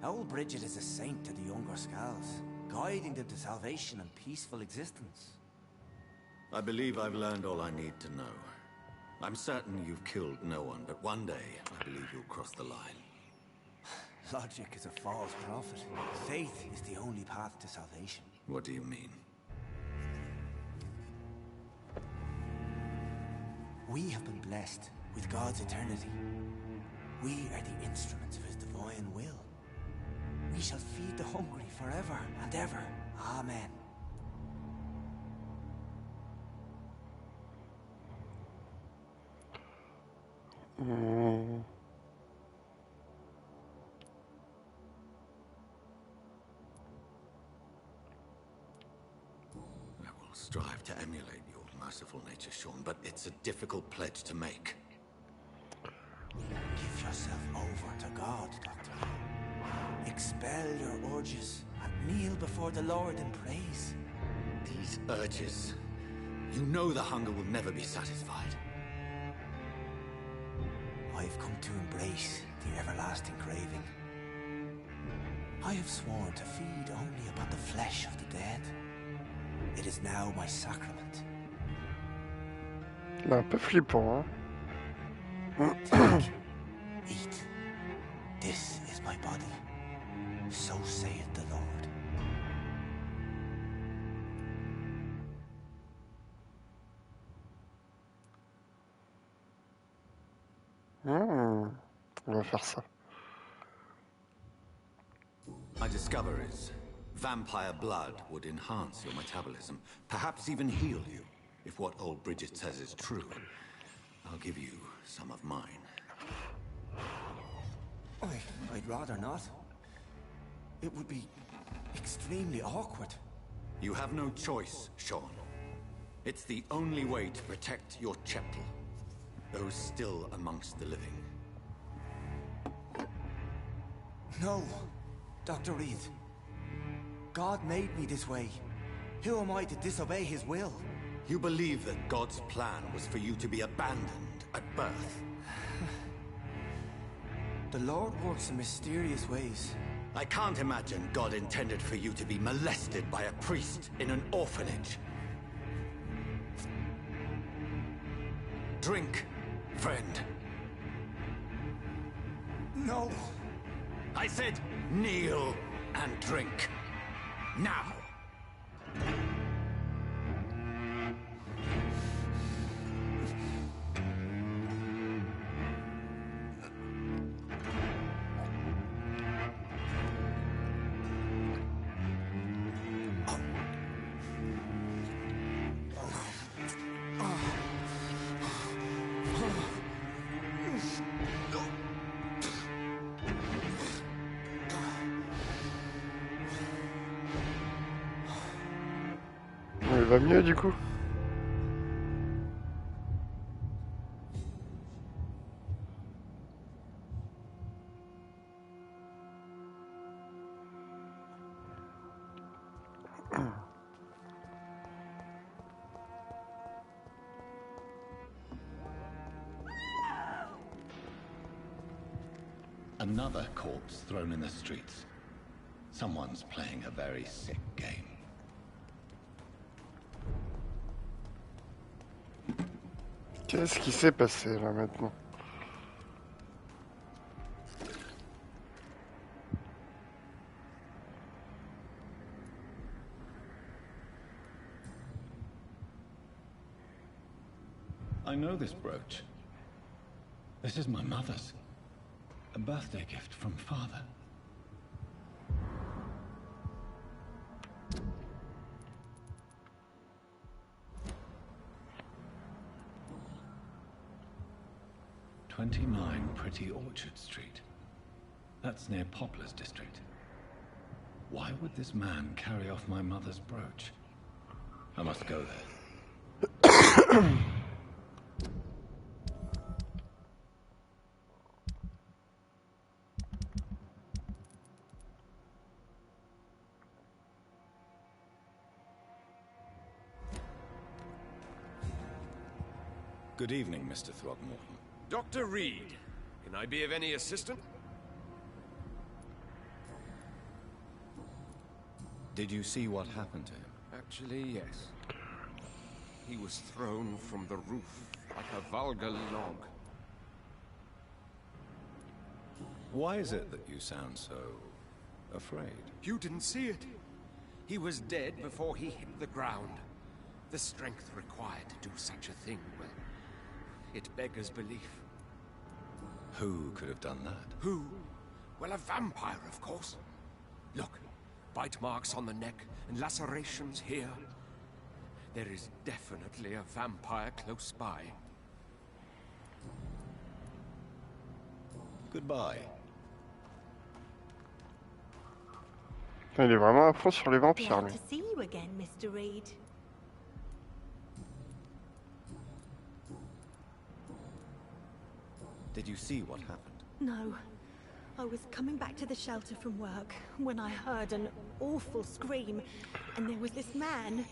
Old Bridget is a saint to the younger Scals, guiding them to salvation and peaceful existence. I believe I've learned all I need to know. I'm certain you've killed no one, but one day I believe you'll cross the line. Logic is a false prophet. Faith is the only path to salvation. What do you mean? We have been blessed with God's eternity. We are the instruments of His divine will. We shall feed the hungry forever and ever. Amen. I will strive to emulate your merciful nature, Sean, but it's a difficult pledge to make. Give yourself over to God, Doctor. Expel your urges and kneel before the Lord in praise. These urges. You know the hunger will never be satisfied. I've come to embrace the everlasting craving. I have sworn to feed only upon the flesh of the dead. It is now my sacrament. Il est un peu flippant, hein. Take, eat. This is my body. So saith the Lord. On va faire ça. My discoveries. Vampire blood would enhance your metabolism, perhaps even heal you, if what old Bridget says is true. I'll give you some of mine. I'd rather not. It would be extremely awkward. You have no choice, Sean. It's the only way to protect your chapter. Those still amongst the living. No, Dr. Reed. God made me this way. Who am I to disobey His will? You believe that God's plan was for you to be abandoned at birth? The Lord works in mysterious ways. I can't imagine God intended for you to be molested by a priest in an orphanage. Drink, friend. No. I said kneel and drink. Now. Il va mieux du coup. Another corpse thrown in the streets. Someone's playing a very sick game. Qu'est-ce qui s'est passé là maintenant? I know this brooch. This is my mother's. A birthday gift from father. "29 Pretty Orchard Street. That's near Poplar's district. Why would this man carry off my mother's brooch? I must go there." Good evening, Mr. Throgmorton. Dr. Reed, can I be of any assistance? Did you see what happened to him? Actually, yes. He was thrown from the roof like a vulgar log. Why is it that you sound so afraid? You didn't see it. He was dead before he hit the ground. The strength required to do such a thing, well, it beggars belief. Who could have done that? Who? Well, a vampire, of course. Look, bite marks on the neck and lacerations here. There is definitely a vampire close by. Goodbye. Il est vraiment à fond sur les vampires, lui. Glad to see you again, Mr. Reed. Did you see what happened? No. I was coming back to the shelter from work when I heard an awful scream, and there was this man,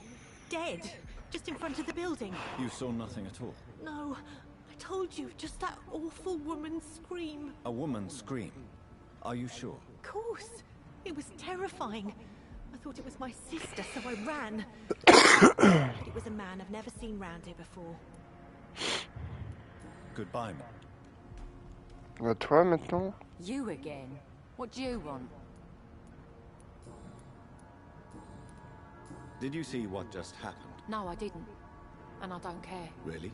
dead, just in front of the building. You saw nothing at all? No, I told you, just that awful woman's scream. A woman's scream? Are you sure? Of course. It was terrifying. I thought it was my sister, so I ran. But it was a man I've never seen round here before. Goodbye, ma'am. À toi maintenant? You again? What do you want? Did you see what just happened? No, I didn't. And I don't care. Really?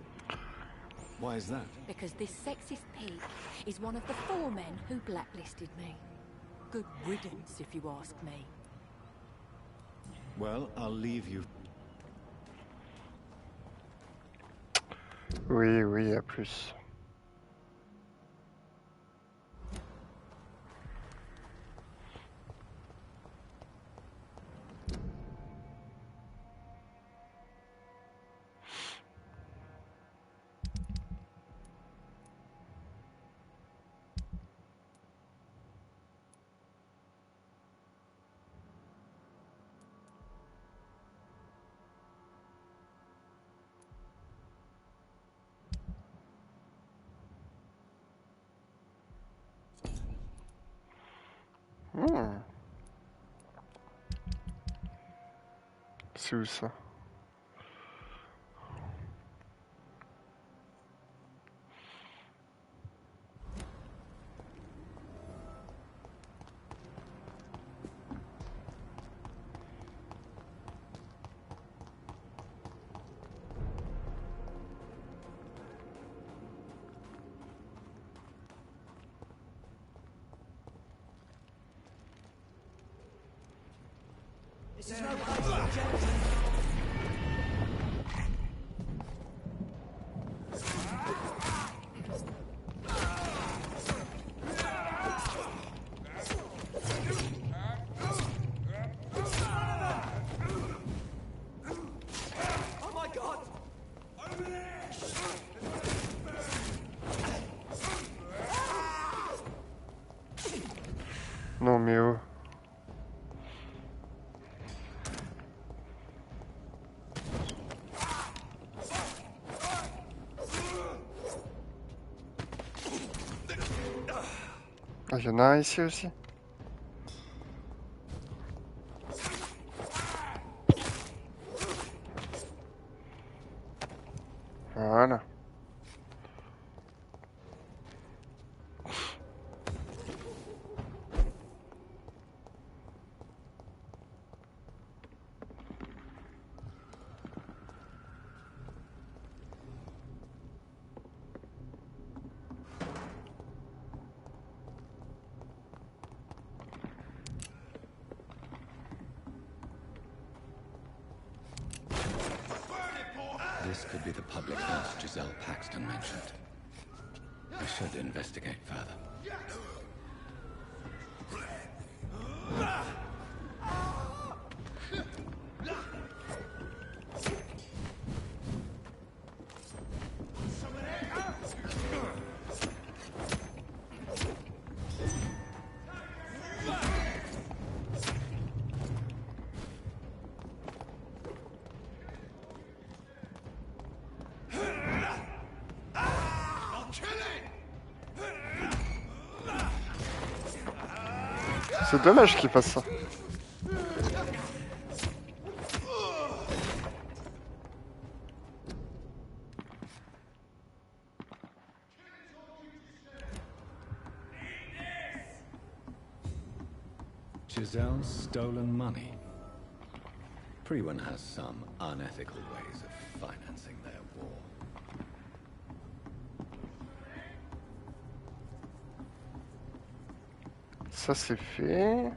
Why is that? Because this sexist pig is one of the 4 men who blacklisted me. Good riddance, if you ask me. Well, I'll leave you. Oui, oui, à plus. C'est où ça? This is no place, gentlemen. Oh my God! Non mais oh. Ah, il y en a un ici aussi. Voilà. This could be the public house Giselle Paxton mentioned. I should investigate further. C'est dommage qu'il fasse ça. Giselle's stolen money. Prewen has some unethical ways of financing their war. Ça c'est fait.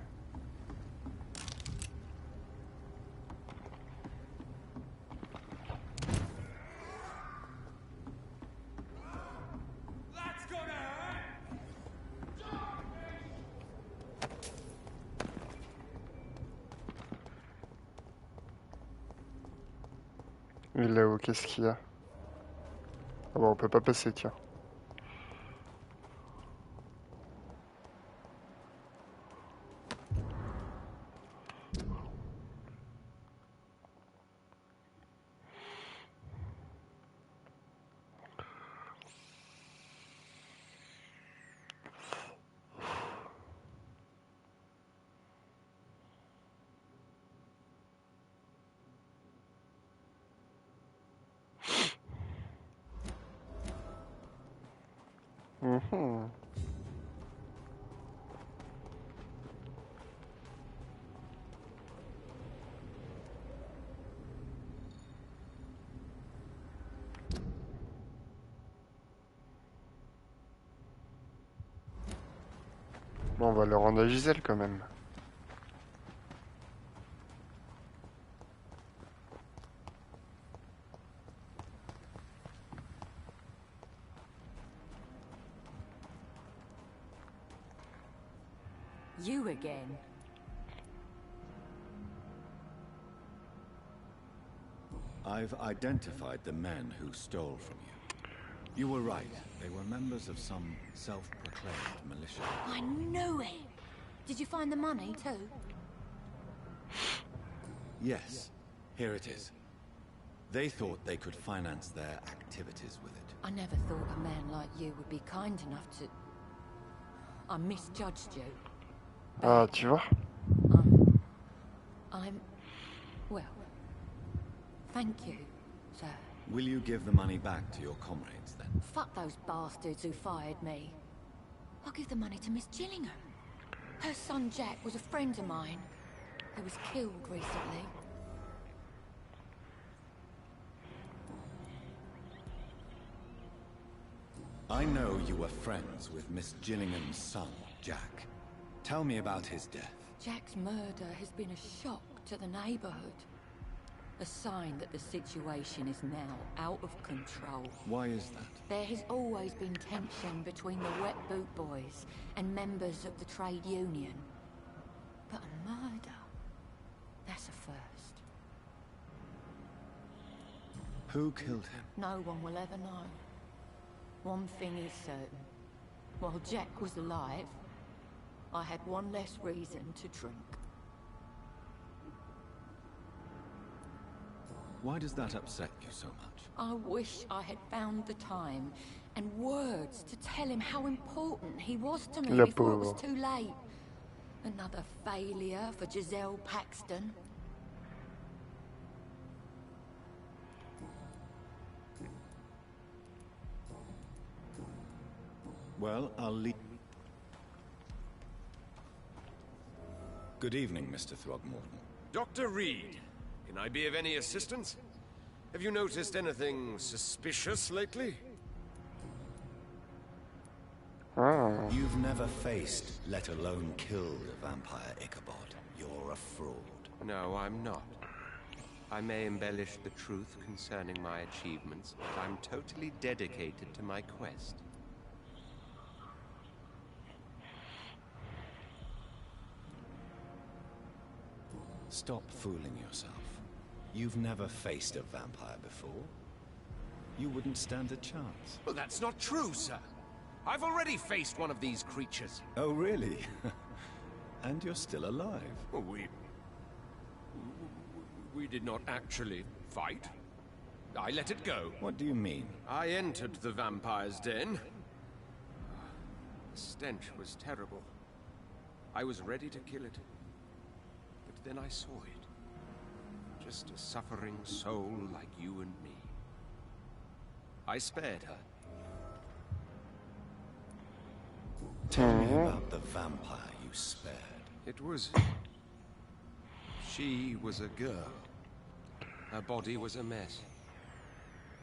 Et là-haut, qu'est-ce qu'il y a? Ah bon, on peut pas passer, tiens. Mhm. Bon, on va le rendre à Giselle quand même. You again? I've identified the men who stole from you. You were right. They were members of some self-proclaimed militia. I knew it! Did you find the money too? Yes, here it is. They thought they could finance their activities with it. I never thought a man like you would be kind enough to... I misjudged you. Ah, tu vois? I'm... well... Thank you, sir. Will you give the money back to your comrades, then? Fuck those bastards who fired me. I'll give the money to Miss Gillingham. Her son Jack was a friend of mine who was killed recently. I know you were friends with Miss Gillingham's son, Jack. Tell me about his death. Jack's murder has been a shock to the neighborhood. A sign that the situation is now out of control. Why is that? There has always been tension between the Wet Boot Boys and members of the trade union. But a murder? That's a first. Who killed him? No one will ever know. One thing is certain. While Jack was alive, I had one less reason to drink. Why does that upset you so much? I wish I had found the time and words to tell him how important he was to me before it was too late. Another failure for Giselle Paxton. Well, I'll leave. Good evening, Mr. Throgmorton. Dr. Reed, can I be of any assistance? Have you noticed anything suspicious lately? Ah. You've never faced, let alone killed, a vampire Ichabod. You're a fraud. No, I'm not. I may embellish the truth concerning my achievements, but I'm totally dedicated to my quest. Stop fooling yourself. You've never faced a vampire before. You wouldn't stand a chance. Well, that's not true, sir. I've already faced one of these creatures. Oh, really? And you're still alive. Well, we did not actually fight. I let it go. What do you mean? I entered the vampire's den. The stench was terrible. I was ready to kill it. But then I saw it. Just a suffering soul like you and me. I spared her. Tell me about the vampire you spared. It was... She was a girl. Her body was a mess.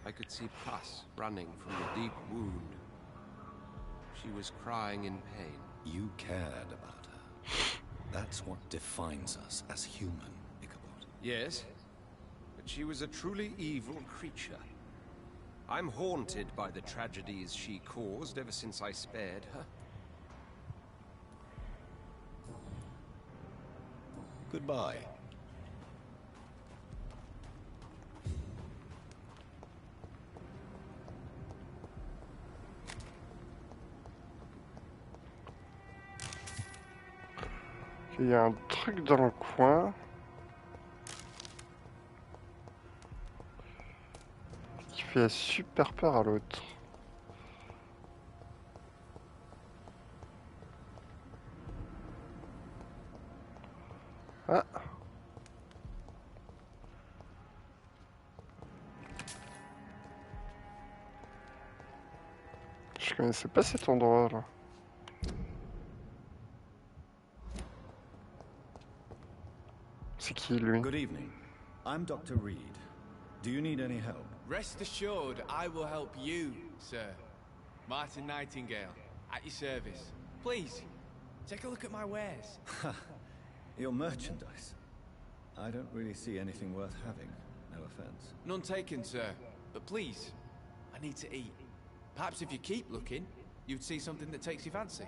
I could see pus running from the deep wound. She was crying in pain. You cared about her. That's what defines us as human, Ichabod. Yes, but she was a truly evil creature. I'm haunted by the tragedies she caused ever since I spared her. Goodbye. Il y a un truc dans le coin. Qui fait super peur à l'autre. Ah. Je connaissais pas cet endroit là. C'est qui lui? Good evening. I'm Dr. Reed. Do you need any help? Rest assured, I will help you, sir. Martin Nightingale, at your service. Please, take a look at my wares. Your merchandise. I don't really see anything worth having. No offense. None taken, sir. But please, I need to eat. Perhaps if you keep looking, you'd see something that takes your fancy.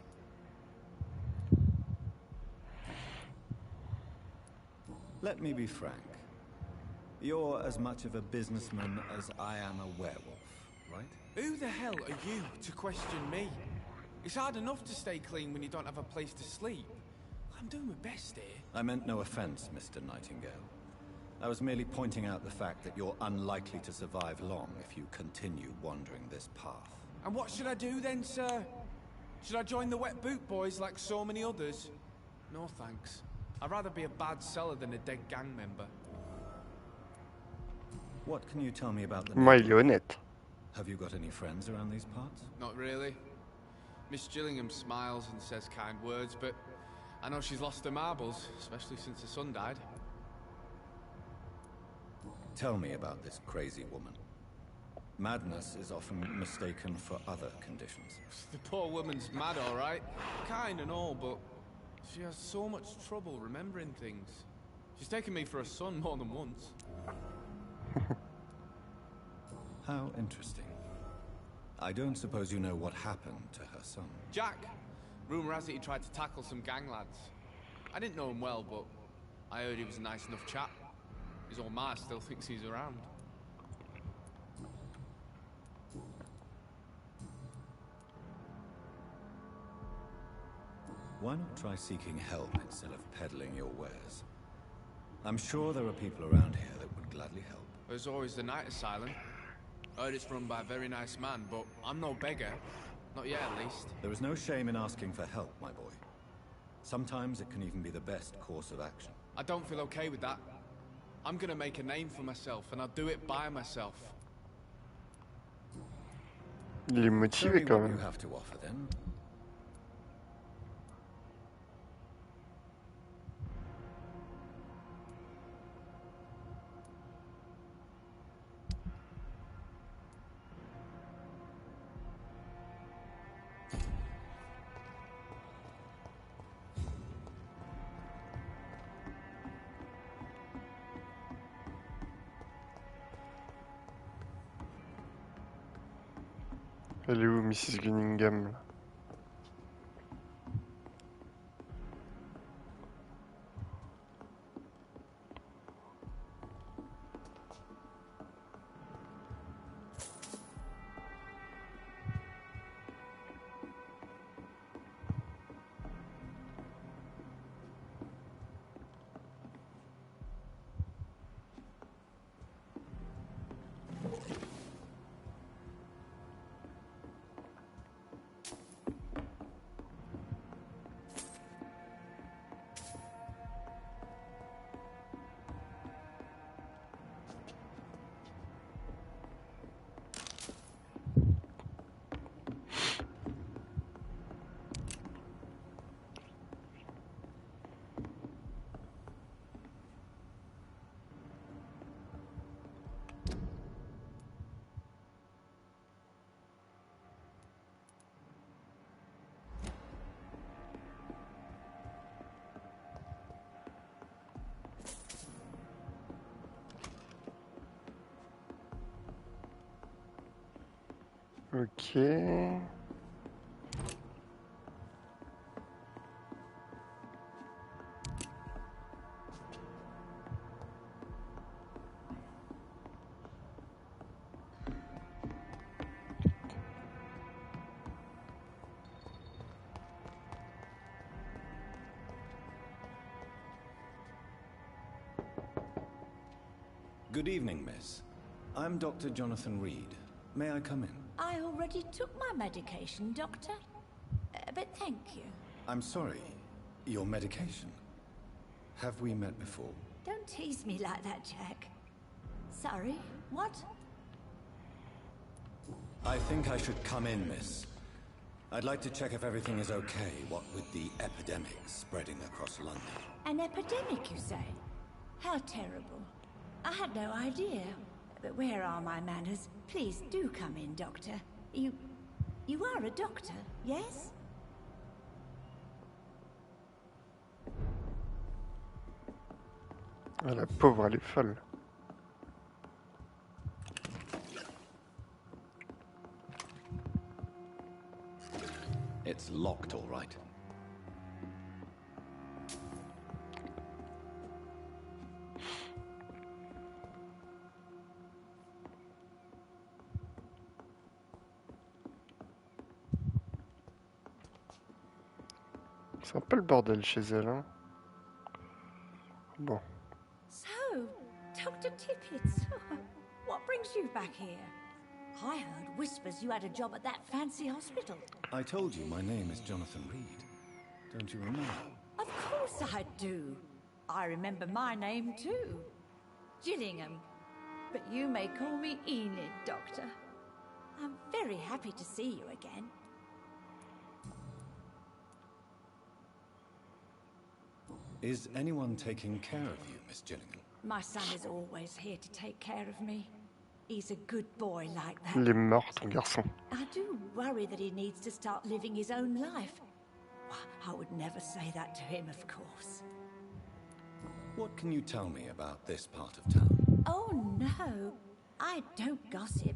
Let me be frank. You're as much of a businessman as I am a werewolf, right? Who the hell are you to question me? It's hard enough to stay clean when you don't have a place to sleep. I'm doing my best here. I meant no offense, Mr. Nightingale. I was merely pointing out the fact that you're unlikely to survive long if you continue wandering this path. And what should I do then, sir? Should I join the Wet Boot Boys like so many others? No thanks. I'd rather be a bad seller than a dead gang member. What can you tell me about the Marionnette. Have you got any friends around these parts? Not really. Miss Gillingham smiles and says kind words, but I know she's lost her marbles, especially since her son died. Tell me about this crazy woman. Madness is often mistaken for other conditions. The poor woman's mad, all right. Kind and all, but she has so much trouble remembering things. She's taken me for a son more than once. How interesting. I don't suppose you know what happened to her son. Jack! Rumour has it he tried to tackle some gang lads. I didn't know him well, but I heard he was a nice enough chap. His old ma still thinks he's around. Why not try seeking help instead of peddling your wares? I'm sure there are people around here that would gladly help. There's always the night asylum. Heard it's run by a very nice man, but I'm no beggar. Not yet, at least. There is no shame in asking for help, my boy. Sometimes it can even be the best course of action. I don't feel okay with that. I'm gonna make a name for myself, and I'll do it by myself. Il est motivé quand même. Elle est où, Mrs. Cunningham là? Ok. Good evening, miss. I'm Dr. Jonathan Reed. May I come in? I already took my medication, Doctor. But thank you. I'm sorry. Your medication? Have we met before? Don't tease me like that, Jack. Sorry, what? I think I should come in, miss. I'd like to check if everything is okay, what with the epidemic spreading across London. An epidemic, you say? How terrible. I had no idea. But where are my manners? Please do come in, Doctor. You are a doctor, yes? Ah, la pauvre, elle est folle. It's locked, all right. C'est un peu le bordel chez elle, hein. Bon. So, Dr. Tippett, what brings you back here? I heard whispers you had a job at that fancy hospital. I told you my name is Jonathan Reed. Don't you remember? Of course I do. I remember my name too. Gillingham. But you may call me Enid, Doctor. I'm very happy to see you again. Is anyone taking care of you, Miss Gillingham? My son is always here to take care of me. He's a good boy like that. Il est mort, ton garçon. I do worry that he needs to start living his own life. I would never say that to him, of course. What can you tell me about this part of town? Oh, no. I don't gossip.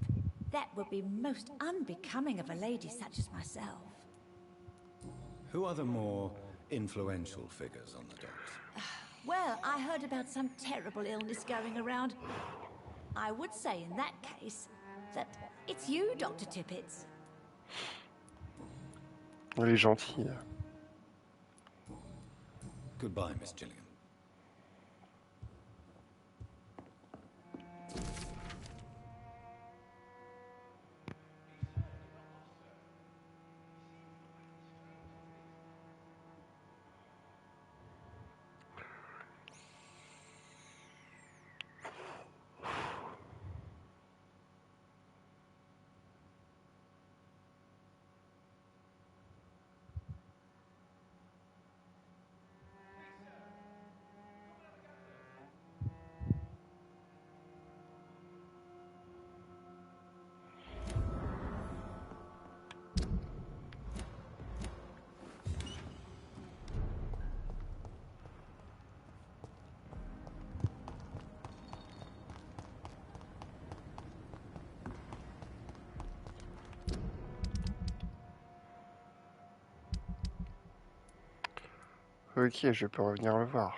That would be most unbecoming of a lady such as myself. Who are the more influential figures on the docks? Well, I heard about some terrible illness going around. I would say in that case that it's you, Dr. Tippett. Elle est gentille. Goodbye, Miss Gillingham. Ok, je peux revenir le voir.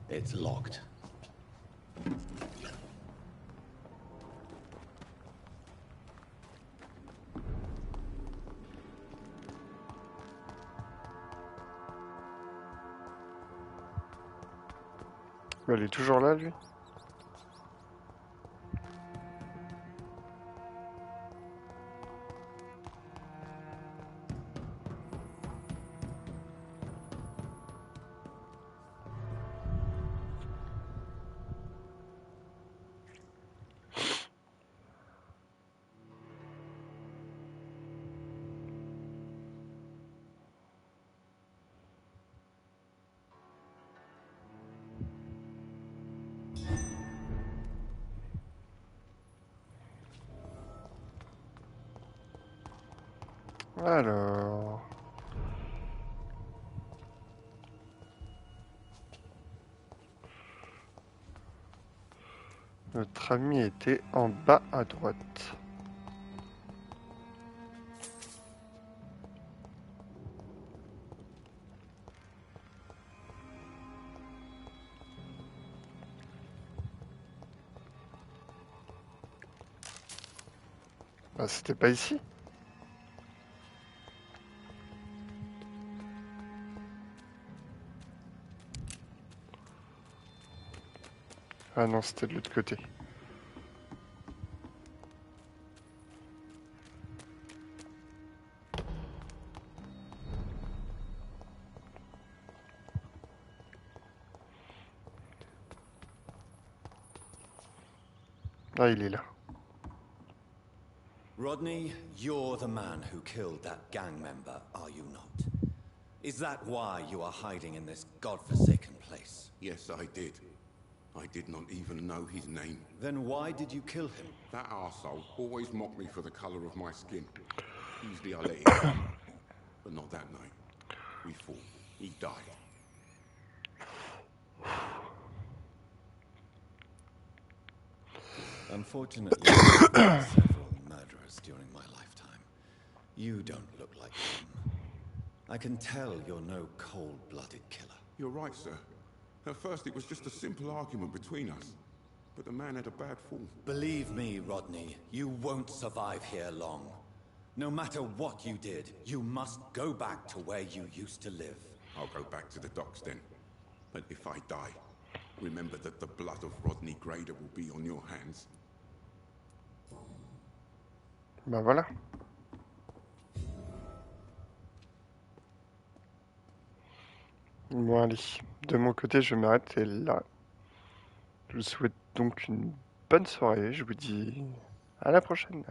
It's locked. Il est toujours là, lui? Alors... Notre ami était en bas à droite. Ah, c'était pas ici? Ah non, c'était de l'autre côté. Ah, il est là. Rodney, you're the man who killed that gang member, are you not? Is that why you are hiding in this godforsaken place? Yes, I did. I did not even know his name. Then why did you kill him? That arsehole always mocked me for the colour of my skin. Usually I let him go, but not that night. We fought. He died. Unfortunately, I've killed several murderers during my lifetime. You don't look like them. I can tell you're no cold-blooded killer. You're right, sir. At first it was just a simple argument between us. But the man had a bad fall. Believe me, Rodney, you won't survive here long. No matter what you did, you must go back to where you used to live. I'll go back to the docks then. But if I die, remember that the blood of Rodney Grader will be on your hands. Bah voilà. Bon allez, de mon côté je vais m'arrêter là. Je vous souhaite donc une bonne soirée, je vous dis à la prochaine.